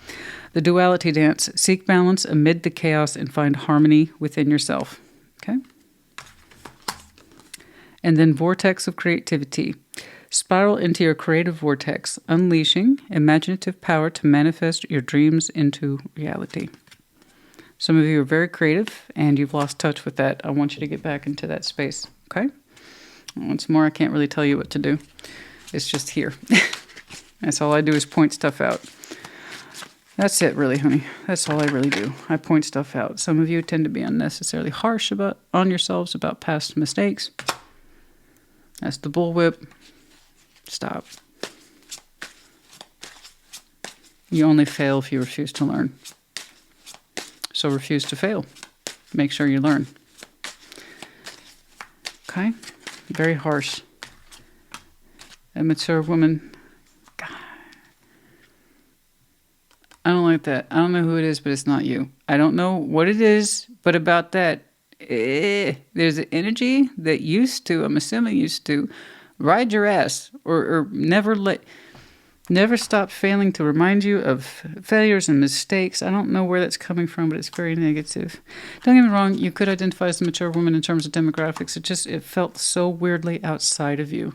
The duality dance. Seek balance amid the chaos and find harmony within yourself. Okay? And then vortex of creativity. Spiral into your creative vortex, unleashing imaginative power to manifest your dreams into reality. Some of you are very creative, and you've lost touch with that. I want you to get back into that space, okay? Once more, I can't really tell you what to do. It's just here. That's all I do is point stuff out. That's it, really, honey. That's all I really do. I point stuff out. Some of you tend to be unnecessarily harsh on yourselves about past mistakes. That's the bullwhip. Stop. You only fail if you refuse to learn. So refuse to fail. Make sure you learn. Okay? Very harsh. A mature woman. God. I don't with that. I don't know who it is, but it's not you. I don't know what it is, but about that, there's an energy that used to, I'm assuming used to, ride your ass or never stop failing to remind you of failures and mistakes. I don't know where that's coming from, but it's very negative. Don't get me wrong, you could identify as a mature woman in terms of demographics. It felt so weirdly outside of you.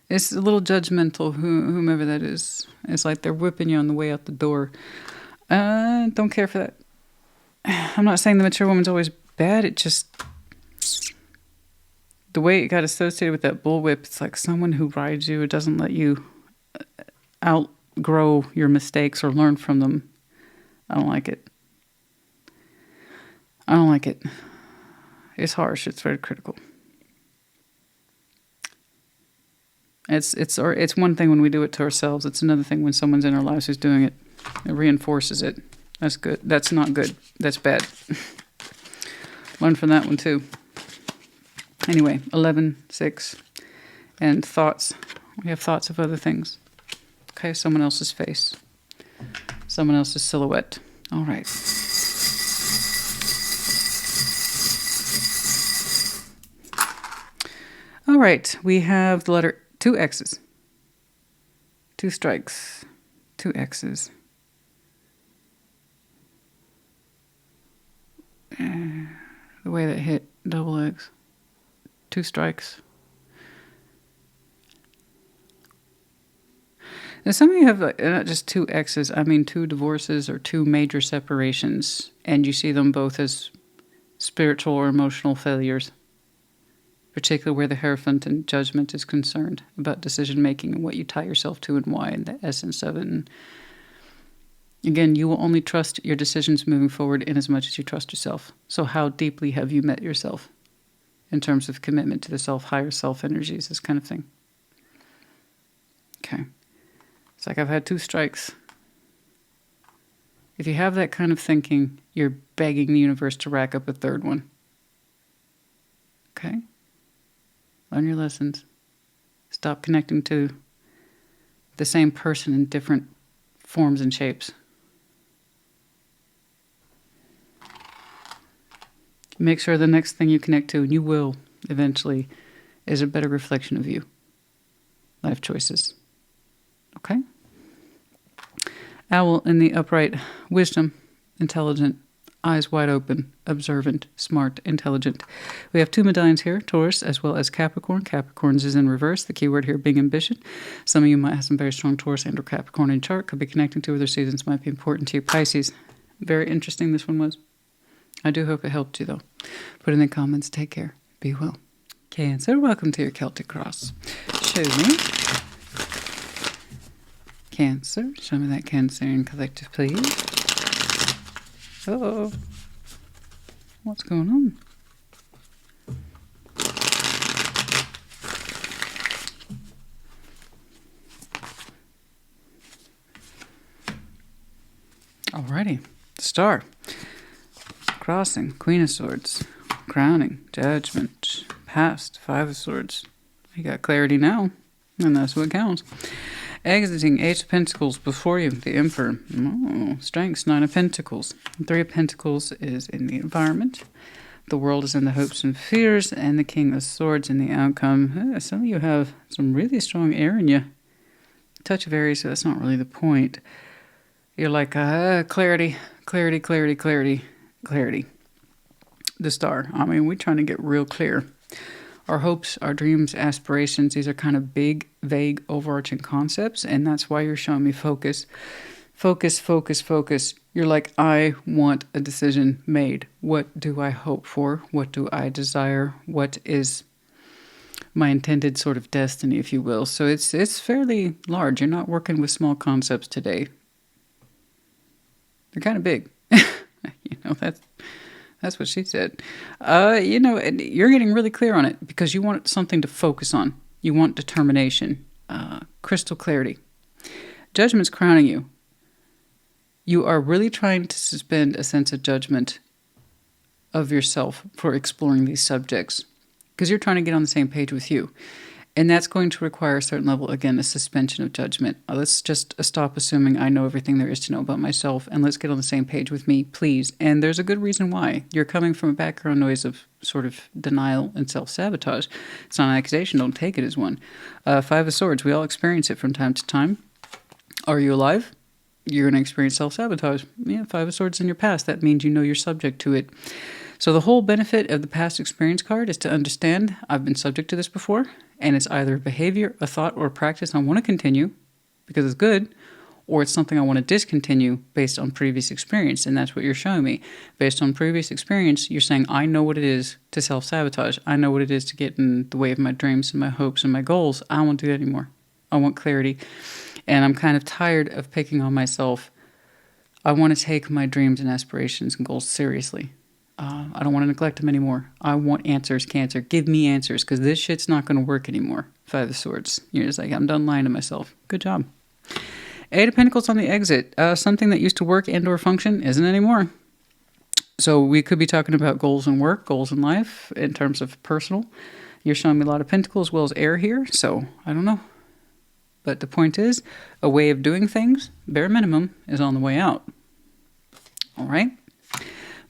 It's a little judgmental, whomever that is. It's like they're whipping you on the way out the door. Don't care for that. I'm not saying the mature woman's always bad. It just... the way it got associated with that bullwhip, it's like someone who rides you. It doesn't let you outgrow your mistakes or learn from them. I don't like it. I don't like it. It's harsh. It's very critical. It's one thing when we do it to ourselves. It's another thing when someone's in our lives who's doing it. It reinforces it. That's good. That's not good. That's bad. Learn from that one too. Anyway, 11, 6, and thoughts. We have thoughts of other things. Okay, someone else's face. Someone else's silhouette. All right. All right, we have the letter 2 X's. 2 strikes. 2 X's. The way that hit, double X. 2 strikes. Now some of you have not just 2 X's, I mean 2 divorces or 2 major separations, and you see them both as spiritual or emotional failures, particularly where the Hierophant and Judgment is concerned about decision making and what you tie yourself to and why and the essence of it. And again, you will only trust your decisions moving forward in as much as you trust yourself. So how deeply have you met yourself in terms of commitment to the self, higher self energies, this kind of thing? Okay. It's like I've had 2 strikes. If you have that kind of thinking, you're begging the universe to rack up a 3rd one. Okay? Learn your lessons. Stop connecting to the same person in different forms and shapes. Make sure the next thing you connect to, and you will eventually, is a better reflection of you. Life choices. Okay? Owl in the upright. Wisdom. Intelligent. Eyes wide open. Observant. Smart. Intelligent. We have 2 medallions here. Taurus as well as Capricorn. Capricorn's is in reverse. The key word here being ambition. Some of you might have some very strong Taurus and or Capricorn in your chart. Could be connecting to other seasons. Might be important to you. Pisces. Very interesting this one was. I do hope it helped you, though. Put in the comments. Take care. Be well. Cancer, welcome to your Celtic cross. Show me. Cancer. Show me that Cancerian collective, please. Uh-oh. What's going on? Alrighty. Star. Crossing, Queen of Swords, Crowning, Judgment, Past, 5 of Swords. You got clarity now, and that's what counts. Exiting, 8 of Pentacles before you, the Emperor. Oh, Strengths, 9 of Pentacles. 3 of Pentacles is in the environment. The World is in the hopes and fears, and the King of Swords in the outcome. Some of you have some really strong air in you. Touch of Aries, so that's not really the point. You're like, clarity, clarity, clarity, clarity. Clarity. The Star. I mean, we're trying to get real clear. Our hopes, our dreams, aspirations, these are kind of big, vague, overarching concepts, and that's why you're showing me focus. Focus, focus, focus. You're like, I want a decision made. What do I hope for? What do I desire? What is my intended sort of destiny, if you will? So it's fairly large. You're not working with small concepts today. They're kind of big. That's what she said. And you're getting really clear on it because you want something to focus on. You want determination, crystal clarity. Judgment's crowning you. You are really trying to suspend a sense of judgment of yourself for exploring these subjects because you're trying to get on the same page with you. And that's going to require a certain level, again, a suspension of judgment. Let's just stop assuming I know everything there is to know about myself, and let's get on the same page with me, please. And there's a good reason why. You're coming from a background noise of sort of denial and self-sabotage. It's not an accusation. Don't take it as one. Five of Swords. We all experience it from time to time. Are you alive? You're going to experience self-sabotage. Yeah, Five of Swords in your past. That means you know you're subject to it. So the whole benefit of the past experience card is to understand I've been subject to this before, and it's either a behavior, a thought, or a practice I want to continue because it's good, or it's something I want to discontinue based on previous experience, and that's what you're showing me. Based on previous experience, you're saying I know what it is to self-sabotage. I know what it is to get in the way of my dreams and my hopes and my goals. I don't want to do that anymore. I want clarity, and I'm kind of tired of picking on myself. I want to take my dreams and aspirations and goals seriously. I don't want to neglect them anymore. I want answers, Cancer. Give me answers, because this shit's not going to work anymore. Five of Swords. You're just like, I'm done lying to myself. Good job. Eight of Pentacles on the exit. Something that used to work and or function isn't anymore. So we could be talking about goals in work, goals in life, in terms of personal. You're showing me a lot of Pentacles as well as air here, so I don't know. But the point is, a way of doing things, bare minimum, is on the way out. All right?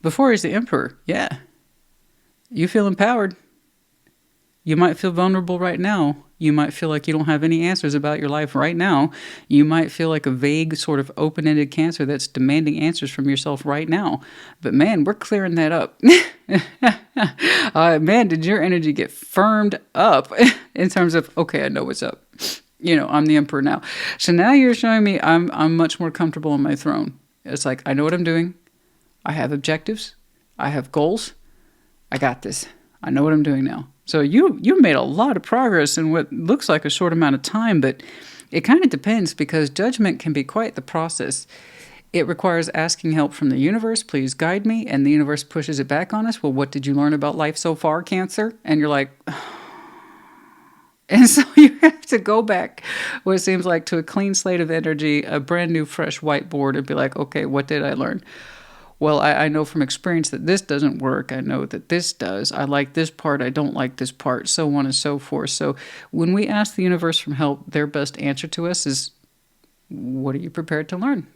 Before is the Emperor. Yeah. You feel empowered. You might feel vulnerable right now. You might feel like you don't have any answers about your life right now. You might feel like a vague sort of open-ended Cancer that's demanding answers from yourself right now. But man, we're clearing that up. Man, did your energy get firmed up in terms of, okay, I know what's up. You know, I'm the Emperor now. So now you're showing me I'm much more comfortable on my throne. It's like, I know what I'm doing. I have objectives. I have goals. I got this. I know what I'm doing now. So you made a lot of progress in what looks like a short amount of time, but it kind of depends, because judgment can be quite the process. It requires asking help from the universe. Please guide me. And the universe pushes it back on us. Well, what did you learn about life so far, Cancer? And you're like... And so you have to go back, what it seems like, to a clean slate of energy, a brand new, fresh whiteboard, and be like, okay, what did I learn? Well, I know from experience that this doesn't work. I know that this does. I like this part. I don't like this part, so on and so forth. So when we ask the universe for help, their best answer to us is, what are you prepared to learn?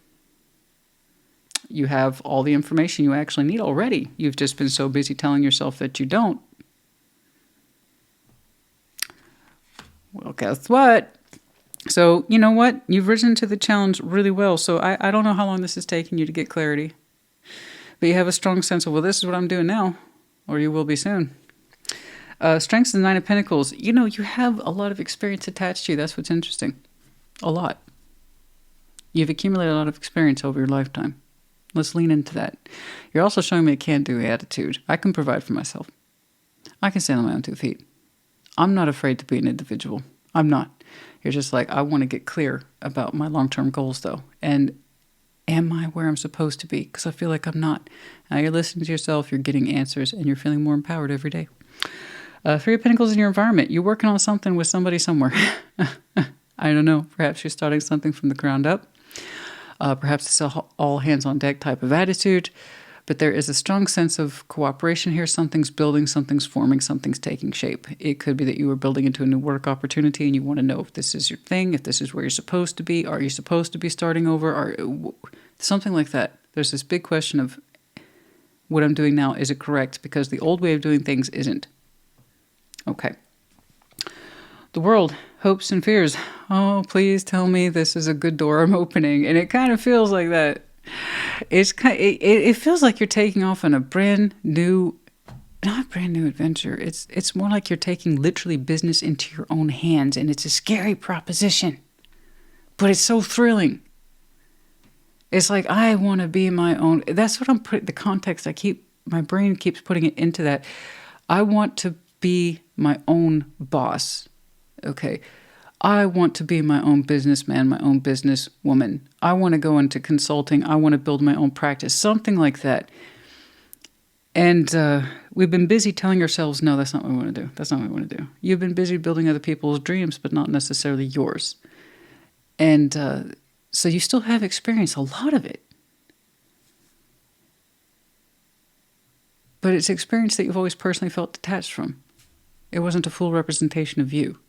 You have all the information you actually need already. You've just been so busy telling yourself that you don't. Well, guess what? So, you know what? You've risen to the challenge really well. So I don't know how long this has taken you to get clarity. But you have a strong sense of, well, this is what I'm doing now. Or you will be soon. Strengths of the Nine of Pentacles. You know, you have a lot of experience attached to you. That's what's interesting. A lot. You've accumulated a lot of experience over your lifetime. Let's lean into that. You're also showing me a can-do attitude. I can provide for myself. I can stand on my own 2 feet. I'm not afraid to be an individual. I'm not. You're just like, I want to get clear about my long-term goals, though. And am I where I'm supposed to be? Because I feel like I'm not. Now you're listening to yourself, you're getting answers, and you're feeling more empowered every day. Three of Pentacles in your environment. You're working on something with somebody somewhere. I don't know. Perhaps you're starting something from the ground up. Perhaps it's a all hands on deck type of attitude. But there is a strong sense of cooperation here. Something's building, something's forming, something's taking shape. It could be that you are building into a new work opportunity and you want to know if this is your thing, if this is where you're supposed to be. Are you supposed to be starting over? Or something like that. There's this big question of what I'm doing now, is it correct? Because the old way of doing things isn't. Okay. The World, hopes and fears. Oh, please tell me this is a good door I'm opening. And it kind of feels like that. It feels like you're taking off on a brand new, not brand new adventure. It's more like you're taking literally business into your own hands, and it's a scary proposition, but it's so thrilling. It's like, I want to be my own. That's what I'm putting the context. My brain keeps putting it into that. I want to be my own boss. Okay. I want to be my own businessman, my own businesswoman. I want to go into consulting. I want to build my own practice, something like that. And we've been busy telling ourselves, no, that's not what we want to do. That's not what we want to do. You've been busy building other people's dreams, but not necessarily yours. And so you still have experience, a lot of it. But it's experience that you've always personally felt detached from. It wasn't a full representation of you.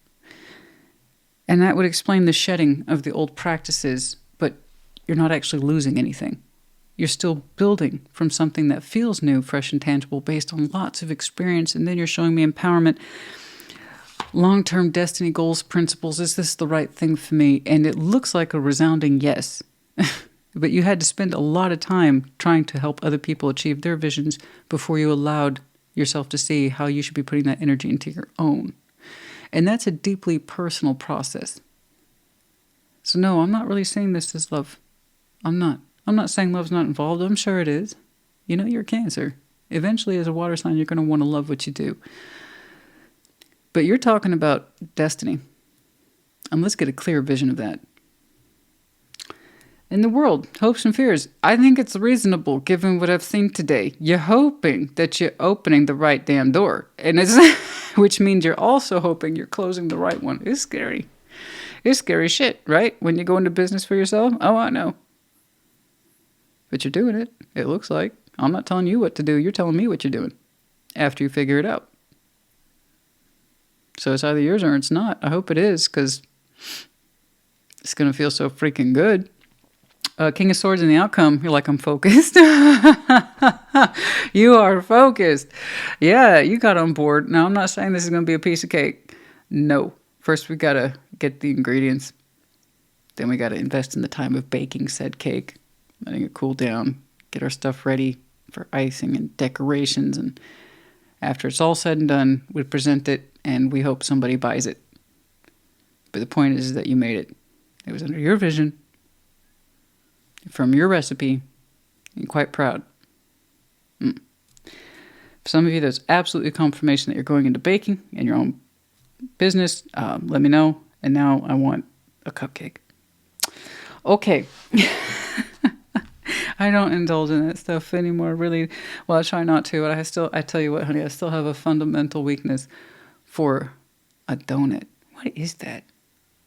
And that would explain the shedding of the old practices, but you're not actually losing anything. You're still building from something that feels new, fresh, and tangible based on lots of experience. And then you're showing me empowerment, long-term destiny goals, principles. Is this the right thing for me? And it looks like a resounding yes. But you had to spend a lot of time trying to help other people achieve their visions before you allowed yourself to see how you should be putting that energy into your own. And that's a deeply personal process. So no, I'm not really saying this as love. I'm not. I'm not saying love's not involved. I'm sure it is. You know, you're Cancer. Eventually, as a water sign, you're going to want to love what you do. But you're talking about destiny. And let's get a clear vision of that. In the world, hopes and fears. I think it's reasonable given what I've seen today. You're hoping that you're opening the right damn door. And it's which means you're also hoping you're closing the right one. It's scary. It's scary shit, right? When you go into business for yourself. Oh, I know. But you're doing it. It looks like. I'm not telling you what to do. You're telling me what you're doing. After you figure it out. So it's either yours or it's not. I hope it is, because it's going to feel so freaking good. King of Swords in the outcome. You're like, I'm focused. You are focused. Yeah, you got on board. Now, I'm not saying this is going to be a piece of cake. No. First, we got to get the ingredients. Then we got to invest in the time of baking said cake. Letting it cool down. Get our stuff ready for icing and decorations. And after it's all said and done, we present it and we hope somebody buys it. But the point is that you made it. It was under your vision. From your recipe, and quite proud. For some of you, there's absolutely confirmation that you're going into baking in your own business. Let me know. And now I want a cupcake. Okay. I don't indulge in that stuff anymore, really. Well, I try not to, but I tell you what, honey, I still have a fundamental weakness for a donut. What is that?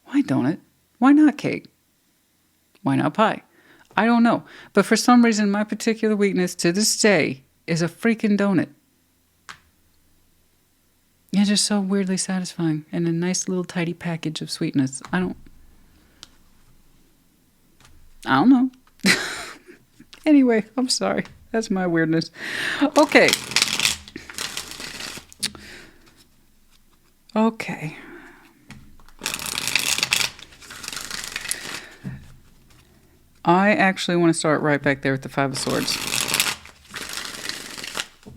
Why donut? Why not cake? Why not pie? I don't know. But for some reason, my particular weakness to this day is a freaking donut. It's just so weirdly satisfying and a nice little tidy package of sweetness. I don't know. Anyway, I'm sorry. That's my weirdness. Okay. Okay. I actually want to start right back there with the Five of Swords.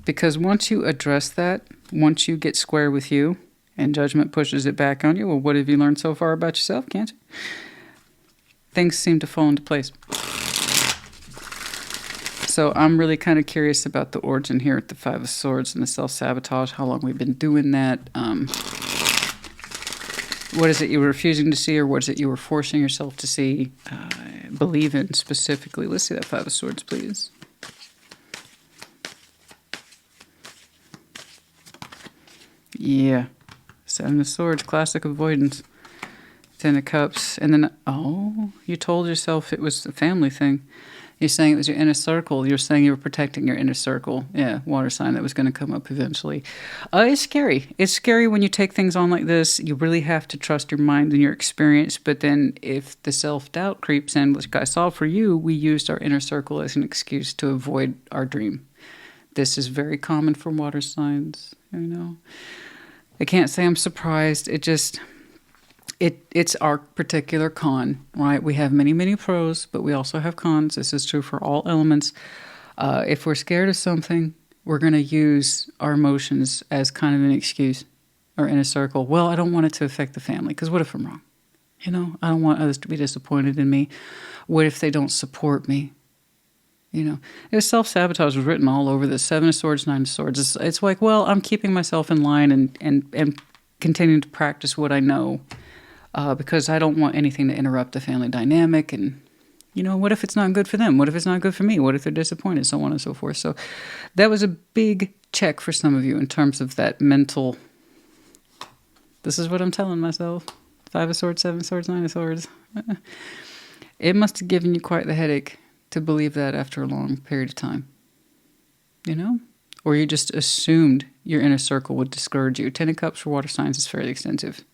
Because once you address that, once you get square with you, and judgment pushes it back on you, well, what have you learned so far about yourself, Cancer? Things seem to fall into place. So I'm really kind of curious about the origin here at the Five of Swords and the self-sabotage, how long we've been doing that. What is it you were refusing to see, or what is it you were forcing yourself to see, believe in specifically? Let's see that Five of Swords, please. Yeah. Seven of Swords, classic avoidance. Ten of Cups. And then, oh, you told yourself it was a family thing. You're saying it was your inner circle. You're saying you were protecting your inner circle. Yeah, water sign that was going to come up eventually. It's scary. It's scary when you take things on like this. You really have to trust your mind and your experience. But then if the self-doubt creeps in, which I saw for you, we used our inner circle as an excuse to avoid our dream. This is very common for water signs, you know. I can't say I'm surprised. It's our particular con, right? We have many, many pros, but we also have cons. This is true for all elements. If we're scared of something, we're going to use our emotions as kind of an excuse or in a circle. Well, I don't want it to affect the family, because what if I'm wrong? You know, I don't want others to be disappointed in me. What if they don't support me? You know, there's self-sabotage was written all over this. Seven of Swords, Nine of Swords. It's like, well, I'm keeping myself in line and continuing to practice what I know. Because I don't want anything to interrupt the family dynamic. And, you know, what if it's not good for them? What if it's not good for me? What if they're disappointed? So on and so forth. So that was a big check for some of you in terms of that mental, this is what I'm telling myself. Five of Swords, Seven of Swords, Nine of Swords. It must have given you quite the headache to believe that after a long period of time. You know? Or you just assumed your inner circle would discourage you. Ten of Cups for water signs is fairly extensive.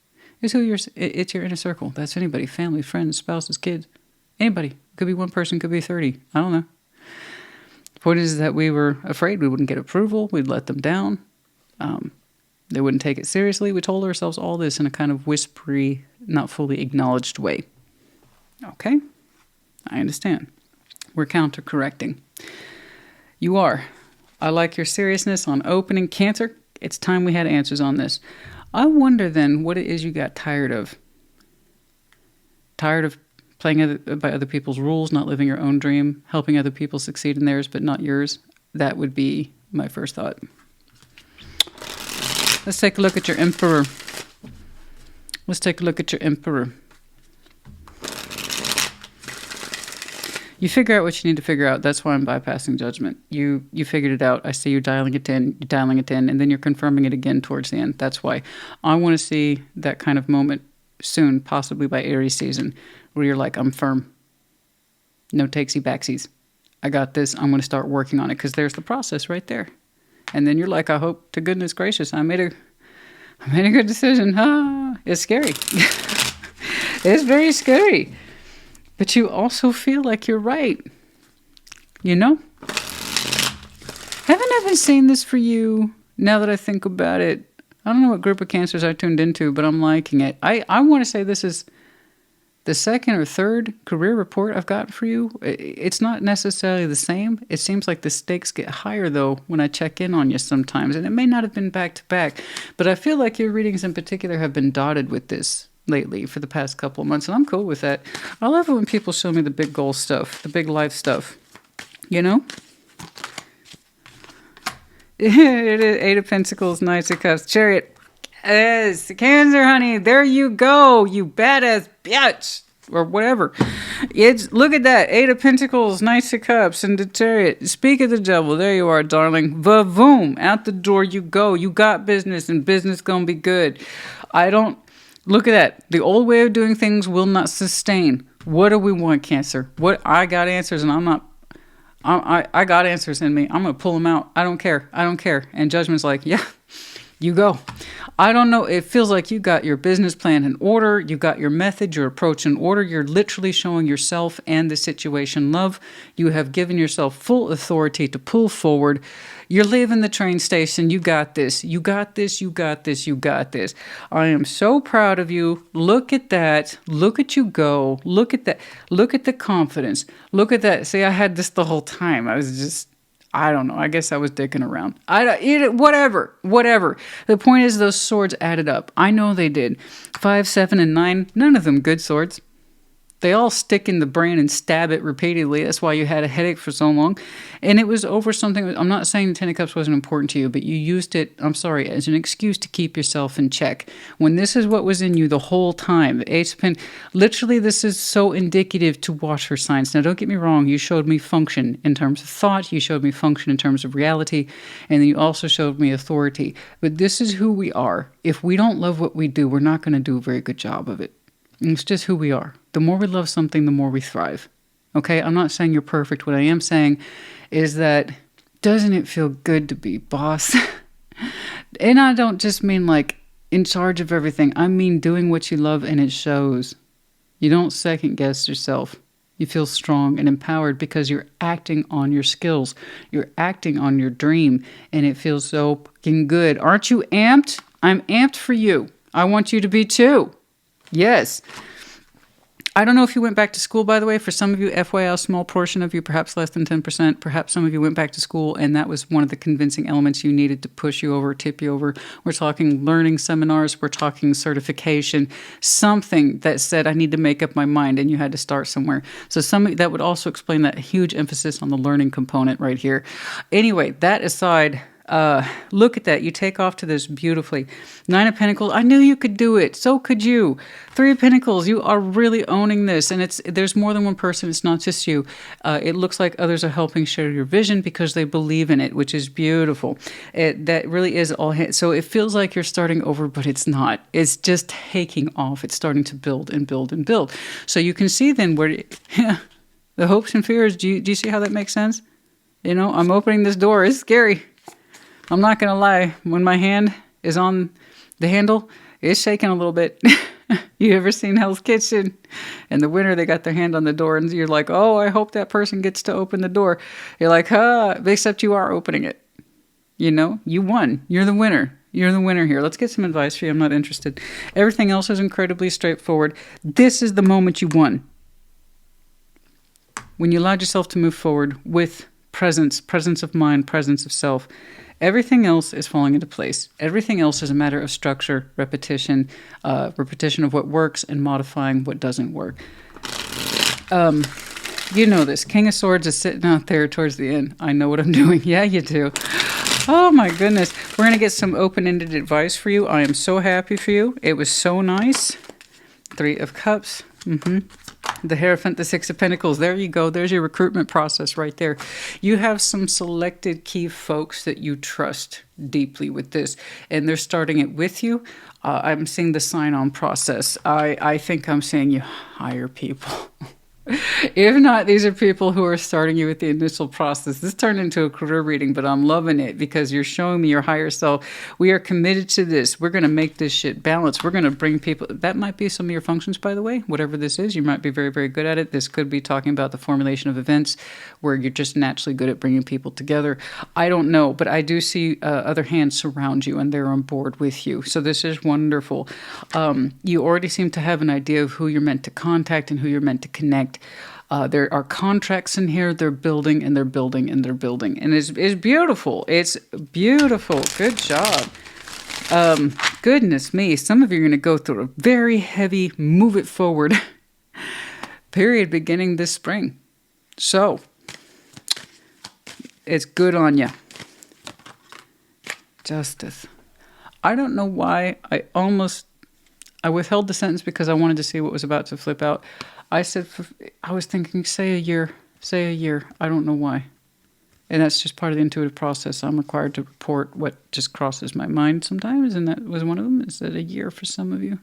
It's it's your inner circle. That's anybody, family, friends, spouses, kids, anybody. Could be one person, could be 30. I don't know. The point is that we were afraid we wouldn't get approval. We'd let them down. They wouldn't take it seriously. We told ourselves all this in a kind of whispery, not fully acknowledged way. Okay, I understand. We're counter-correcting. You are. I like your seriousness on opening. Cancer, it's time we had answers on this. I wonder then what it is you got tired of. Tired of playing by other people's rules, not living your own dream, helping other people succeed in theirs but not yours. That would be my first thought. Let's take a look at your Emperor. Let's take a look at your Emperor. You figure out what you need to figure out. That's why I'm bypassing judgment. You figured it out. I see you dialing it in, and then you're confirming it again towards the end. That's why I want to see that kind of moment soon, possibly by Aries season, where you're like, I'm firm. No takesy backsies. I got this. I'm going to start working on it, because there's the process right there. And then you're like, I hope to goodness gracious, I made a good decision. It's scary. It's very scary. But you also feel like you're right. You know? Haven't I been saying this for you now that I think about it? I don't know what group of Cancers I tuned into, but I'm liking it. I want to say this is the second or third career report I've got for you. It's not necessarily the same. It seems like the stakes get higher, though, when I check in on you sometimes. And it may not have been back to back, but I feel like your readings in particular have been dotted with this lately for the past couple of months, and I'm cool with that. I love it when people show me the big goal stuff, the big life stuff. You know? It is 8 of Pentacles, Knights of Cups, Chariot. Yes, Cancer, honey. There you go, you badass bitch. Or whatever. Look at that. 8 of Pentacles, Knights of Cups, and the Chariot. Speak of the devil. There you are, darling. Va-voom. Out the door you go. You got business, and business gonna be good. Look at that. The old way of doing things will not sustain. What do we want, Cancer? I got answers, and I got answers in me. I'm going to pull them out. I don't care. And Judgment's like, yeah, you go. I don't know. It feels like you got your business plan in order. You got your method, your approach in order. You're literally showing yourself and the situation love. You have given yourself full authority to pull forward. You're leaving the train station. You got this. You got this. You got this. You got this. I am so proud of you. Look at that. Look at you go. Look at that. Look at the confidence. Look at that. See, I had this the whole time. I was just... I don't know. I guess I was dicking around. Whatever. The point is those swords added up. I know they did. 5, 7, and 9. None of them good swords. They all stick in the brain and stab it repeatedly. That's why you had a headache for so long. And it was over something. I'm not saying the Ten of Cups wasn't important to you, but you used it, I'm sorry, as an excuse to keep yourself in check. When this is what was in you the whole time. The Ace of Pentacles. Literally, this is so indicative to water signs. Now, don't get me wrong. You showed me function in terms of thought. You showed me function in terms of reality. And then you also showed me authority. But this is who we are. If we don't love what we do, we're not going to do a very good job of it. It's just who we are. The more we love something, the more we thrive. Okay? I'm not saying you're perfect. What I am saying is that doesn't it feel good to be boss? And I don't just mean like in charge of everything. I mean doing what you love and it shows. You don't second guess yourself. You feel strong and empowered because you're acting on your skills. You're acting on your dream and it feels so fucking good. Aren't you amped? I'm amped for you. I want you to be too. Yes. I don't know if you went back to school, by the way. For some of you, FYI, a small portion of you, perhaps less than 10%, perhaps some of you went back to school, and that was one of the convincing elements you needed to push you over, tip you over. We're talking learning seminars. We're talking certification, something that said, I need to make up my mind, and you had to start somewhere. So that would also explain that huge emphasis on the learning component right here. Anyway, that aside... look at that. You take off to this beautifully. 9 of Pentacles. I knew you could do it. So could you. 3 of Pentacles. You are really owning this. And there's more than one person. It's not just you. It looks like others are helping share your vision because they believe in it, which is beautiful. That really is all. So it feels like you're starting over, but it's not. It's just taking off. It's starting to build and build and build. So you can see then where the hopes and fears. Do you see how that makes sense? You know, I'm opening this door. It's scary. I'm not going to lie. When my hand is on the handle, it's shaking a little bit. You ever seen Hell's Kitchen? In the winter, they got their hand on the door, and you're like, oh, I hope that person gets to open the door. You're like, except you are opening it. You know, you won. You're the winner. You're the winner here. Let's get some advice for you. I'm not interested. Everything else is incredibly straightforward. This is the moment you won. When you allowed yourself to move forward with presence of mind, presence of self, everything else is falling into place. Everything else is a matter of structure, repetition of what works and modifying what doesn't work. You know this. King of Swords is sitting out there towards the end. I know what I'm doing. Yeah, you do. Oh my goodness. We're going to get some open-ended advice for you. I am so happy for you. It was so nice. 3 of Cups. The Hierophant, the 6 of Pentacles. There you go. There's your recruitment process right there. You have some selected key folks that you trust deeply with this, and they're starting it with you. I'm seeing the sign-on process. I think I'm seeing you hire people. If not, these are people who are starting you with the initial process. This turned into a career reading, but I'm loving it because you're showing me your higher self. We are committed to this. We're going to make this shit balanced. We're going to bring people. That might be some of your functions, by the way. Whatever this is, you might be very, very good at it. This could be talking about the formulation of events where you're just naturally good at bringing people together. I don't know, but I do see other hands surround you and they're on board with you. So this is wonderful. You already seem to have an idea of who you're meant to contact and who you're meant to connect. There are contracts in here. They're building and they're building and they're building. And it's beautiful. It's beautiful. Good job. Goodness me. Some of you are going to go through a very heavy move it forward period beginning this spring. So it's good on you. Justice. I don't know why I withheld the sentence because I wanted to see what was about to flip out. I was thinking, say a year. I don't know why. And that's just part of the intuitive process. I'm required to report what just crosses my mind sometimes, and that was one of them. Is that a year for some of you?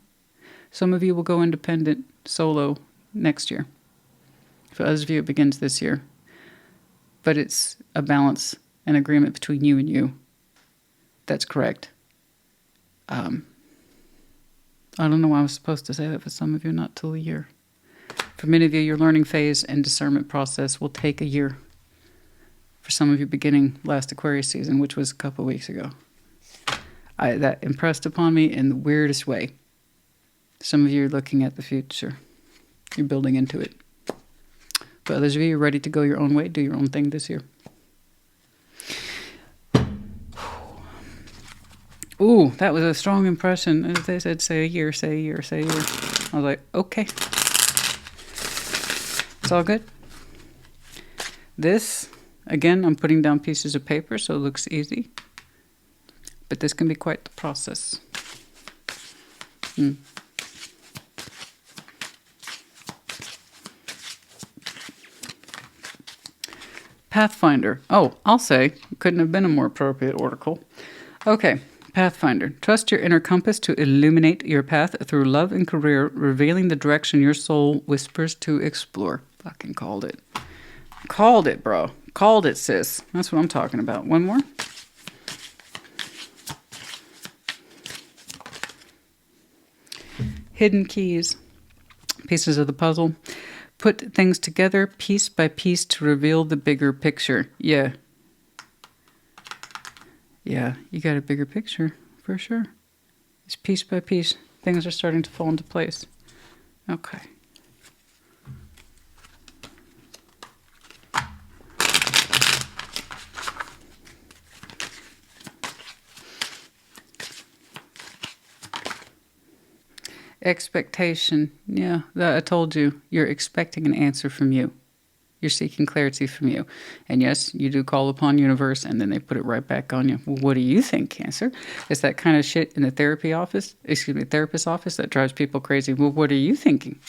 Some of you will go independent, solo, next year. For others of you, it begins this year. But it's a balance, an agreement between you and you. That's correct. I don't know why I was supposed to say that for some of you, not till a year. For many of you, your learning phase and discernment process will take a year. For some of you, beginning last Aquarius season, which was a couple of weeks ago. That impressed upon me in the weirdest way. Some of you are looking at the future. You're building into it. But others of you are ready to go your own way, do your own thing this year. Ooh, that was a strong impression. As they said, say a year, say a year, say a year. I was like, okay. It's all good. This, again, I'm putting down pieces of paper so it looks easy. But this can be quite the process. Pathfinder. Oh, I'll say, couldn't have been a more appropriate oracle. Okay. Pathfinder. Trust your inner compass to illuminate your path through love and career, revealing the direction your soul whispers to explore. Fucking called it. Called it, bro. Called it, sis. That's what I'm talking about. One more. Hidden keys. Pieces of the puzzle. Put things together piece by piece to reveal the bigger picture. Yeah. Yeah, you got a bigger picture, for sure. It's piece by piece. Things are starting to fall into place. Okay. Expectation. Yeah, I told you. You're expecting an answer from you. You're seeking clarity from you. And yes, you do call upon universe, and then they put it right back on you. Well, what do you think, Cancer? It's that kind of shit in the therapist's office that drives people crazy. Well, what are you thinking?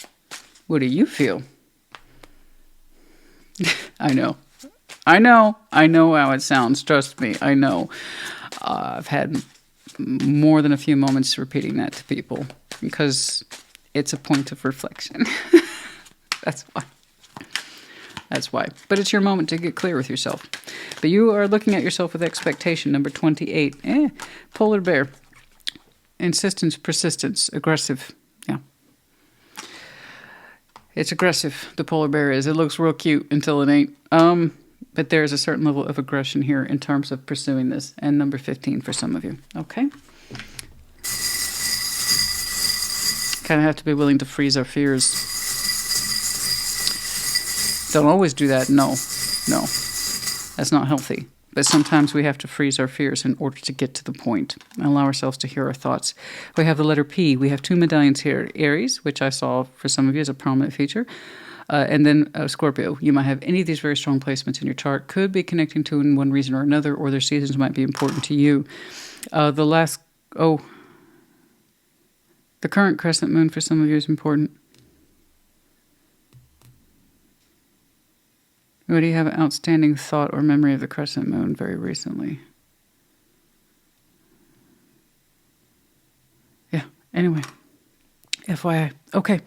What do you feel? I know how it sounds. Trust me, I know. I've had more than a few moments repeating that to people because it's a point of reflection. That's why. That's why. But it's your moment to get clear with yourself. But you are looking at yourself with expectation. Number 28. Polar bear. Insistence, persistence, aggressive. Yeah. It's aggressive, the polar bear is. It looks real cute until it ain't. But there's a certain level of aggression here in terms of pursuing this. And number 15 for some of you. Okay? Kind of have to be willing to freeze our fears. Don't always do that. No. No. That's not healthy. But sometimes we have to freeze our fears in order to get to the point and allow ourselves to hear our thoughts. We have the letter P. We have 2 medallions here. Aries, which I saw for some of you as a prominent feature. And then Scorpio. You might have any of these very strong placements in your chart. Could be connecting to in one reason or another, or their seasons might be important to you. The current crescent moon for some of you is important. Or do you have an outstanding thought or memory of the crescent moon very recently? Yeah, anyway. FYI. Okay.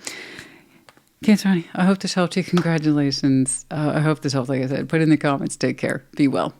Cancer, honey, I hope this helped you. Congratulations. I hope this helped, like I said. Put in the comments. Take care. Be well.